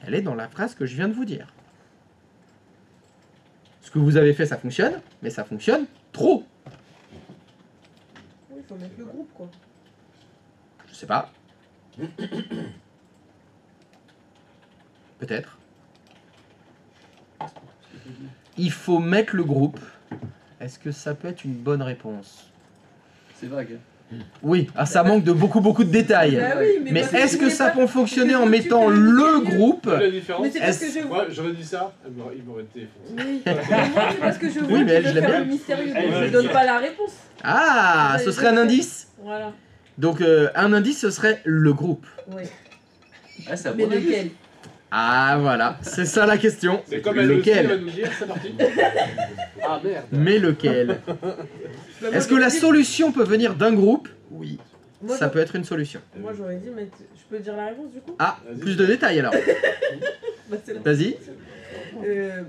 Speaker 1: Elle est dans la phrase que je viens de vous dire. Ce que vous avez fait, ça fonctionne, mais ça fonctionne trop.
Speaker 2: Oui, il faut mettre le groupe, quoi.
Speaker 1: Je sais pas. Peut-être. Il faut mettre le groupe. Est-ce que ça peut être une bonne réponse?
Speaker 11: C'est vague.
Speaker 1: Oui, ah, ça manque de beaucoup de détails.
Speaker 2: Bah oui,
Speaker 1: mais
Speaker 2: parce
Speaker 1: est-ce
Speaker 2: que
Speaker 1: que
Speaker 2: tu
Speaker 1: ça
Speaker 2: n'es
Speaker 1: peut
Speaker 2: pas-
Speaker 1: fonctionner en
Speaker 2: tu
Speaker 1: mettant
Speaker 2: peux
Speaker 1: le
Speaker 2: l'expliquer.
Speaker 1: groupe?
Speaker 9: La différence,
Speaker 2: Mais c'est parce que je
Speaker 9: moi j'aurais dit ça, il m'aurait été défoncé.
Speaker 2: Oui, mais moi c'est parce que je vois
Speaker 1: Oui, mais
Speaker 2: qu'il
Speaker 1: elle,
Speaker 2: veut
Speaker 1: je l'aime
Speaker 2: faire
Speaker 1: bien.
Speaker 2: le mystérieux,
Speaker 3: Elle,
Speaker 2: donc
Speaker 3: je
Speaker 2: je
Speaker 3: le
Speaker 2: donne
Speaker 3: dis.
Speaker 2: pas la réponse.
Speaker 1: Ah,
Speaker 2: Ça,
Speaker 1: ce
Speaker 2: il
Speaker 1: serait un
Speaker 2: veut-
Speaker 1: indice.
Speaker 2: Voilà,
Speaker 1: Donc un indice, ce serait le groupe.
Speaker 2: oui.
Speaker 11: Ah, c'est un
Speaker 2: Mais
Speaker 11: bon indice.
Speaker 2: lequel?
Speaker 1: Ah voilà, c'est ça la question.
Speaker 9: C'est comme elle va
Speaker 1: Lequel?
Speaker 9: nous dire, c'est parti. Ah merde.
Speaker 1: Mais lequel?
Speaker 2: Bah, moi,
Speaker 1: Est-ce que la
Speaker 2: j'aurais dit-
Speaker 1: solution peut venir d'un groupe? Oui.
Speaker 2: moi,
Speaker 1: Ça
Speaker 2: j'aurais-
Speaker 1: peut être une solution.
Speaker 2: Moi j'aurais dit, mais je peux dire la réponse du coup?
Speaker 1: Ah, plus de détails alors.
Speaker 2: Bah, c'est la-
Speaker 1: Vas-y.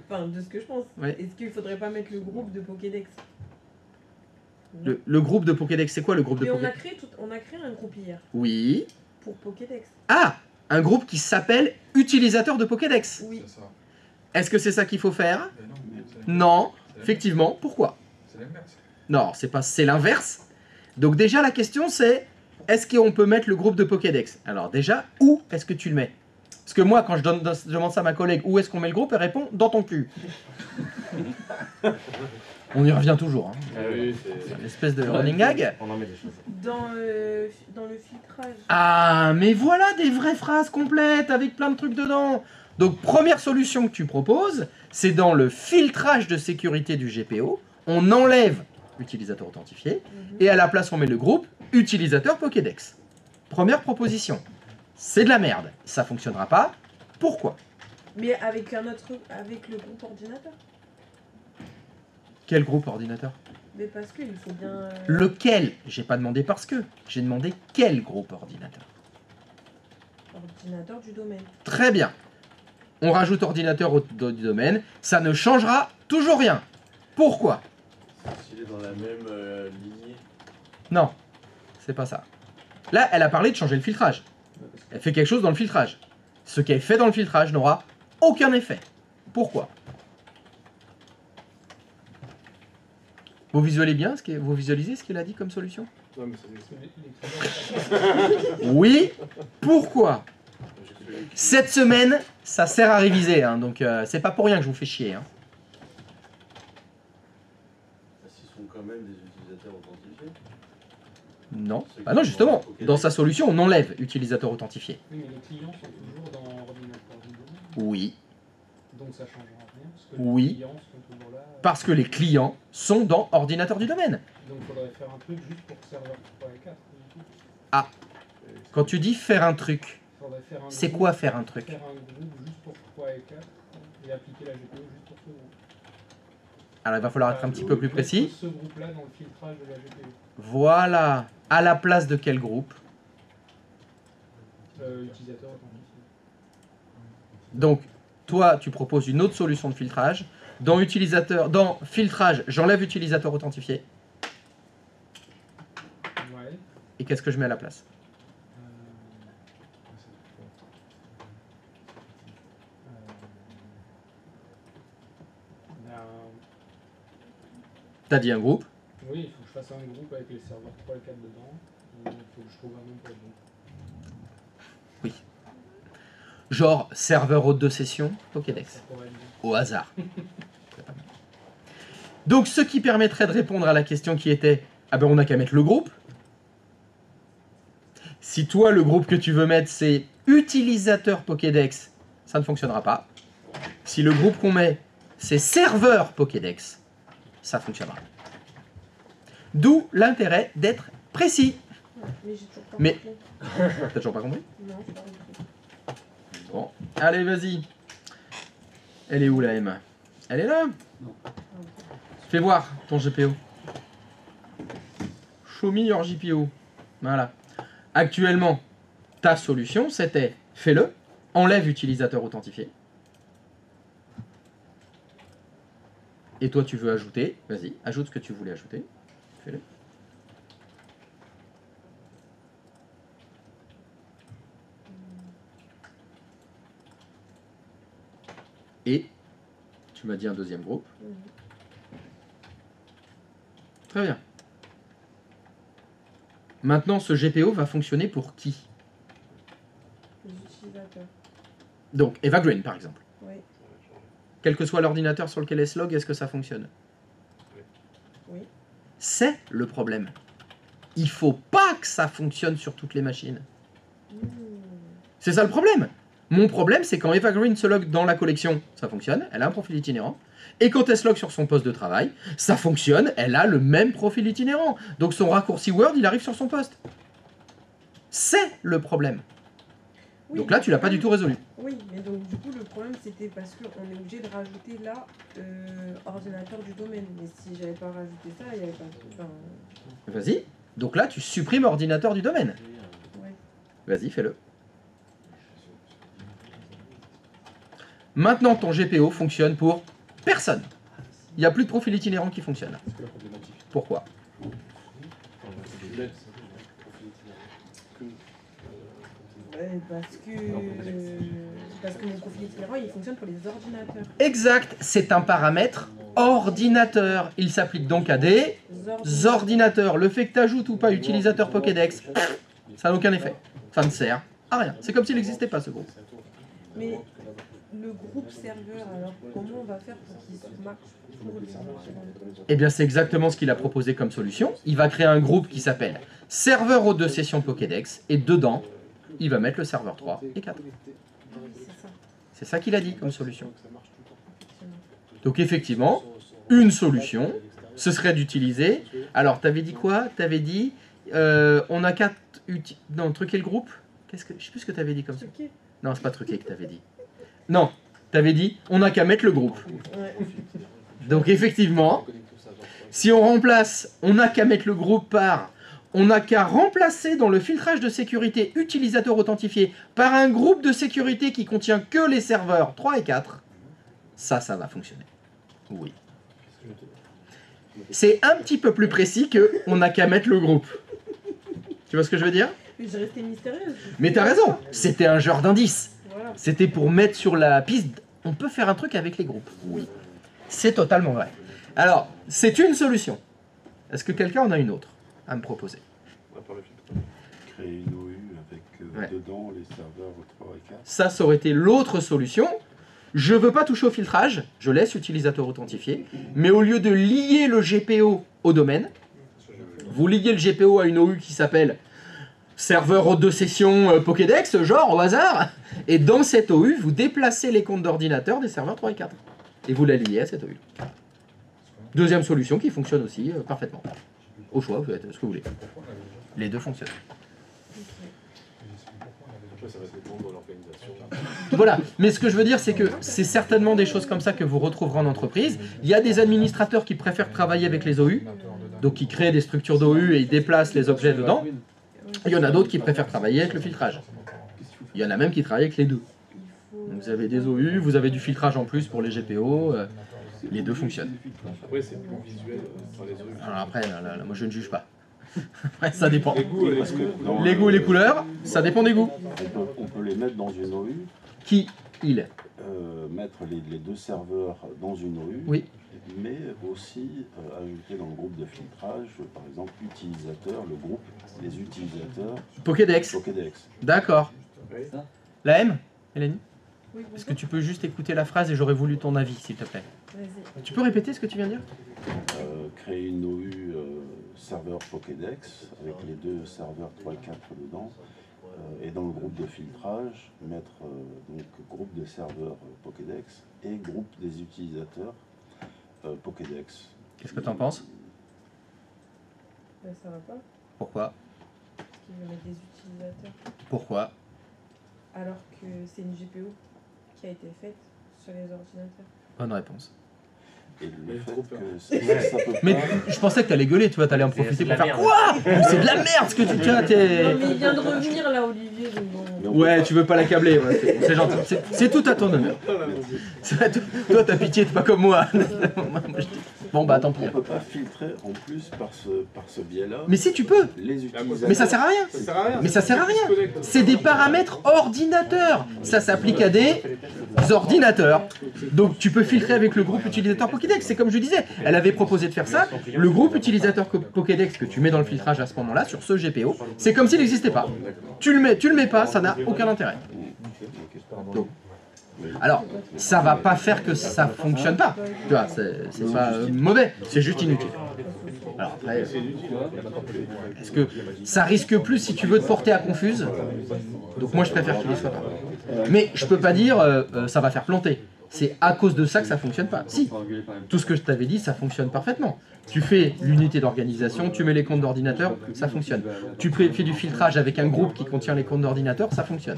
Speaker 2: Enfin, de ce que je pense.
Speaker 1: Ouais.
Speaker 2: Est-ce qu'il faudrait pas mettre le groupe de Pokédex?
Speaker 1: Le groupe de Pokédex, c'est quoi le groupe de
Speaker 2: Mais on a
Speaker 1: Pokédex?
Speaker 2: créé un groupe hier
Speaker 1: Oui.
Speaker 2: pour Pokédex.
Speaker 1: Ah, un groupe qui s'appelle utilisateur de Pokédex.
Speaker 2: Oui.
Speaker 9: C'est ça.
Speaker 1: Est-ce que c'est ça qu'il faut faire?
Speaker 9: Mais non,
Speaker 1: Non. Effectivement. Pourquoi?
Speaker 9: c'est l'inverse.
Speaker 1: Non, c'est l'inverse. Donc déjà la question c'est, est-ce qu'on peut mettre le groupe de Pokédex? Alors déjà, où est-ce que tu le mets? Parce que moi, quand je demande ça à ma collègue, où est-ce qu'on met le groupe, elle répond dans ton cul. On y revient toujours. Hein. C'est une espèce de running gag.
Speaker 3: On en met des choses.
Speaker 2: Dans le filtrage.
Speaker 1: Ah, mais voilà des vraies phrases complètes avec plein de trucs dedans. Donc, première solution que tu proposes, c'est dans le filtrage de sécurité du GPO, on enlève utilisateur authentifié et à la place, on met le groupe utilisateur Pokédex. Première proposition. C'est de la merde. Ça fonctionnera pas. Pourquoi?
Speaker 2: Mais avec le groupe ordinateur.
Speaker 1: Quel groupe ordinateur?
Speaker 2: Mais parce qu'il faut bien...
Speaker 1: Lequel? J'ai pas demandé parce que. J'ai demandé quel groupe ordinateur.
Speaker 2: Ordinateur du domaine.
Speaker 1: Très bien. On rajoute ordinateur du domaine. Ça ne changera toujours rien. Pourquoi?
Speaker 6: S'il est dans la même lignée.
Speaker 1: Non, c'est pas ça. Là, elle a parlé de changer le filtrage. Elle fait quelque chose dans le filtrage. Ce qu'elle fait dans le filtrage n'aura aucun effet. Pourquoi? Vous visualisez bien vous visualisez ce qu'elle a dit comme solution? Oui. Pourquoi? Cette semaine, ça sert à réviser, hein, donc c'est pas pour rien que je vous fais chier. Hein.
Speaker 6: S'ils sont quand même des utilisateurs authentifiés.
Speaker 1: Non. Ah non, justement, dans sa solution, on enlève utilisateur authentifié.
Speaker 9: Oui, mais les clients sont toujours dans ordinateur du domaine.
Speaker 1: Oui.
Speaker 9: Donc ça changera rien. Parce que
Speaker 1: Oui.
Speaker 9: les clients sont toujours là.
Speaker 1: Parce que les clients sont dans ordinateur du domaine.
Speaker 9: Donc il faudrait faire un truc juste pour serveur 3 et 4.
Speaker 1: Ah. Quand tu dis faire un truc, c'est quoi faire un truc?
Speaker 9: Faire un groupe juste pour 3 et 4 et appliquer la GPO juste pour ce groupe.
Speaker 1: Alors il va falloir être un petit peu plus précis.
Speaker 9: Ce groupe-là dans le filtrage de la GPO.
Speaker 1: Voilà. À la place de quel groupe?
Speaker 9: Utilisateur authentifié.
Speaker 1: Donc, toi, tu proposes une autre solution de filtrage. Dans filtrage, j'enlève utilisateur authentifié.
Speaker 9: Ouais.
Speaker 1: Et qu'est-ce que je mets à la place? T'as dit un groupe?
Speaker 9: Oui, il faut que je fasse un groupe avec les serveurs 3 et 4 dedans. Il faut que je trouve un nom pour le groupe.
Speaker 1: Oui. Genre serveur hôte de session, Pokédex. Au hasard. Donc ce qui permettrait de répondre à la question qui était, ah ben on n'a qu'à mettre le groupe. Si toi le groupe que tu veux mettre c'est utilisateur Pokédex, ça ne fonctionnera pas. Si le groupe qu'on met c'est serveur Pokédex, ça fonctionnera. D'où l'intérêt d'être précis.
Speaker 2: Mais j'ai toujours pas
Speaker 1: Mais
Speaker 2: compris.
Speaker 1: t'as toujours pas compris?
Speaker 2: Non, j'ai pas compris.
Speaker 1: Bon, allez vas-y. Elle est où la M? Elle est là?
Speaker 11: Non.
Speaker 1: Fais voir ton GPO. Show me your GPO. Voilà. Actuellement, ta solution, c'était fais-le, enlève utilisateur authentifié. Et toi, tu veux ajouter, vas-y, ajoute ce que tu voulais ajouter. Fais-le. Et tu m'as dit un deuxième groupe. Très bien. Maintenant, ce GPO va fonctionner pour qui?
Speaker 2: Les utilisateurs.
Speaker 1: Donc, Evergreen, par exemple.
Speaker 2: Oui.
Speaker 1: Quel que soit l'ordinateur sur lequel est log, est-ce que ça fonctionne?
Speaker 2: Oui.
Speaker 1: C'est le problème. Il faut pas que ça fonctionne sur toutes les machines. C'est ça le problème. Mon problème, c'est quand Evergreen se log dans la collection, ça fonctionne, elle a un profil itinérant. Et quand elle se log sur son poste de travail, ça fonctionne, elle a le même profil itinérant. Donc son raccourci Word, il arrive sur son poste. C'est le problème.
Speaker 2: Oui,
Speaker 1: donc là, tu l'as pas du tout résolu.
Speaker 2: Oui, mais donc du coup, le problème, c'était parce qu'on est obligé de rajouter là ordinateur du domaine. Mais si j'avais pas rajouté ça, il n'y avait pas... Enfin...
Speaker 1: Vas-y. Donc là, tu supprimes ordinateur du domaine.
Speaker 2: Ouais.
Speaker 1: Vas-y, fais-le. Maintenant, ton GPO fonctionne pour personne. Il n'y a plus de profil itinérant qui fonctionne. Pourquoi?
Speaker 2: Parce que mon profil itinérant, il fonctionne pour les ordinateurs.
Speaker 1: Exact, c'est un paramètre ordinateur. Il s'applique donc à des ordinateurs. Le fait que tu ajoutes ou pas utilisateur Pokédex, Ça n'a aucun effet. Ça ne sert à rien. C'est comme s'il n'existait pas ce groupe.
Speaker 2: Mais le groupe serveur, alors comment on va faire pour qu'il marche pour les gens?
Speaker 1: Eh bien, c'est exactement ce qu'il a proposé comme solution. Il va créer un groupe qui s'appelle serveur aux 2 sessions Pokédex, et dedans, il va mettre le serveur 3 et 4. C'est ça qu'il a dit comme solution. Donc effectivement, une solution, ce serait d'utiliser... Alors, t'avais dit quoi? T'avais dit, on a 4... Non, truquer le groupe. Je sais plus ce que t'avais dit comme ça. Non, c'est pas truquer que t'avais dit. Non, t'avais dit, on n'a qu'à mettre le groupe. Donc effectivement, si on remplace, on n'a qu'à mettre le groupe par... On n'a qu'à remplacer dans le filtrage de sécurité utilisateur authentifié par un groupe de sécurité qui contient que les serveurs 3 et 4. Ça va fonctionner. Oui. C'est un petit peu plus précis que on n'a qu'à mettre le groupe. Tu vois ce que je veux dire?
Speaker 2: J'ai resté mystérieuse.
Speaker 1: Mais t'as raison, c'était un genre d'indice.
Speaker 2: Voilà.
Speaker 1: C'était pour mettre sur la piste, on peut faire un truc avec les groupes. Oui. C'est totalement vrai. Alors, c'est une solution. Est-ce que quelqu'un en a une autre à me proposer?
Speaker 8: Créer une OU avec dedans les serveurs 3 et 4.
Speaker 1: Ça aurait été l'autre solution. Je veux pas toucher au filtrage, je laisse utilisateur authentifié, mais au lieu de lier le GPO au domaine, vous liez le GPO à une OU qui s'appelle serveur aux 2 sessions Pokédex, genre au hasard, et dans cette OU, vous déplacez les comptes d'ordinateur des serveurs 3 et 4. Et vous la liez à cette OU. Deuxième solution qui fonctionne aussi parfaitement. Au choix, vous faites ce que vous voulez. Les deux fonctionnent. Voilà, mais ce que je veux dire, c'est que c'est certainement des choses comme ça que vous retrouverez en entreprise. Il y a des administrateurs qui préfèrent travailler avec les OU, donc ils créent des structures d'OU et ils déplacent les objets dedans. Il y en a d'autres qui préfèrent travailler avec le filtrage. Il y en a même qui travaillent avec les deux. Donc vous avez des OU, vous avez du filtrage en plus pour les GPO, les deux fonctionnent.
Speaker 9: Après, c'est plus visuel par les OU.
Speaker 1: Alors après, là, moi je ne juge pas. Après, ça dépend.
Speaker 8: Les goûts
Speaker 1: et les couleurs, ça dépend des goûts.
Speaker 8: On peut les mettre dans une OU.
Speaker 1: Qui il
Speaker 8: Mettre les 2 serveurs dans une OU.
Speaker 1: Oui.
Speaker 8: Mais aussi ajouter dans le groupe de filtrage, par exemple, utilisateur, le groupe, les utilisateurs.
Speaker 1: Pokédex. D'accord.
Speaker 9: Oui.
Speaker 1: La M, Mélanie?
Speaker 2: Oui,
Speaker 1: Est-ce que tu peux juste écouter la phrase et j'aurais voulu ton avis, s'il te plaît? Tu peux répéter ce que tu viens de dire?
Speaker 8: Créer une OU serveur Pokédex avec les 2 serveurs 3 et 4 dedans. Et dans le groupe de filtrage, mettre donc groupe de serveurs Pokédex et groupe des utilisateurs Pokédex.
Speaker 1: Qu'est-ce que tu en penses?
Speaker 2: Ben, ça va pas.
Speaker 1: Pourquoi?
Speaker 2: Parce qu'il veut mettre des utilisateurs.
Speaker 1: Pourquoi?
Speaker 2: Alors que c'est une GPO qui a été faite sur les ordinateurs.
Speaker 1: Bonne réponse.
Speaker 8: Et le fait que ça peut
Speaker 1: Mais
Speaker 8: pas...
Speaker 1: je pensais que t'allais gueuler, tu vois, t'allais en profiter pour faire quoi? C'est de la merde ce que tu tiens, t'es...
Speaker 2: Non mais il vient de revenir là, Olivier, donc bon.
Speaker 1: Ouais, tu veux pas l'accabler, ouais, c'est gentil. C'est tout à ton honneur. Toi, t'as pitié, t'es pas comme moi. Bon, bah tant pis.
Speaker 8: On peut pas filtrer en plus par ce biais-là.
Speaker 1: Mais si, tu peux.
Speaker 8: Les utilisateurs.
Speaker 1: Mais ça sert à rien.
Speaker 9: Ça sert à rien.
Speaker 1: Mais ça sert à rien. C'est des paramètres ordinateurs. Ça s'applique à des ordinateurs. Donc tu peux filtrer avec le groupe utilisateur Pokédex. C'est comme je disais, elle avait proposé de faire ça. Le groupe utilisateur Pokédex que tu mets dans le filtrage à ce moment-là, sur ce GPO, c'est comme s'il n'existait pas. Tu le mets pas, ça n'a aucun intérêt. Donc, alors, ça va pas faire que ça fonctionne pas. Tu vois, c'est pas mauvais, c'est juste inutile. Alors après, est-ce que ça risque plus si tu veux te porter à confuse? Donc moi je préfère qu'il ne soit pas. Mais je peux pas dire ça va faire planter. C'est à cause de ça que ça fonctionne pas. Si, tout ce que je t'avais dit, ça fonctionne parfaitement. Tu fais l'unité d'organisation, tu mets les comptes d'ordinateur, ça fonctionne. Tu fais du filtrage avec un groupe qui contient les comptes d'ordinateur, ça fonctionne.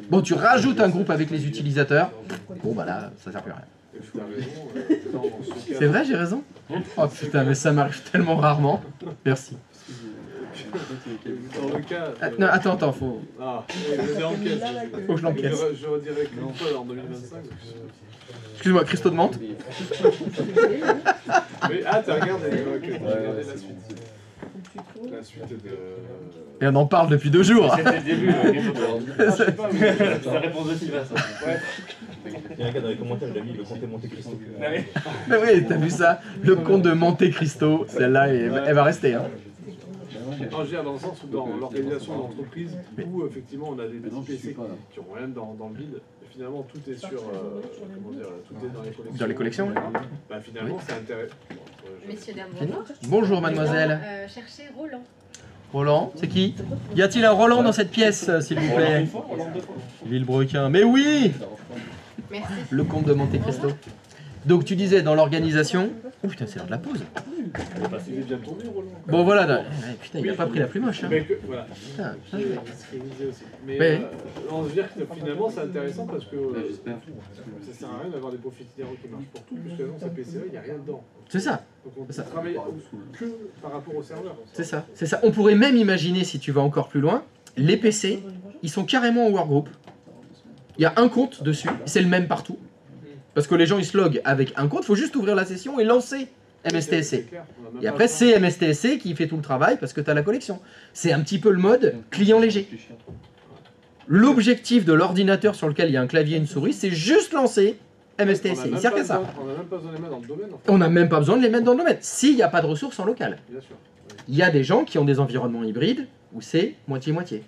Speaker 1: Bon, tu rajoutes un groupe avec les utilisateurs, bon bah là, ça sert plus à rien. C'est vrai, j'ai raison? Oh putain, mais ça m'arrive tellement rarement. Merci.
Speaker 9: Dans le cas...
Speaker 1: Non, attends, faut...
Speaker 9: Ah, je enquête.
Speaker 1: Faut que je l'encaisse.
Speaker 9: Je redirai qu'une fois en 2025.
Speaker 1: Excuse-moi, Christo de Mante.
Speaker 9: Mais, ah, t'as regardé, t'as regardé la suite. La suite de...
Speaker 1: Et on en parle depuis 2 jours.
Speaker 3: C'était le début, c'est la réponse de Sylvain, ça.
Speaker 6: Ouais. Il y a un gars dans les commentaires, il a mis le comté Monte Cristo.
Speaker 1: Oui, t'as vu ça? Le comte de Monte Cristo, celle-là, elle va rester. Hein.
Speaker 9: Non, je veux dire dans le sens où dans l'organisation d'entreprise, où effectivement on a des petits PC qui ont rien dans le vide, et finalement tout est sur, comment dire, tout est dans les collections.
Speaker 1: Dans les collections, oui.
Speaker 9: Bah finalement c'est intéressant.
Speaker 2: Messieurs, dames, bonjour.
Speaker 1: Bonjour mademoiselle.
Speaker 2: Cherchez Roland.
Speaker 1: Roland, c'est qui? Y a-t-il un Roland dans cette pièce, s'il vous plaît? Villebrequin. Mais oui!
Speaker 2: Merci.
Speaker 1: Le comte de Monte Cristo. Donc tu disais dans l'organisation... Oh putain, c'est l'heure de la pause.
Speaker 9: Il est bien tourné, Roland.
Speaker 1: Bon voilà, putain, il a pas pris la plus moche. Hein.
Speaker 9: Voilà.
Speaker 1: Putain,
Speaker 9: C'est ce qu'il disait aussi. Mais
Speaker 1: ouais.
Speaker 9: non, je veux dire que finalement c'est intéressant parce que ça sert à rien d'avoir des profils généraux qui marchent pour tout, puisque dans sa PCE, il n'y a rien dedans.
Speaker 1: C'est ça.
Speaker 9: Donc on travaille que par rapport au serveur.
Speaker 1: C'est ça, c'est ça. On pourrait même imaginer, si tu vas encore plus loin, les PC, ils sont carrément en workgroup. Il y a un compte dessus, c'est le même partout. Parce que les gens ils se loguent avec un compte, il faut juste ouvrir la session et lancer MSTSC. Et après c'est MSTSC qui fait tout le travail parce que tu as la collection. C'est un petit peu le mode client léger. L'objectif de l'ordinateur sur lequel il y a un clavier et une souris, c'est juste lancer MSTSC. Il sert qu'à ça.
Speaker 9: On n'a même pas besoin de les mettre dans le domaine. En fait.
Speaker 1: On n'a même pas besoin de les mettre dans le domaine, s'il n'y a pas de ressources en local.
Speaker 9: Bien sûr.
Speaker 1: Il y a des gens qui ont des environnements hybrides où c'est moitié-moitié.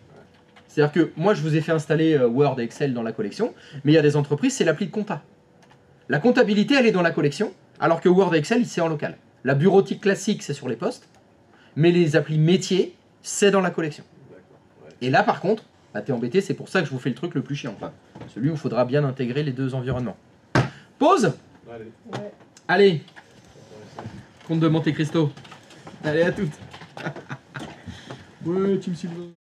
Speaker 1: C'est-à-dire que moi, je vous ai fait installer Word et Excel dans la collection, mais il y a des entreprises, c'est l'appli de compta. La comptabilité, elle est dans la collection, alors que Word et Excel, c'est en local. La bureautique classique, c'est sur les postes, mais les applis métiers, c'est dans la collection. Et là, par contre, bah, t'es embêté, c'est pour ça que je vous fais le truc le plus chiant. Enfin, celui où il faudra bien intégrer les deux environnements. Pause.
Speaker 9: Allez.
Speaker 2: Ouais.
Speaker 1: Allez. Comte de Monte Cristo. Allez, à toutes. Ouais, Team Silver.